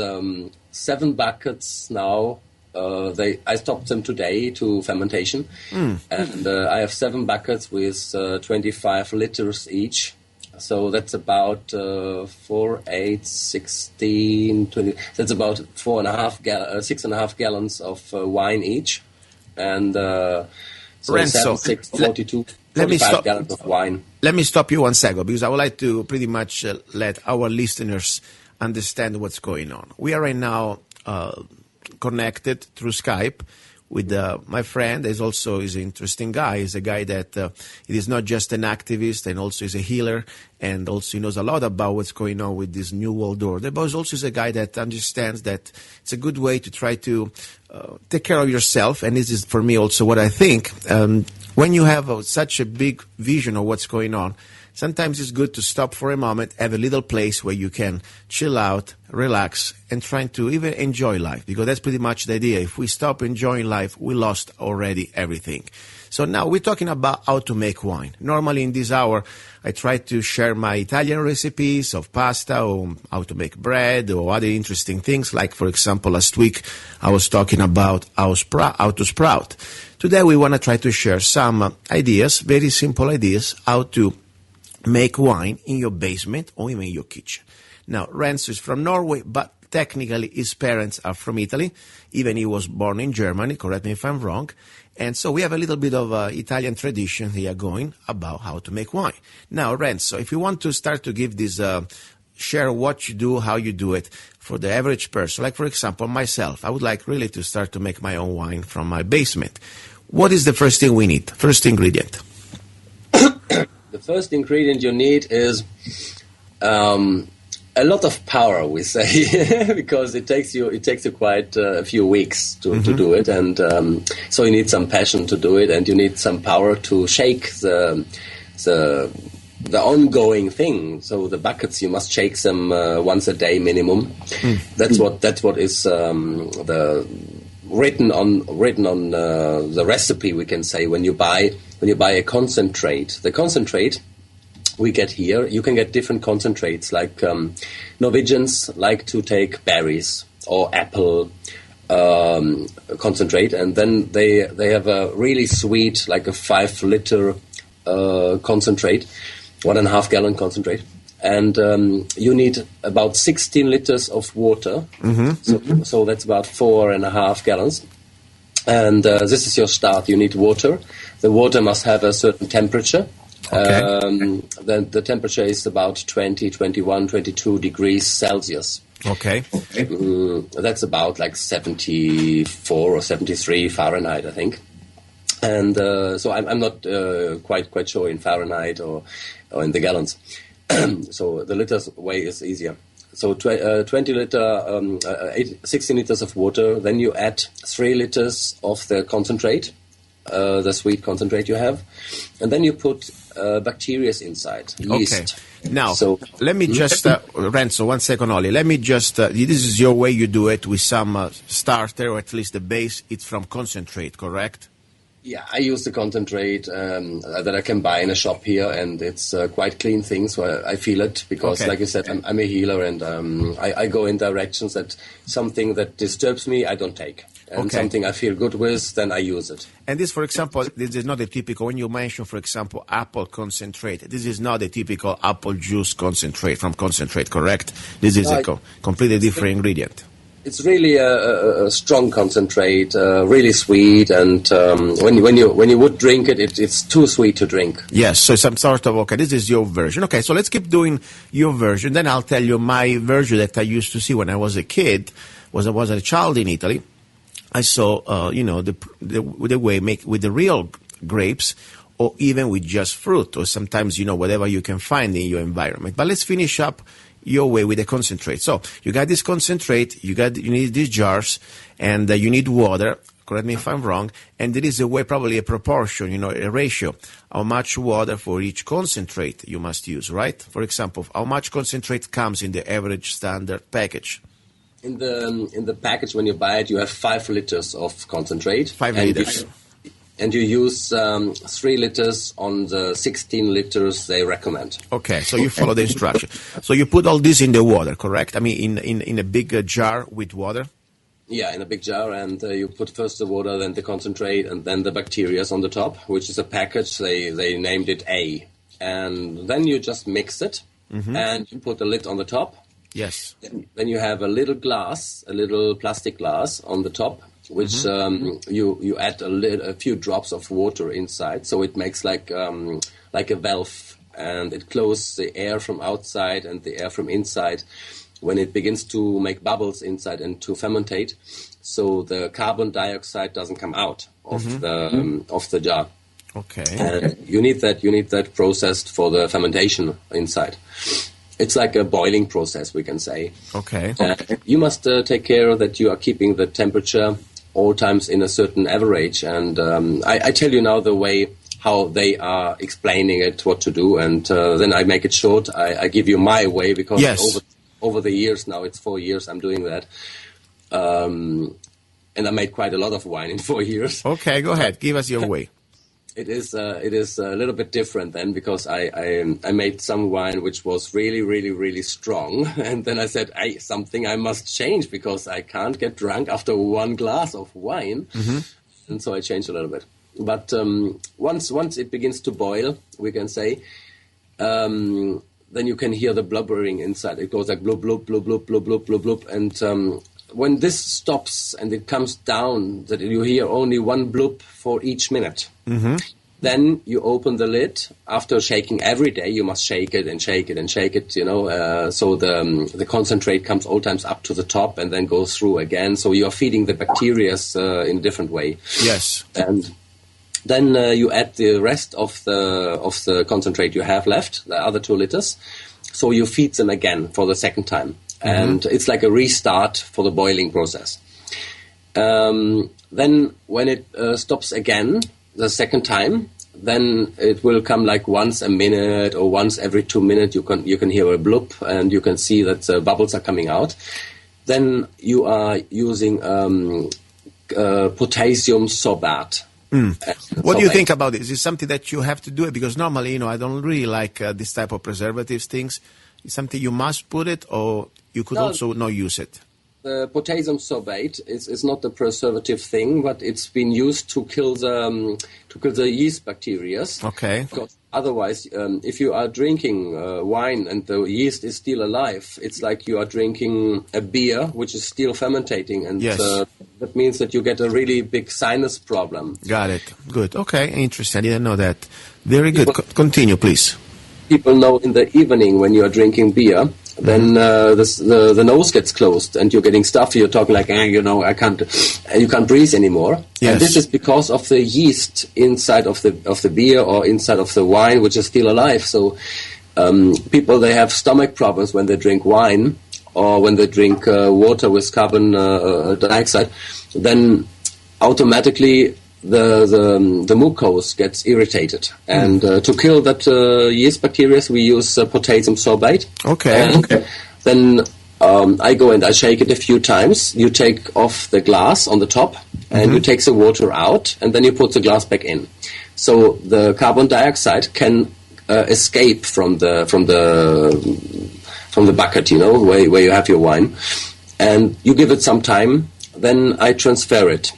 7 buckets now. I stopped them today to fermentation. And I have 7 buckets with 25 liters each. So that's about 4, 8, 16, 20. That's about 6.5 gallons of wine each, and so Renzo, 7, 6, 42, 45 gallons of wine. Let me stop you 1 second, because I would like to pretty much let our listeners understand what's going on. We are right now connected through Skype with my friend. Is also is an interesting guy. He's a guy that he is not just an activist, and also is a healer, and also he knows a lot about what's going on with this new world order. But also is a guy that understands that it's a good way to try to take care of yourself. And this is for me also what I think. When you have such a big vision of what's going on, sometimes it's good to stop for a moment, have a little place where you can chill out, relax, and try to even enjoy life, because that's pretty much the idea. If we stop enjoying life, we lost already everything. So now we're talking about how to make wine. Normally in this hour, I try to share my Italian recipes of pasta, or how to make bread, or other interesting things. Like, for example, last week I was talking about how to sprout. Today we want to try to share some ideas, very simple ideas, how to make wine in your basement or even in your kitchen. Now, Renzo is from Norway, but technically his parents are from Italy. Even he was born in Germany, correct me if I'm wrong. And so we have a little bit of Italian tradition here going about how to make wine. Now, Renzo, if you want to start to give this, share what you do, how you do it for the average person, like for example myself, I would like really to start to make my own wine from my basement. What is the first thing we need? First ingredient. The first ingredient you need is a lot of power, we say, because it takes you quite a few weeks to do it, and so you need some passion to do it, and you need some power to shake the ongoing thing. So the buckets, you must shake them once a day minimum. That's what is written on the recipe, we can say. When you buy a concentrate, the concentrate we get here, you can get different concentrates. Like Norwegians like to take berries or apple concentrate, and then they have a really sweet, like a 5-liter concentrate, 1.5 gallon concentrate. And you need about 16 liters of water, so that's about 4.5 gallons. And this is your start. You need water. The water must have a certain temperature. Okay. The temperature is about 20, 21, 22 degrees Celsius. Okay. That's about like 74 or 73 Fahrenheit, I think. And so I'm not quite sure in Fahrenheit or in the gallons. So the liters way is easier. So 16 liters of water. Then you add 3 liters of the concentrate, the sweet concentrate you have, and then you put bacteria inside, yeast. Okay. Now, let me just, Renzo, 1 second only. Let me just, this is your way you do it with some starter, or at least the base. It's from concentrate, correct? Yeah, I use the concentrate that I can buy in a shop here, and it's quite clean thing, so I feel it, because, like I said, I'm a healer, and I go in directions that something that disturbs me, I don't take. And something I feel good with, then I use it. And this, for example, this is not a typical, when you mention, for example, apple concentrate, this is not a typical apple juice concentrate from concentrate, correct? This is a completely different ingredient. It's really a strong concentrate, really sweet, and when you would drink it, it's too sweet to drink. Yes, so some sort of, this is your version. Okay, so let's keep doing your version. Then I'll tell you my version that I used to see when I was a kid, was a child in Italy. I saw, the way make with the real grapes, or even with just fruit, or sometimes, whatever you can find in your environment. But let's finish up your way with the concentrate. So you got this concentrate, you need these jars, and you need water. Correct me if I'm wrong. And there is a way, probably a proportion, a ratio, how much water for each concentrate you must use, right? For example, how much concentrate comes in the average standard package? In the package, when you buy it, you have 5 liters of concentrate. 5 liters. And you use 3 liters on the 16 liters they recommend. Okay, so you follow the instruction. So you put all this in the water, correct? I mean, in a big jar with water? Yeah, in a big jar, and you put first the water, then the concentrate, and then the bacteria on the top, which is a package. They named it A. And then you just mix it, and you put the lid on the top. Yes. Then you have a little plastic glass on the top, which you add a few drops of water inside, so it makes like a valve, and it closes the air from outside and the air from inside. when it begins to make bubbles inside and to fermentate, so the carbon dioxide doesn't come out of the jar. Okay. And you need that processed for the fermentation inside. It's like a boiling process, we can say. Okay. You must take care that you are keeping the temperature all times in a certain average. And I tell you now the way how they are explaining it, what to do, and then I make it short. I give you my way, because over the years now, it's 4 years I'm doing that. And I made quite a lot of wine in 4 years. Okay, go ahead. Give us your way. It is a little bit different then, because I made some wine which was really, really, really strong, and then I said, something I must change, because I can't get drunk after one glass of wine, and so I changed a little bit. But once it begins to boil, we can say, then you can hear the blubbering inside. It goes like blub, blub, blub, blub, blub, blub, blub, blub, and when this stops and it comes down, that you hear only one bloop for each minute. Then you open the lid. After shaking every day, you must shake it and shake it and shake it, so the concentrate comes all times up to the top and then goes through again. So you are feeding the bacteria in a different way. Yes. And then you add the rest of the concentrate you have left, the other 2 liters. So you feed them again for the second time. And it's like a restart for the boiling process. Then when it stops again, the second time, then it will come like once a minute or once every 2 minutes. You can hear a bloop, and you can see that bubbles are coming out. Then you are using potassium sorbate. What do you think about this? Is it something that you have to do it? Because normally, I don't really like this type of preservatives things. Is something you must put it, or you could also not use it? The potassium sorbate is not a preservative thing, but it's been used to kill the yeast bacteria. Okay. Because otherwise, if you are drinking wine and the yeast is still alive, it's like you are drinking a beer which is still fermentating, and that means that you get a really big sinus problem. Got it. Good. Okay. Interesting. I didn't know that. Very good. Continue, please. People know in the evening when you are drinking beer, then the nose gets closed and you're getting stuffy. You're talking like, I can't, you can't breathe anymore. Yes. And this is because of the yeast inside of the beer or inside of the wine, which is still alive. So people, they have stomach problems when they drink wine or when they drink water with carbon dioxide. Then automatically the mucose gets irritated, and to kill that yeast bacteria, we use potassium sorbate. Okay. Then I go and I shake it a few times. You take off the glass on the top, and you take the water out, and then you put the glass back in. So the carbon dioxide can escape from the bucket, where you have your wine, and you give it some time. Then I transfer it.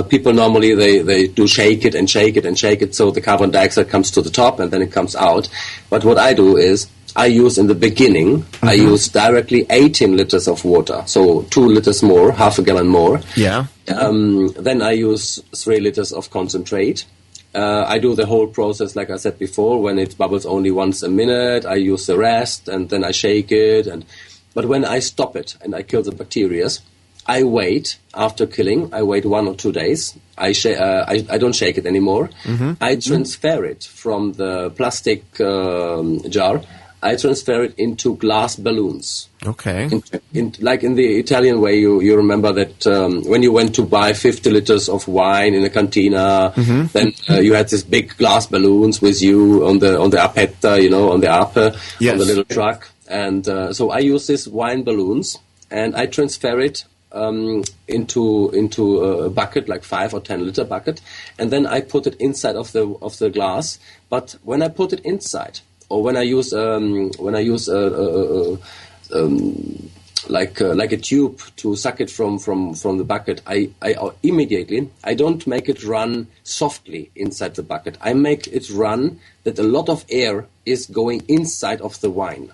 People normally, they do shake it and shake it and shake it, so the carbon dioxide comes to the top and then it comes out. But what I do is, I use in the beginning, I use directly 18 liters of water, so 2 liters more, half a gallon more. Yeah. Then I use 3 liters of concentrate. I do the whole process, like I said before, when it bubbles only once a minute, I use the rest, and then I shake it. But when I stop it and I kill the bacteria, I wait after killing. I wait 1 or 2 days. I don't shake it anymore. I transfer it from the plastic jar. I transfer it into glass balloons. Okay. Like in the Italian way, you remember that when you went to buy 50 liters of wine in a cantina, then you had these big glass balloons with you on the appetta, on the ape, on the little truck. And so I use these wine balloons and I transfer it into a bucket, like 5 or 10 liter bucket, and then I put it inside of the glass. But when I put it inside, or when I use like a tube to suck it from the bucket, I immediately, I don't make it run softly inside the bucket. I make it run that a lot of air is going inside of the wine.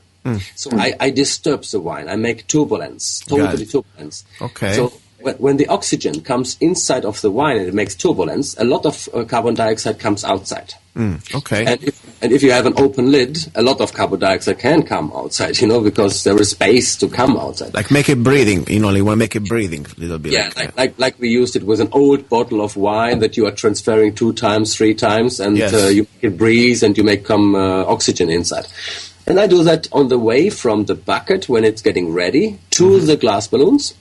So I disturb the wine. I make turbulence, totally turbulence. Okay. So when the oxygen comes inside of the wine and it makes turbulence, a lot of carbon dioxide comes outside. Okay. And if you have an open lid, a lot of carbon dioxide can come outside, because there is space to come outside. Like make it breathing, you want to make it breathing a little bit. Yeah, like we used it with an old bottle of wine that you are transferring 2 times, 3 times, and you make it breathe and you make oxygen inside. And I do that on the way from the bucket when it's getting ready to the glass balloons.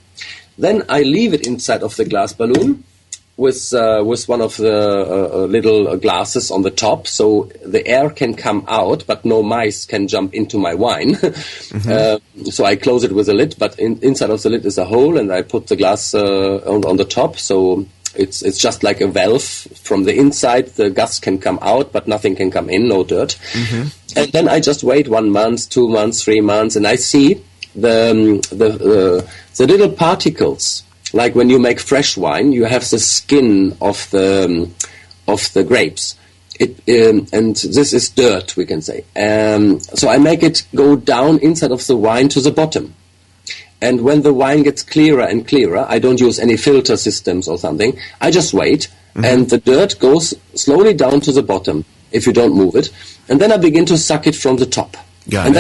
Then I leave it inside of the glass balloon with one of the little glasses on the top, so the air can come out, but no mice can jump into my wine. So I close it with a lid, but inside of the lid is a hole, and I put the glass on the top, so it's just like a valve. From the inside, the gas can come out, but nothing can come in, no dirt. And then I just wait 1 month, 2 months, 3 months, and I see the little particles. Like when you make fresh wine, you have the skin of the grapes. And this is dirt, we can say. So I make it go down inside of the wine to the bottom. And when the wine gets clearer and clearer, I don't use any filter systems or something. I just wait, and the dirt goes slowly down to the bottom if you don't move it. And then I begin to suck it from the top. And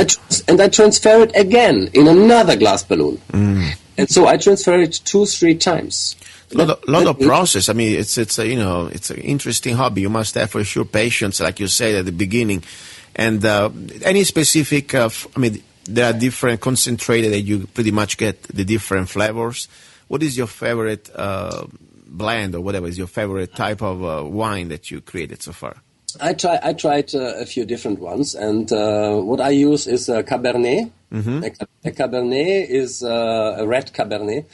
I transfer it again in another glass balloon. And so I transfer it 2-3 times. Lot of process. I mean, it's an interesting hobby. You must have for sure patience, like you said at the beginning. And any specific, there are different concentrated that you pretty much get the different flavors. What is your favorite blend or whatever is your favorite type of wine that you created so far? I tried a few different ones, and what I use is a Cabernet. A Cabernet is a red Cabernet.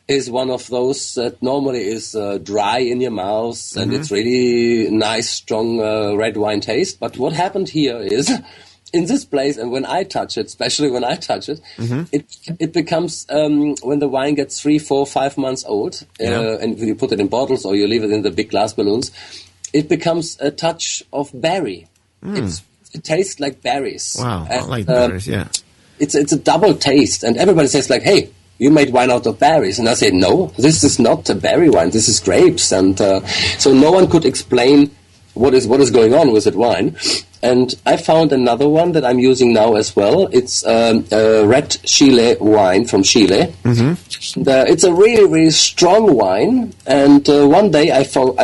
Is one of those that normally is dry in your mouth, and it's really nice, strong red wine taste. But what happened here is, in this place, and when I touch it, especially when I touch it, it becomes, when the wine gets 3, 4, 5 months old, and you put it in bottles or you leave it in the big glass balloons, it becomes a touch of berry. It tastes like berries. Wow, I like berries, yeah. It's a double taste, and everybody says like, hey, you made wine out of berries. And I say, no, this is not a berry wine, this is grapes. And so no one could explain what is going on with that wine. And I found another one that I'm using now as well. It's a red Chile wine from Chile. And, it's a really, really strong wine. And one day I found,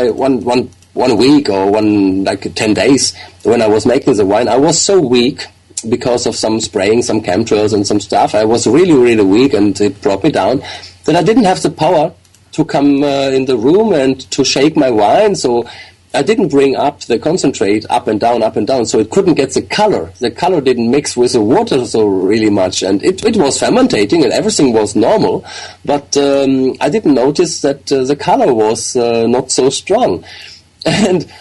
one week or 10 days when I was making the wine, I was so weak because of some spraying, some chemtrails and some stuff. I was really, really weak, and it brought me down that I didn't have the power to come in the room and to shake my wine. So I didn't bring up the concentrate up and down, so it couldn't get the color. The color didn't mix with the water so really much, and it was fermentating and everything was normal, but I didn't notice that the color was not so strong. And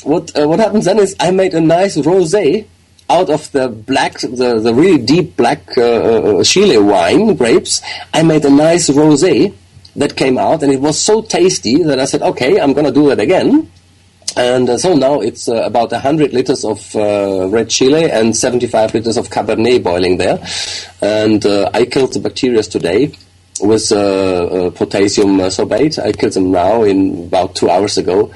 what happens then is I made a nice rosé out of the black, the really deep black Chile wine grapes. I made a nice rosé that came out, and it was so tasty that I said, okay, I'm going to do that again. And so now it's about 100 liters of red Chile and 75 liters of Cabernet boiling there. And I killed the bacteria today with potassium sorbate. I killed them now in about 2 hours ago.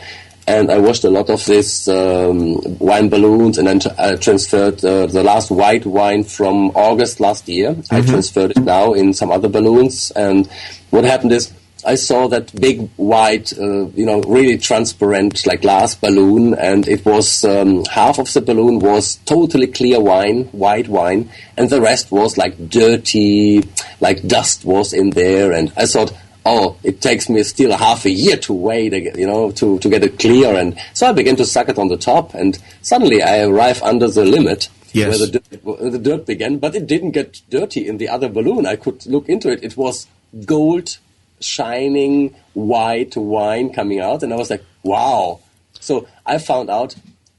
And I washed a lot of this wine balloons, and then I transferred the last white wine from August last year. I transferred it now in some other balloons. And what happened is I saw that big white, really transparent, like glass balloon, and it was half of the balloon was totally clear wine, white wine, and the rest was like dirty, like dust was in there. And I thought, oh, it takes me still half a year to wait, to get it clear. And so I began to suck it on the top, and suddenly I arrive under the limit where the dirt began, but it didn't get dirty in the other balloon. I could look into it. It was gold, shining, white wine coming out, and I was like, wow. So I found out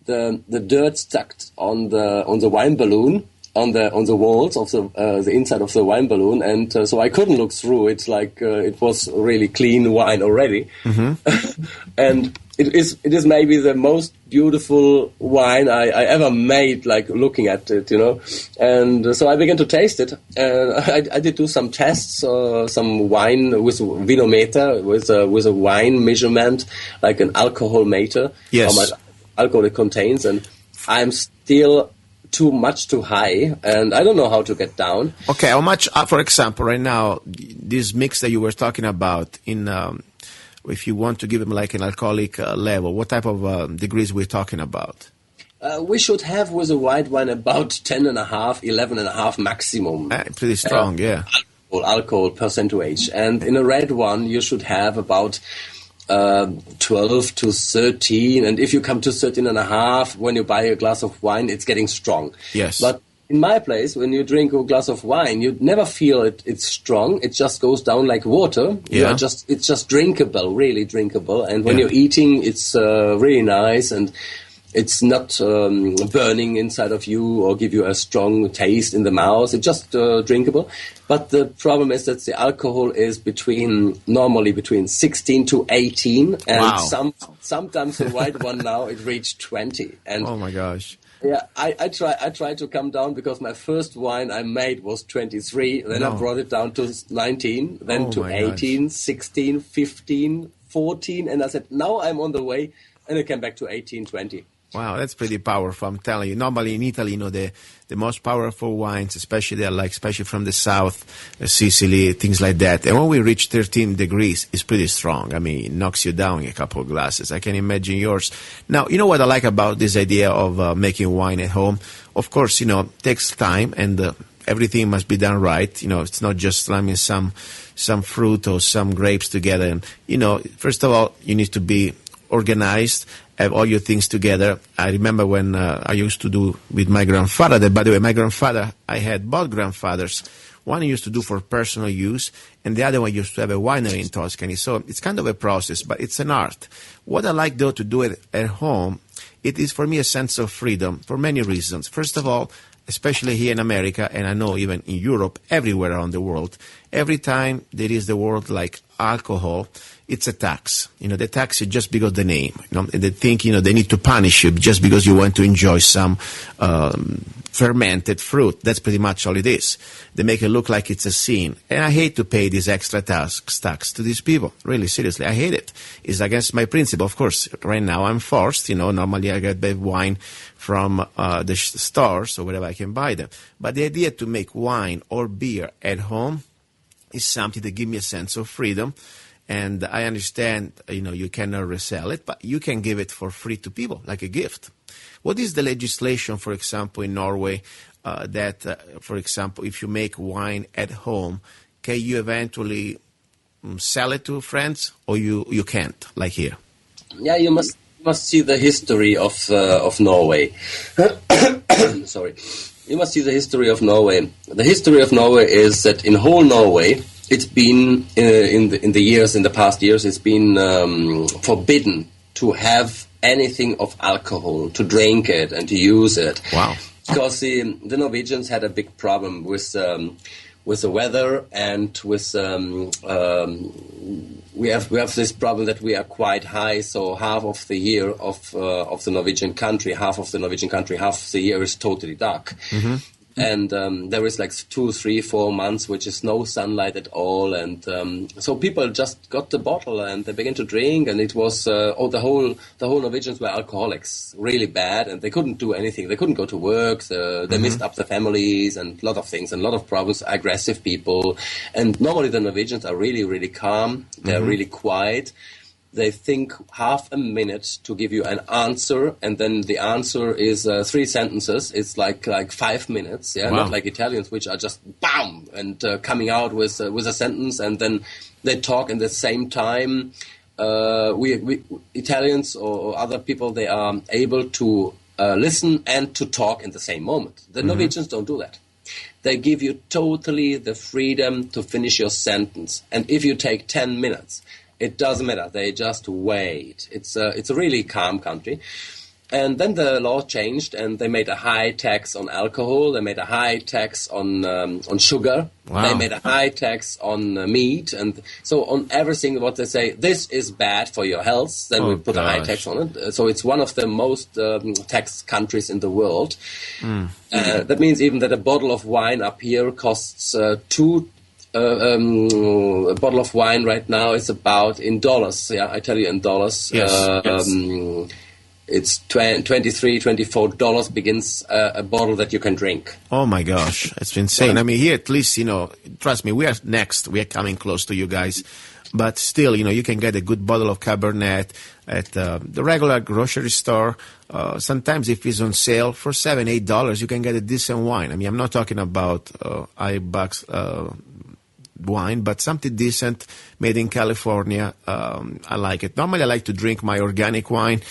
the dirt stuck on the wine balloon, on the walls of the inside of the wine balloon, and so I couldn't look through it. Like it was really clean wine already. And it is maybe the most beautiful wine I ever made, like looking at it, And so I began to taste it. I did do some tests, some wine with vinometer, with a wine measurement, like an alcohol meter, yes. How much alcohol it contains, and I'm still too high, and I don't know how to get down. Okay, how much, for example, right now, this mix that you were talking about if you want to give them like an alcoholic level, what type of degrees we're talking about? We should have with a white wine about 10.5, 11.5 maximum. Pretty strong, yeah. Alcohol percentage. And in a red one, you should have about 12 to 13. And if you come to 13.5, when you buy a glass of wine, it's getting strong. Yes. But in my place, when you drink a glass of wine, you never feel it's strong. It just goes down like water. Yeah. It's just drinkable, really drinkable. And when you're eating, it's really nice, and it's not burning inside of you or give you a strong taste in the mouth. It's just drinkable. But the problem is that the alcohol is normally between 16 to 18, and wow. sometimes the white one now it reached 20. And oh my gosh. Yeah, I tried to come down, because my first wine I made was 23. Then I brought it down to 19, then to 18, 16, 15, 14. And I said, now I'm on the way. And I came back to 18, 20. Wow, that's pretty powerful, I'm telling you. Normally in Italy, the most powerful wines, especially from the south, Sicily, things like that. And when we reach 13 degrees, it's pretty strong. I mean, it knocks you down a couple of glasses. I can imagine yours. Now, you know what I like about this idea of making wine at home? Of course, it takes time, and everything must be done right. It's not just slamming some fruit or some grapes together. And, first of all, you need to be organized, have all your things together. I remember when I used to do with my grandfather. By the way, my grandfather, I had both grandfathers. One used to do for personal use, and the other one used to have a winery in Tuscany. So it's kind of a process, but it's an art. What I like, though, to do it at home, it is for me a sense of freedom for many reasons. First of all, especially here in America, and I know even in Europe, everywhere around the world, every time there is the word like alcohol, it's a tax. They tax you just because of the name. And they think, they need to punish you just because you want to enjoy some fermented fruit. That's pretty much all it is. They make it look like it's a sin. And I hate to pay this extra tax to these people. Really, seriously, I hate it. It's against my principle. Of course, right now I'm forced. Normally I get bad wine from the stores or wherever I can buy them. But the idea to make wine or beer at home is something that gives me a sense of freedom. And I understand, you cannot resell it, but you can give it for free to people, like a gift. What is the legislation, for example, in Norway, that, for example, if you make wine at home, can you eventually sell it to friends, or you can't, like here? Yeah, you must see the history of Norway. Sorry. You must see the history of Norway. The history of Norway is that in whole Norway, it's been in the past years, it's been forbidden to have anything of alcohol, to drink it and to use it. Wow! Because the Norwegians had a big problem with the weather, and with we have this problem that we are quite high. So half of the year of the Norwegian country, half of the year is totally dark. Mm-hmm. And there is like 2, 3, 4 months which is no sunlight at all, and so people just got the bottle and they began to drink, and it was the whole Norwegians were alcoholics, really bad, and they couldn't do anything. They couldn't go to work. They missed up their families and a lot of things and a lot of problems. Aggressive people, and normally the Norwegians are really, really calm. They're really quiet. They think half a minute to give you an answer, and then the answer is 3 sentences. It's like 5 minutes, yeah, wow. Not like Italians, which are just bam and coming out with a sentence, and then they talk in the same time. We Italians or other people, they are able to listen and to talk in the same moment. The Norwegians don't do that. They give you totally the freedom to finish your sentence, and if you take 10 minutes. It doesn't matter. They just wait. It's a really calm country. And then the law changed, and they made a high tax on alcohol. They made a high tax on sugar. Wow. They made a high tax on meat, and so on everything. What they say, this is bad for your health. Then we put a high tax on it. So it's one of the most taxed countries in the world. That means even that a bottle of wine up here costs a bottle of wine right now is about in dollars. Yeah, I tell you in dollars. Yes. It's $23-24 begins a bottle that you can drink. Oh my gosh, it's insane. I mean, here at least, trust me, we are next. We are coming close to you guys. But still, you can get a good bottle of Cabernet at the regular grocery store. Sometimes if it's on sale for $7-8, you can get a decent wine. I mean, I'm not talking about $8 wine, but something decent made in California. I like it. Normally, I like to drink my organic wine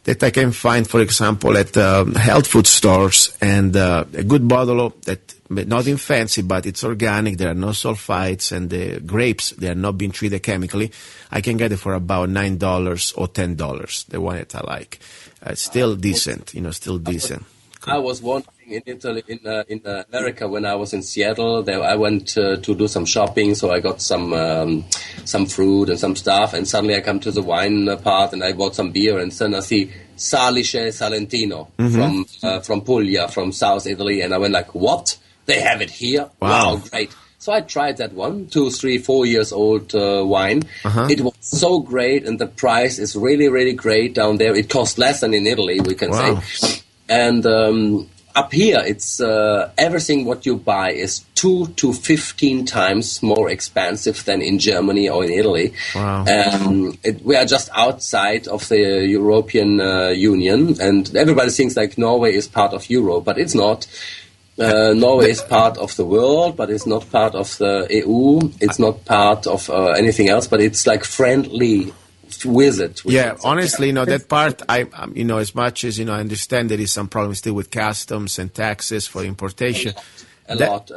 that I can find, for example, at health food stores, and a good bottle that nothing fancy, but it's organic. There are no sulfites, and the grapes, they are not being treated chemically. I can get it for about $9 or $10. The one that I like, still decent. Still decent. I was wondering in Italy, in America, when I was in Seattle, there I went to do some shopping, so I got some fruit and some stuff, and suddenly I come to the wine part, and I bought some beer, and then I see Salice Salentino from Puglia, from South Italy, and I went like, what? They have it here? Wow, great. So I tried that one, 2, 3, 4 years old wine. It was so great, and the price is really, really great down there. It costs less than in Italy, we can say. And up here, it's everything what you buy is 2 to 15 times more expensive than in Germany or in Italy. Wow. We are just outside of the European Union, and everybody thinks like Norway is part of Europe, but it's not. Norway is part of the world, but it's not part of the EU. It's not part of anything else, but it's like friendly visit. Yeah, honestly, that part, as much as, I understand there is some problem still with customs and taxes for importation. A lot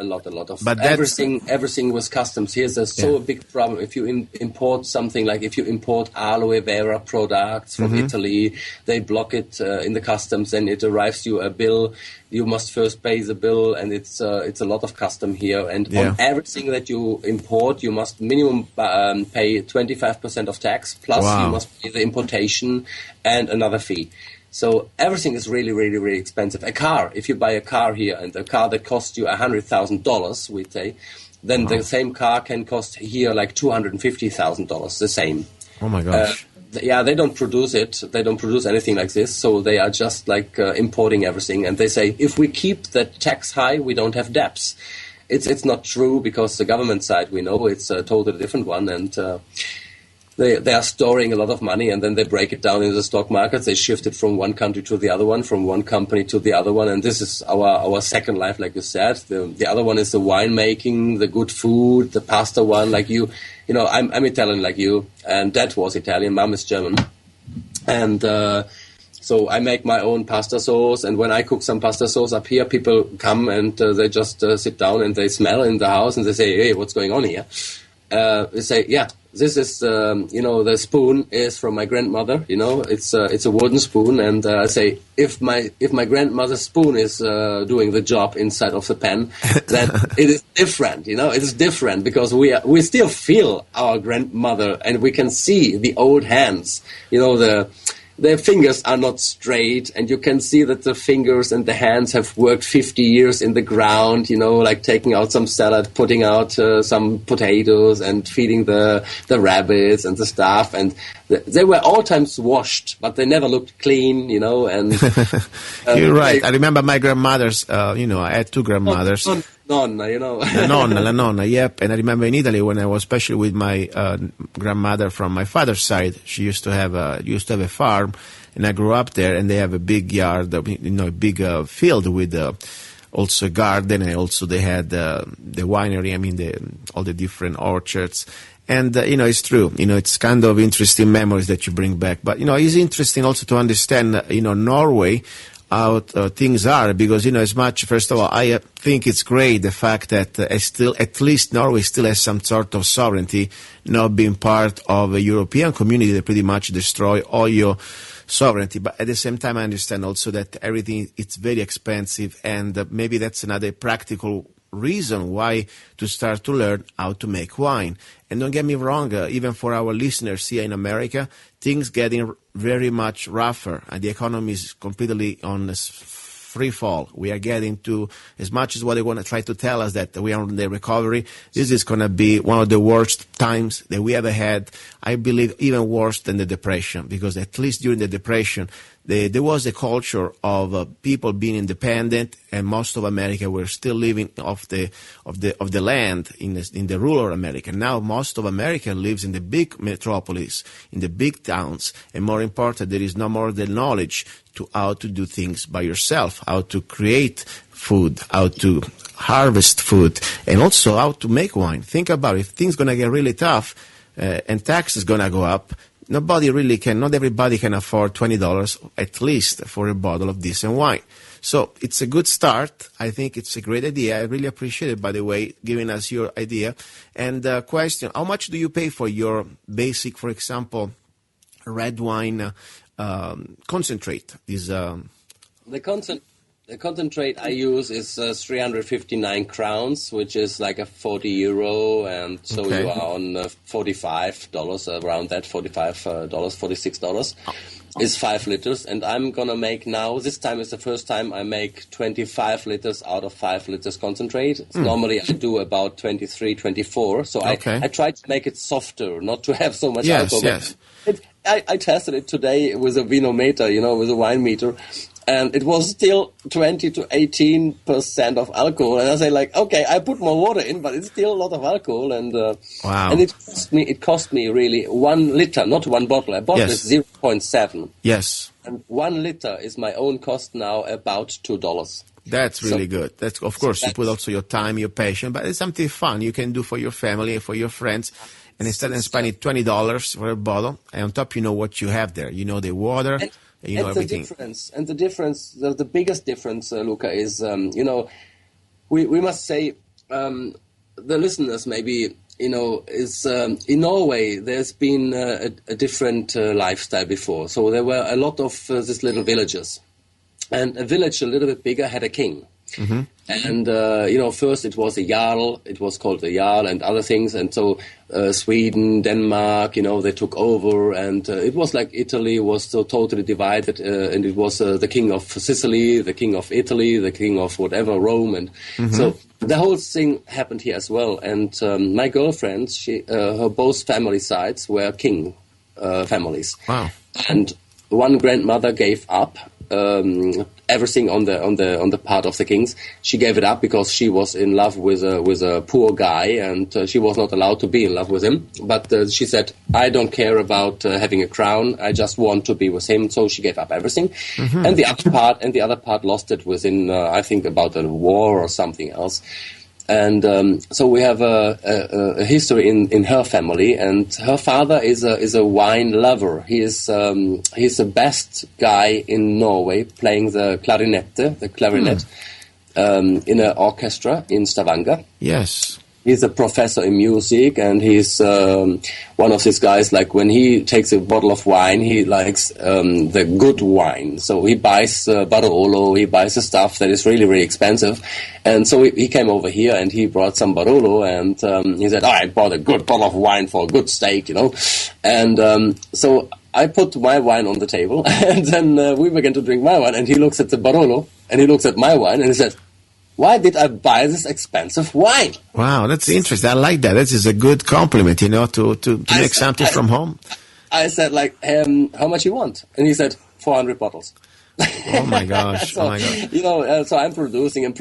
of. But everything was customs. Here's a big problem. If you import something, like if you import aloe vera products from Italy, they block it in the customs, and it arrives you a bill. You must first pay the bill, and it's a lot of custom here. And on everything that you import, you must minimum pay 25% of tax, plus you must pay the importation and another fee. So everything is really, really, really expensive. A car, if you buy a car here, and a car that costs you $100,000, we say, then the same car can cost here like $250,000, the same. Oh my gosh. They don't produce it. They don't produce anything like this. So they are just like importing everything. And they say, if we keep the tax high, we don't have debts. It's not true, because the government side, we know it's a totally different one. And they are storing a lot of money, and then they break it down in the stock markets. They shift it from one country to the other one, from one company to the other one. And this is our second life, like you said. The other one is the winemaking, the good food, the pasta one, like you. I'm Italian like you, and Dad was Italian, Mom is German. And so I make my own pasta sauce, and when I cook some pasta sauce up here, people come and they just sit down and they smell in the house, and they say, hey, what's going on here? They say, this is, the spoon is from my grandmother. It's a wooden spoon, and I say, if my grandmother's spoon is doing the job inside of the pan, then it is different. It is different, because we still feel our grandmother, and we can see the old hands. Their fingers are not straight, and you can see that the fingers and the hands have worked 50 years in the ground, like taking out some salad, putting out some potatoes, and feeding the rabbits and the stuff. And they were all times washed, but they never looked clean, and... You're right. I remember my grandmother's, I had two grandmothers. Nonna, La nonna, yep. And I remember in Italy, when I was especially with my grandmother from my father's side, she used to have a farm, and I grew up there, and they have a big yard, a big field with also a garden, and also they had the winery, all the different orchards. And, it's true. It's kind of interesting memories that you bring back. But, it's interesting also to understand, Norway, how things are, because, as much, first of all, I think it's great the fact that at least Norway still has some sort of sovereignty, not being part of a European community that pretty much destroy all your sovereignty. But at the same time, I understand also that everything it's very expensive, and maybe that's another practical reason why to start to learn how to make wine. And don't get me wrong, even for our listeners here in America, things getting very much rougher, and the economy is completely on a free fall. We are getting to, as much as what they want to try to tell us that we are on the recovery, this is going to be one of the worst times that we ever had. I believe even worse than the Depression, because at least during the Depression, there was a culture of people being independent, and most of America were still living off the land in the rural America. Now most of America lives in the big metropolis, in the big towns, and more important, there is no more the knowledge to how to do things by yourself, how to create food, how to harvest food, and also how to make wine. Think about it. If things gonna get really tough and taxes gonna go up, not everybody can afford $20 at least for a bottle of decent wine. So it's a good start. I think it's a great idea. I really appreciate it, by the way, giving us your idea. And question, how much do you pay for your basic, for example, red wine concentrate? The concentrate I use is 359 crowns, which is like a 40 euro, and so you are on $45, around that, $45, $46 is 5 liters. And I'm going to make now, this time is the first time I make 25 liters out of 5 liters concentrate. Normally I do about 23, 24, so I try to make it softer, not to have so much alcohol. Yes. I tested it today with a vinometer, with a wine meter, and it was still 20 to 18% of alcohol. And I say, okay, I put more water in, but it's still a lot of alcohol. And wow. And it cost me really 1 liter, not one bottle. A bottle is 0.7. Yes. And 1 liter is my own cost now, about $2. That's really good. That's, of course, you put also your time, your passion, but it's something fun you can do for your family and for your friends. And instead of spending $20 for a bottle, and on top you know what you have there. You know the water, and you know everything. The biggest difference, Luca, is, we must say, the listeners maybe, is in Norway there's been a different lifestyle before. So there were a lot of these little villages. And a village a little bit bigger had a king. Mm-hmm. And, first it was a Jarl, it was called a Jarl and other things. And so Sweden, Denmark, they took over. And it was like Italy was so totally divided. And it was the king of Sicily, the king of Italy, the king of whatever, Rome. And so the whole thing happened here as well. And my girlfriend, her both family sides were king families. Wow. And one grandmother gave up everything on the part of the kings. She gave it up because she was in love with a poor guy, and she was not allowed to be in love with him. But she said, "I don't care about having a crown. I just want to be with him." So she gave up everything, and the other part lost it within I think about a war or something else. And so we have a history in her family, and her father is a wine lover. He's the best guy in Norway playing the clarinet in an orchestra in Stavanger. Yes. He's a professor in music, and he's one of these guys, like when he takes a bottle of wine, he likes the good wine. So he buys Barolo, he buys the stuff that is really, really expensive. And so he came over here and he brought some Barolo, and he said, I bought a good bottle of wine for a good steak, And so I put my wine on the table, and then we began to drink my wine, and he looks at the Barolo, and he looks at my wine, and he says, why did I buy this expensive wine? Wow, that's interesting. I like that. That is a good compliment, to make something from home. I said, how much you want? And he said, 400 bottles. Oh my gosh! So, so I'm producing, and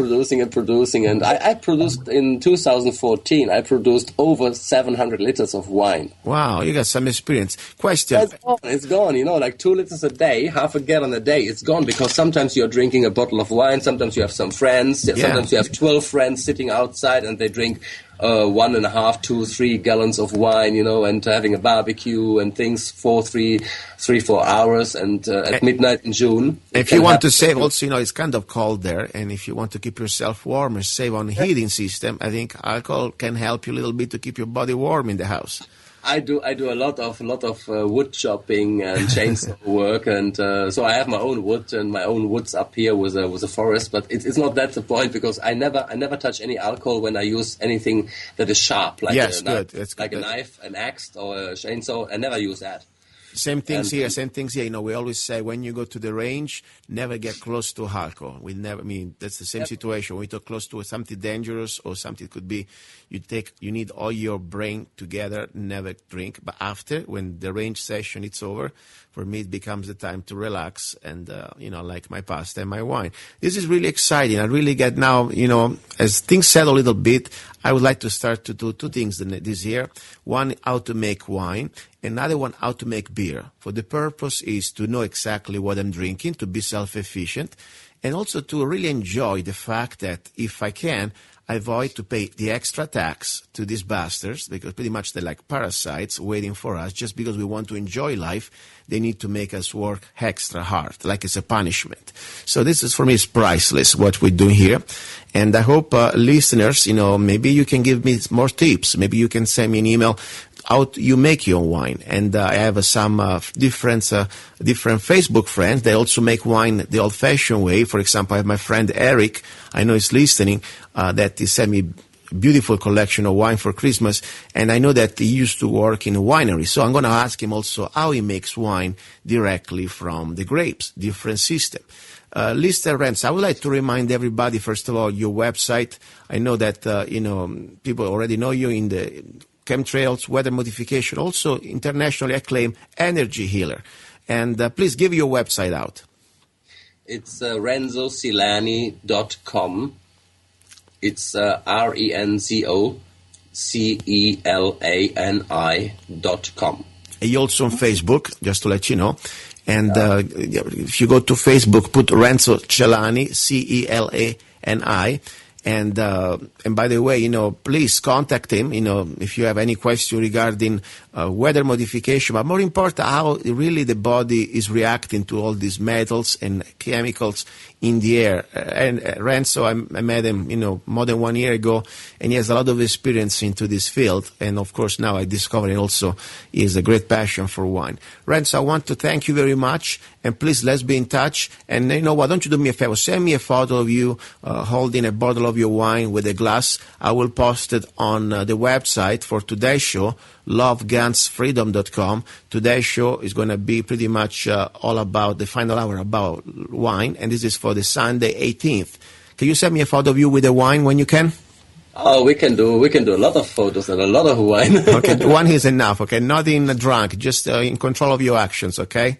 I produced in 2014. I produced over 700 liters of wine. Wow, you got some experience. Question: It's gone. 2 liters a day, half a gallon a day. It's gone because sometimes you're drinking a bottle of wine. Sometimes you have some friends. Sometimes you have 12 friends sitting outside, and they drink 1.5, 2, 3 gallons of wine, and having a barbecue and things for 3-4 hours, and at midnight in June. If you want to save, also, it's kind of cold there, and if you want to keep yourself warm and save on the heating system, I think alcohol can help you a little bit to keep your body warm in the house. I do a lot of wood chopping and chainsaw work, and so I have my own wood and my own woods up here with a forest. But it's not that the point, because I never touch any alcohol when I use anything that is sharp, like a knife, an axe, or a chainsaw. I never use that. Same things here. You know, we always say when you go to the range, never get close to alcohol. That's the same situation. When you talk close to something dangerous or something could be, you need all your brain together, never drink. But after, when the range session is over, for me it becomes the time to relax and, like my pasta and my wine. This is really exciting. I really get now, as things settle a little bit, I would like to start to do two things this year. One, how to make wine. Another one, how to make beer. For the purpose is to know exactly what I'm drinking, to be self-efficient, and also to really enjoy the fact that if I can, I avoid to pay the extra tax to these bastards, because pretty much they're like parasites waiting for us. Just because we want to enjoy life, they need to make us work extra hard, like it's a punishment. So this is, for me, is priceless, what we do here. And I hope listeners, maybe you can give me more tips. Maybe you can send me an email how you make your wine. And I have some different Facebook friends. They also make wine the old-fashioned way. For example, I have my friend Eric. I know he's listening. That he sent me a beautiful collection of wine for Christmas. And I know that he used to work in a winery. So I'm going to ask him also how he makes wine directly from the grapes, different system. Mr. Renzo, I would like to remind everybody, first of all, your website. I know that, people already know you in the chemtrails, weather modification, also internationally acclaimed energy healer. And please give your website out. It's renzocelani.com. It's RenzoCelani.com. You also on Facebook, just to let you know. And if you go to Facebook, put Renzo Celani, Celani. And by the way, please contact him, if you have any question regarding weather modification, but more important, how really the body is reacting to all these metals and chemicals in the air. And Renzo, I met him, more than 1 year ago, and he has a lot of experience into this field. And of course, now I discovered also he has a great passion for wine. Renzo, I want to thank you very much. And please, let's be in touch. And why don't you do me a favor? Send me a photo of you holding a bottle of your wine with a glass. I will post it on the website for today's show, lovegunsfreedom.com. Today's show is going to be pretty much all about the final hour about wine. And this is for the Sunday 18th. Can you send me a photo of you with the wine when you can? Oh, we can do a lot of photos and a lot of wine. Okay, one is enough. Okay, not in drunk, just in control of your actions. Okay.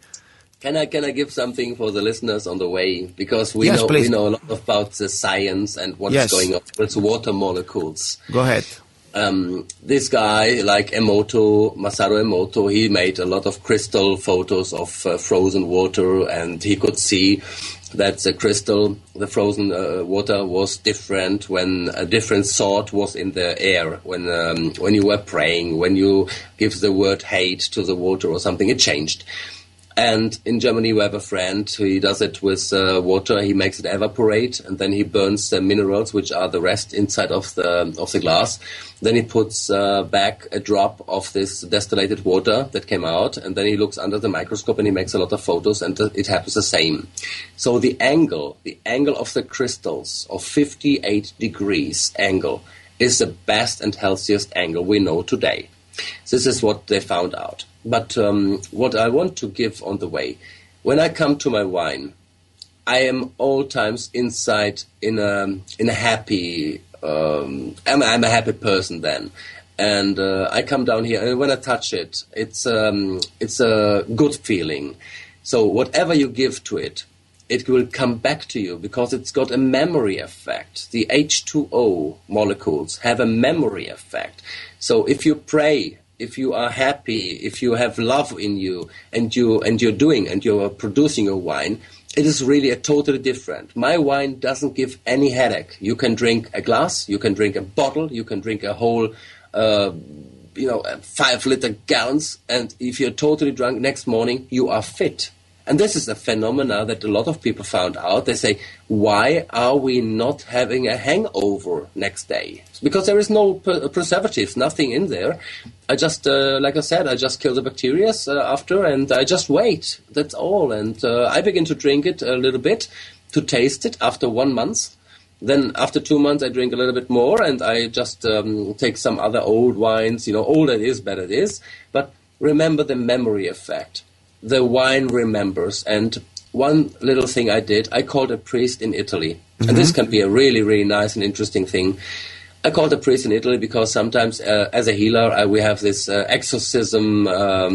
Can I give something for the listeners on the way? Because we know a lot about the science and what's going on with water molecules. Go ahead. This guy, like Masaru Emoto, he made a lot of crystal photos of frozen water, and he could see that the frozen water was different when a different thought was in the air. When you were praying, when you give the word hate to the water or something, it changed. And in Germany, we have a friend. He does it with water. He makes it evaporate, and then he burns the minerals, which are the rest inside of the glass. Then he puts back a drop of this distillated water that came out, and then he looks under the microscope and he makes a lot of photos, and it happens the same. So the angle of the crystals of 58 degrees angle is the best and healthiest angle we know today. This is what they found out. But what I want to give on the way, when I come to my wine, I am all times inside in a happy. I'm a happy person then, and I come down here, and when I touch it, it's a good feeling. So whatever you give to it, it will come back to you because it's got a memory effect. The H2O molecules have a memory effect. So if you pray, if you are happy, if you have love in you, and you're producing your wine, it is really a totally different. My wine doesn't give any headache. You can drink a glass, you can drink a bottle, you can drink a whole, 5-liter gallons, and if you're totally drunk next morning, you are fit. And this is a phenomena that a lot of people found out. They say, why are we not having a hangover next day? Because there is no preservatives, nothing in there. I just, like I said, I just kill the bacteria after, and I just wait. That's all. And I begin to drink it a little bit, to taste it after 1 month. Then after 2 months, I drink a little bit more, and I just take some other old wines. Older it is, better it is. But remember the memory effect. The wine remembers. And one little thing I did, I called a priest in Italy. Mm-hmm. And this can be a really, really nice and interesting thing. I called a priest in Italy because sometimes as a healer, we have this exorcism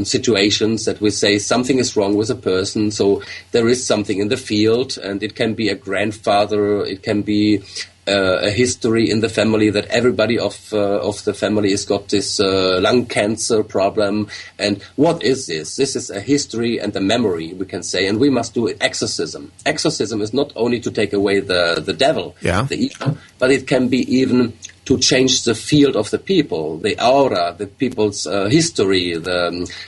situations that we say something is wrong with a person. So there is something in the field, and it can be a grandfather, it can be a history in the family that everybody of the family has got this lung cancer problem. And what is this? This is a history and a memory, we can say, and we must do exorcism. Exorcism is not only to take away the devil, the evil, but it can be even to change the field of the people, the aura, the people's history,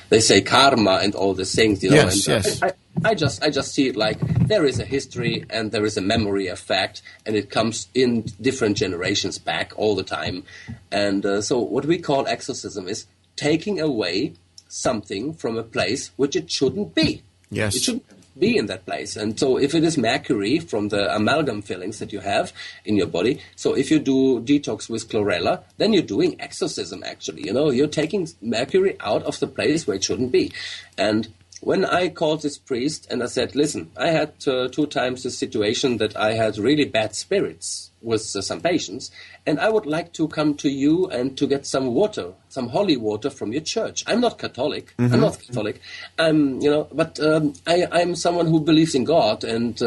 they say karma and all these things. Yes, yes. I just see it like there is a history and there is a memory effect, and it comes in different generations back all the time. And so what we call exorcism is taking away something from a place which it shouldn't be. Yes. It shouldn't be in that place. And so if it is mercury from the amalgam fillings that you have in your body, so if you do detox with chlorella, then you're doing exorcism actually. You're taking mercury out of the place where it shouldn't be. And when I called this priest and I said, listen, I had 2 times the situation that I had really bad spirits with some patients, and I would like to come to you and to get some water, some holy water from your church. I'm not Catholic. Mm-hmm. I'm not Catholic. But I'm someone who believes in God, and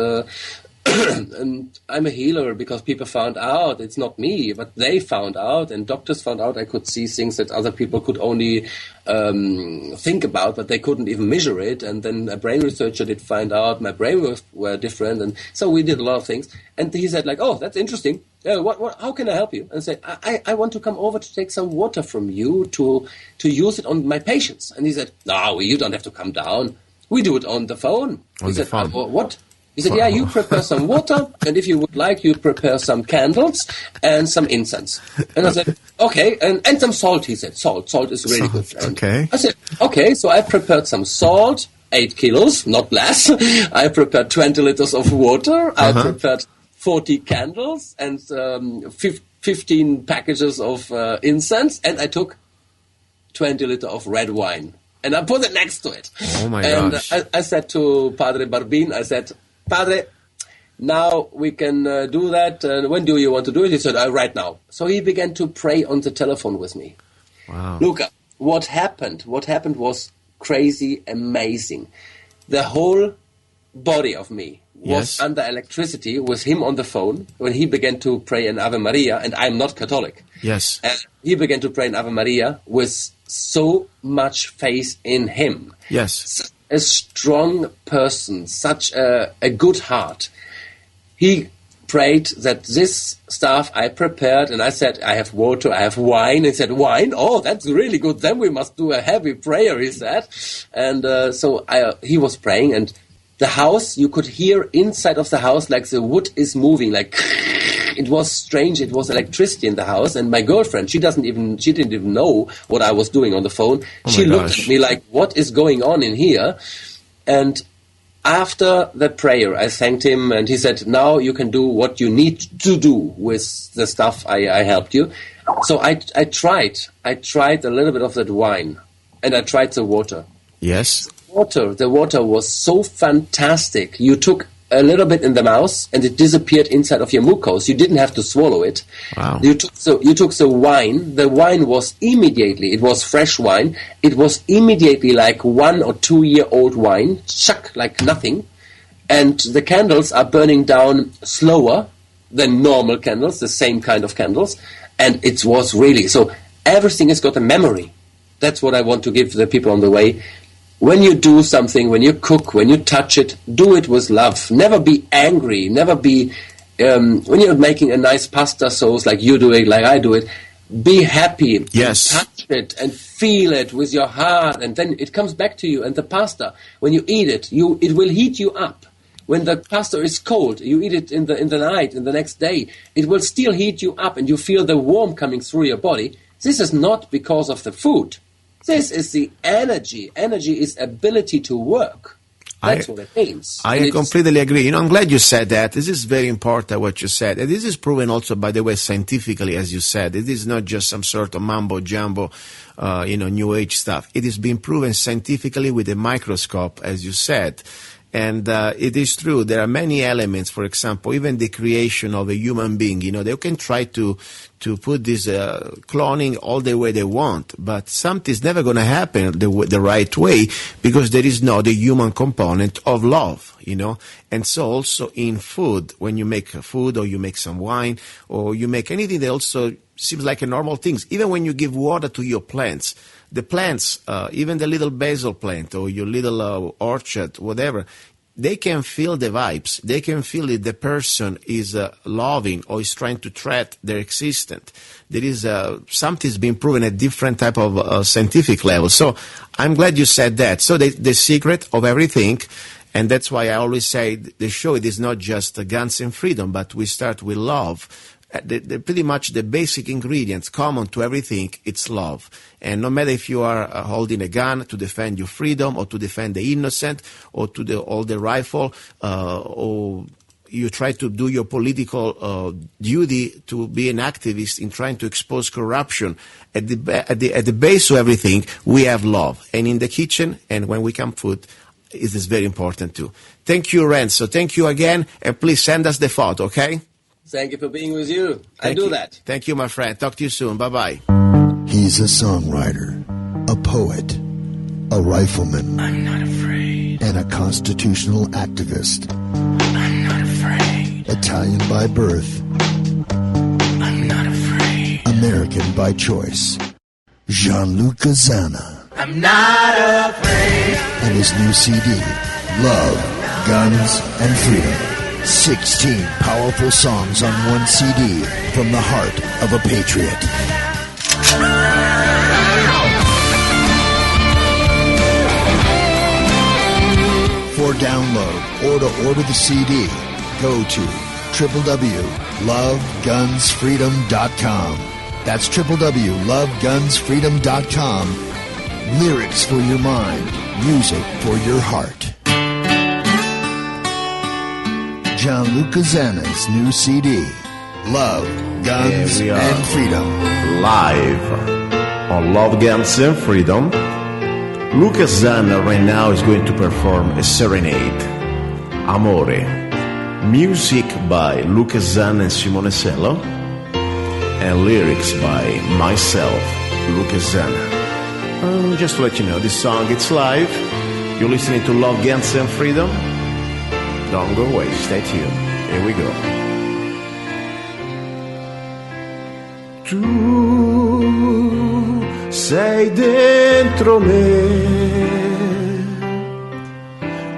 and I'm a healer because people found out it's not me, but they found out, and doctors found out I could see things that other people could only think about, but they couldn't even measure it. And then a brain researcher did find out my brain were different, and so we did a lot of things. And he said, like, oh, that's interesting. How can I help you? And I said, I want to come over to take some water from you to use it on my patients. And he said, no, you don't have to come down. We do it on the phone. On the phone. What? He said, yeah, you prepare some water, and if you would like, you prepare some candles and some incense. And I said, okay, and some salt, he said. Salt is really good. And okay. I said, okay, so I prepared some salt, 8 kilos, not less. I prepared 20 liters of water. I prepared 40 candles and 15 packages of incense, and I took 20 liters of red wine. And I put it next to it. Oh, my gosh. And I said to Padre Barbin, I said, Padre, now we can do that. When do you want to do it? He said, right now. So he began to pray on the telephone with me. Wow. Luca, what happened? What happened was crazy, amazing. The whole body of me was under electricity with him on the phone when he began to pray an Ave Maria, and I'm not Catholic. Yes. And he began to pray an Ave Maria with so much faith in him. Yes. A strong person, such a good heart. He prayed that this stuff I prepared, and I said, I have water, I have wine. And he said, wine? Oh, that's really good. Then we must do a heavy prayer, he said. And so he was praying, and the house, you could hear inside of the house like the wood is moving, like it was strange. It was electricity in the house, and my girlfriend, she didn't even know what I was doing on the phone. She looked at me like, what is going on in here? And after the prayer, I thanked him, and he said, now you can do what you need to do with the stuff I helped you. So I tried a little bit of that wine, and I tried the water. Yes. The water was so fantastic. You took a little bit in the mouth, and it disappeared inside of your mucus. You didn't have to swallow it. Wow. You took the wine. The wine was immediately, it was fresh wine. It was immediately like 1 or 2 year old wine, chuck, like nothing. And the candles are burning down slower than normal candles, the same kind of candles. And it was really, so everything has got a memory. That's what I want to give the people on the way. When you do something, when you cook, when you touch it, do it with love. Never be angry. Never be, when you're making a nice pasta sauce like you do it, like I do it, be happy, yes, and touch it and feel it with your heart, and then it comes back to you. And the pasta, when you eat it, it will heat you up. When the pasta is cold, you eat it in the night, in the next day, it will still heat you up, and you feel the warmth coming through your body. This is not because of the food. This is the energy. Energy is ability to work. That's what it means. I completely agree. I'm glad you said that. This is very important what you said. And this is proven also, by the way, scientifically, as you said. It is not just some sort of mumbo-jumbo, new age stuff. It is being proven scientifically with a microscope, as you said. And it is true. There are many elements. For example, even the creation of a human being. They can try to put this cloning all the way they want, but something's never going to happen the right way because there is not the human component of love. And so also in food, when you make food or you make some wine or you make anything that also seems like a normal thing, even when you give water to your plants. The plants, even the little basil plant or your little orchard, whatever, they can feel the vibes. They can feel that the person is loving or is trying to treat their existence. There is something's been proven at different type of scientific level. So I'm glad you said that. So the secret of everything, and that's why I always say the show, it is not just guns and freedom, but we start with love. Pretty much the basic ingredients common to everything, it's love. And no matter if you are holding a gun to defend your freedom or to defend the innocent or to hold the rifle or you try to do your political duty to be an activist in trying to expose corruption, at the base of everything, we have love. And in the kitchen and when we come food, it is very important too. Thank you, Renzo. Thank you again. And please send us the photo, okay? Thank you for being with you. I do that. Thank you, my friend. Talk to you soon. Bye-bye. He's a songwriter, a poet, a rifleman. I'm not afraid. And a constitutional activist. I'm not afraid. Italian by birth. I'm not afraid. American by choice. Gianluca Zanna. I'm not afraid. And his new CD, Love, Guns, and Freedom. 16 powerful songs on one CD from the heart of a patriot. For download or to order the CD, go to www.lovegunsfreedom.com. That's www.lovegunsfreedom.com. Lyrics for your mind, music for your heart. Gianluca Zanna's new CD, Love, Guns, and Freedom. Live on Love, Guns, and Freedom. Luca Zanna right now is going to perform a serenade, Amore. Music by Luca Zanna and Simone Sello. And lyrics by myself, Luca Zanna. Just to let you know, this song, it's live. You're listening to Love, Guns, and Freedom. Don't go away, stay tuned. Here we go. Tu sei dentro me,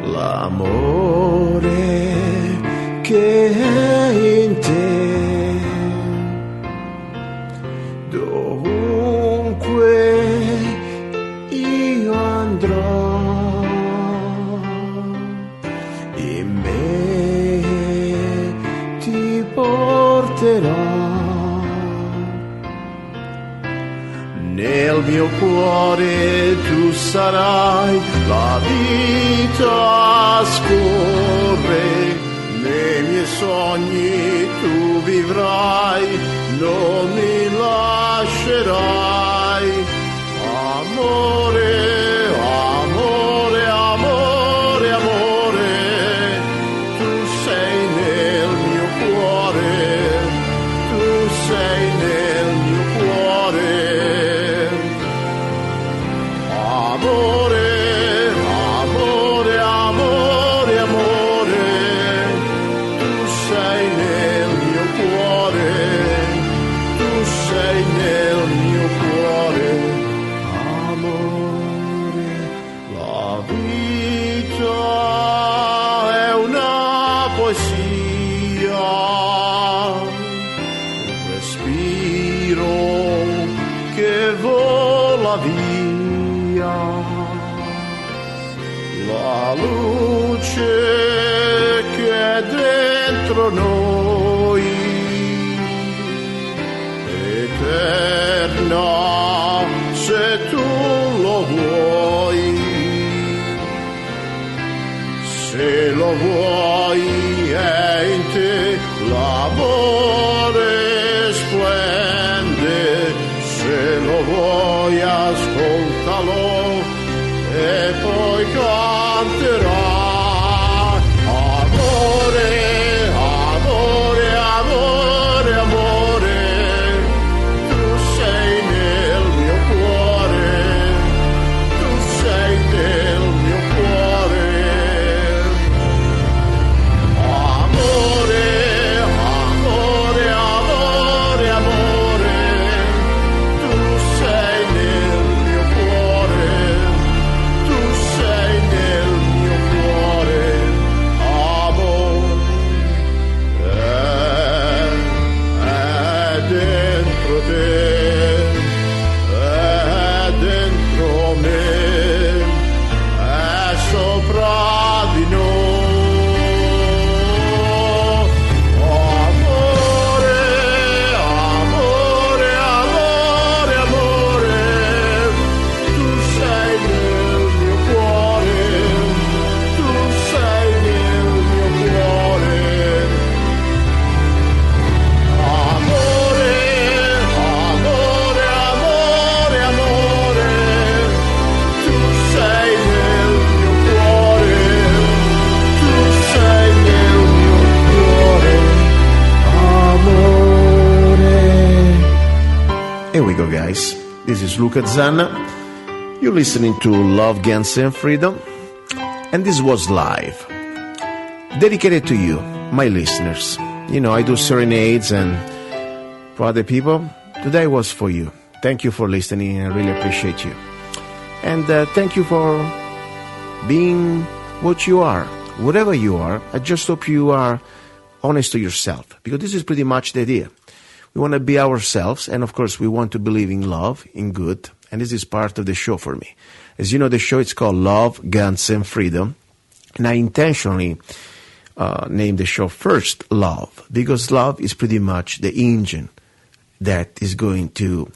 l'amore che è in te, dovunque io andrò. Nel mio cuore tu sarai, la vita scorre, nei miei sogni tu vivrai, non mi lascerai, amore, amore, amore, amore, tu sei nel mio cuore, tu sei nel mio cuore. Amore, amore, amore, amore, tu sei nel mio cuore, tu sei nel mio cuore, amore. via la luce che è dentro noi, eterna se tu lo vuoi, se lo vuoi è in te l'amore splende, se lo vuoi ascoltalo e poi canterà. Amore, amore, amore, amore, tu sei nel mio cuore, tu sei nel mio cuore. Amore, amore, amore, amore, tu sei nel mio cuore, tu sei nel mio cuore. Amore, è dentro te, è dentro me, è sopra di noi. Amore, amore, amore, amore, tu sei nel mio cuore, tu sei nel mio cuore. Amore, amore, amore, amore, tu sei nel mio cuore, tu sei nel mio cuore. Amore. Here we go, guys. This is luca-zanna. You're listening to Love, Guns, and Freedom. And this was live. Dedicated to you, my listeners. You know, I do serenades and for other people. Today was for you. Thank you for listening. I really appreciate you. And thank you for being what you are. Whatever you are, I just hope you are honest to yourself. Because this is pretty much the idea. We want to be ourselves. And of course, we want to believe in love, in good. And this is part of the show for me. As you know, the show, it's called Love, Guns, and Freedom. And I intentionally named the show first Love, because love is pretty much the engine that is going to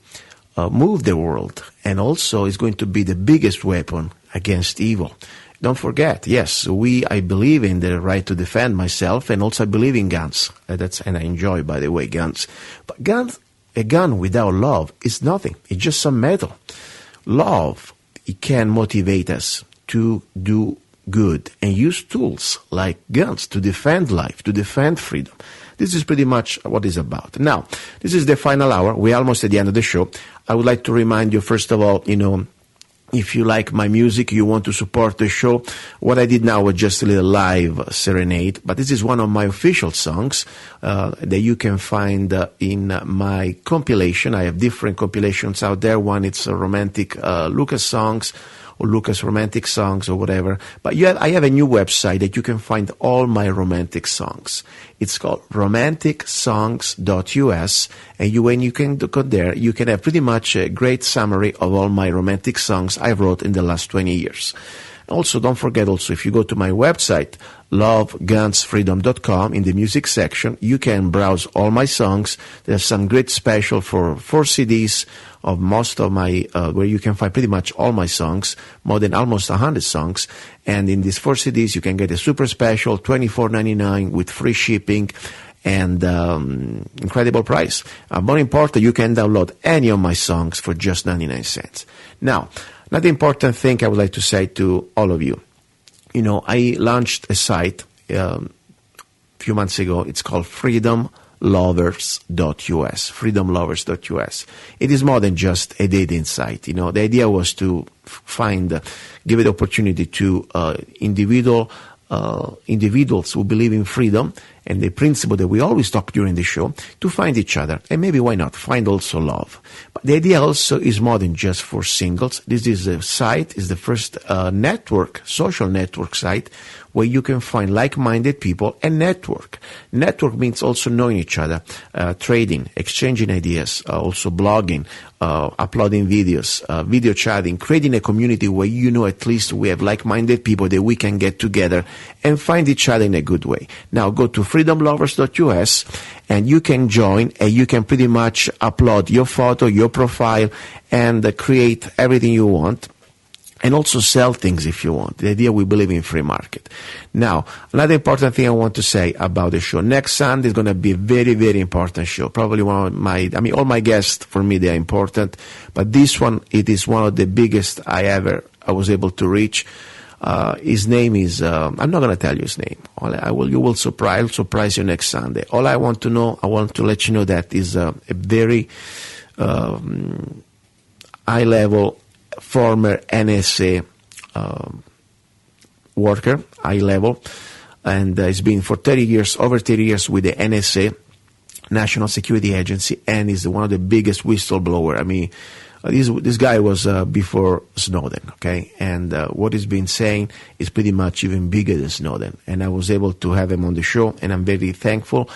move the world, and also is going to be the biggest weapon against evil. Don't forget, yes, I believe in the right to defend myself, and also I believe in guns. And I enjoy, by the way, guns. But a gun without love is nothing. It's just some metal. Love, it can motivate us to do good and use tools like guns to defend life, to defend freedom. This is pretty much what it's about. Now, this is the final hour. We're almost at the end of the show. I would like to remind you, first of all, if you like my music, you want to support the show, what I did now was just a little live serenade, but this is one of my official songs that you can find in my compilation. I have different compilations out there. One, it's a romantic Lucas songs, or Lucas romantic songs, or whatever. But I have a new website that you can find all my romantic songs. It's called romanticsongs.us, and when you can go there, you can have pretty much a great summary of all my romantic songs I wrote in the last 20 years. Also, don't forget, if you go to my website, lovegunsfreedom.com, in the music section, you can browse all my songs. There's some great special for 4 CDs of most of my, where you can find pretty much all my songs, more than almost 100 songs. And in these 4 CDs, you can get a super special, $24.99 with free shipping and incredible price. More important, you can download any of my songs for just 99 cents. Now, another important thing I would like to say to all of you. I launched a site a few months ago. It's called freedomlovers.us, freedomlovers.us. It is more than just a dating site. The idea was to give it opportunity to individuals who believe in freedom and the principle that we always talk during the show, to find each other. And maybe why not find also love. But the idea also is more than just for singles. This is a site, is the first social network site where you can find like-minded people and network. Network means also knowing each other, trading, exchanging ideas, also blogging, uploading videos, video chatting, creating a community where at least we have like-minded people that we can get together and find each other in a good way. Now go to freedomlovers.us and you can join, and you can pretty much upload your photo, your profile, and create everything you want. And also sell things if you want. The idea, we believe in free market. Now, another important thing I want to say about the show. Next Sunday is going to be a very, very important show. Probably all my guests, for me, they are important. But this one, it is one of the biggest I was able to reach. His name is, I'm not going to tell you his name. You will surprise you next Sunday. All I want to let you know that is a very high level former NSA worker, high level, and he's been for over 30 years with the NSA, National Security Agency, and is one of the biggest whistleblower. I mean, this guy was before Snowden, okay? And what he's been saying is pretty much even bigger than Snowden. And I was able to have him on the show, and I'm very thankful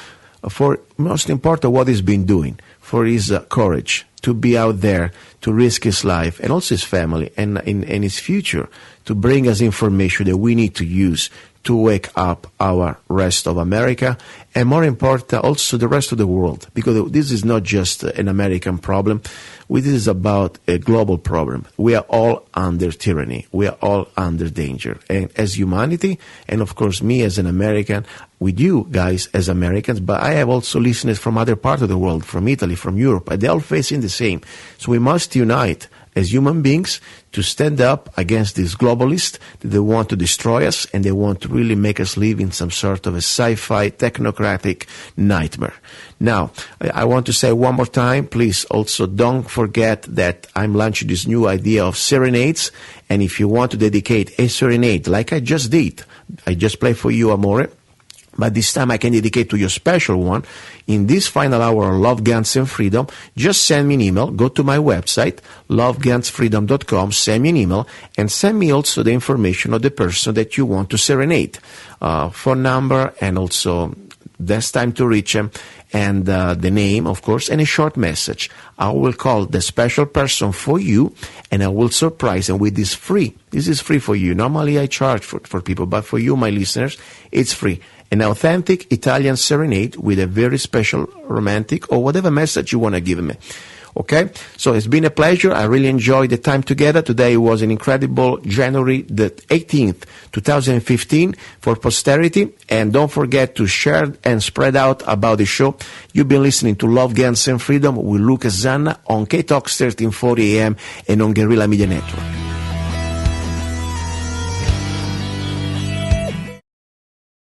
for, most important, what he's been doing, for his courage to be out there, to risk his life and also his family and his future, to bring us information that we need to use to wake up our rest of America, and more important, also the rest of the world, because this is not just an American problem. This is about a global problem. We are all under tyranny. We are all under danger. And as humanity, and of course me as an American, with you guys as Americans, but I have also listeners from other parts of the world, from Italy, from Europe, and they're all facing the same. So we must unite as human beings to stand up against these globalists that they want to destroy us, and they want to really make us live in some sort of a sci-fi technocratic nightmare. Now, I want to say one more time, please also don't forget that I'm launching this new idea of serenades, and if you want to dedicate a serenade, like I just did, I just played for you, Amore, but this time I can dedicate to your special one. In this final hour on Love, Guns, and Freedom, just send me an email. Go to my website, lovegunsfreedom.com, send me an email, and send me also the information of the person that you want to serenade. Phone number, and also best time to reach him, and the name, of course, and a short message. I will call the special person for you, and I will surprise them with this free. This is free for you. Normally I charge for people, but for you, my listeners, it's free. An authentic Italian serenade with a very special romantic or whatever message you want to give me. Okay? So it's been a pleasure. I really enjoyed the time together. Today was an incredible January the 18th, 2015 for posterity. And don't forget to share and spread out about the show. You've been listening to Love, Guns, and Freedom with luca-zanna on K-Talks 1340 AM and on Guerrilla Media Network.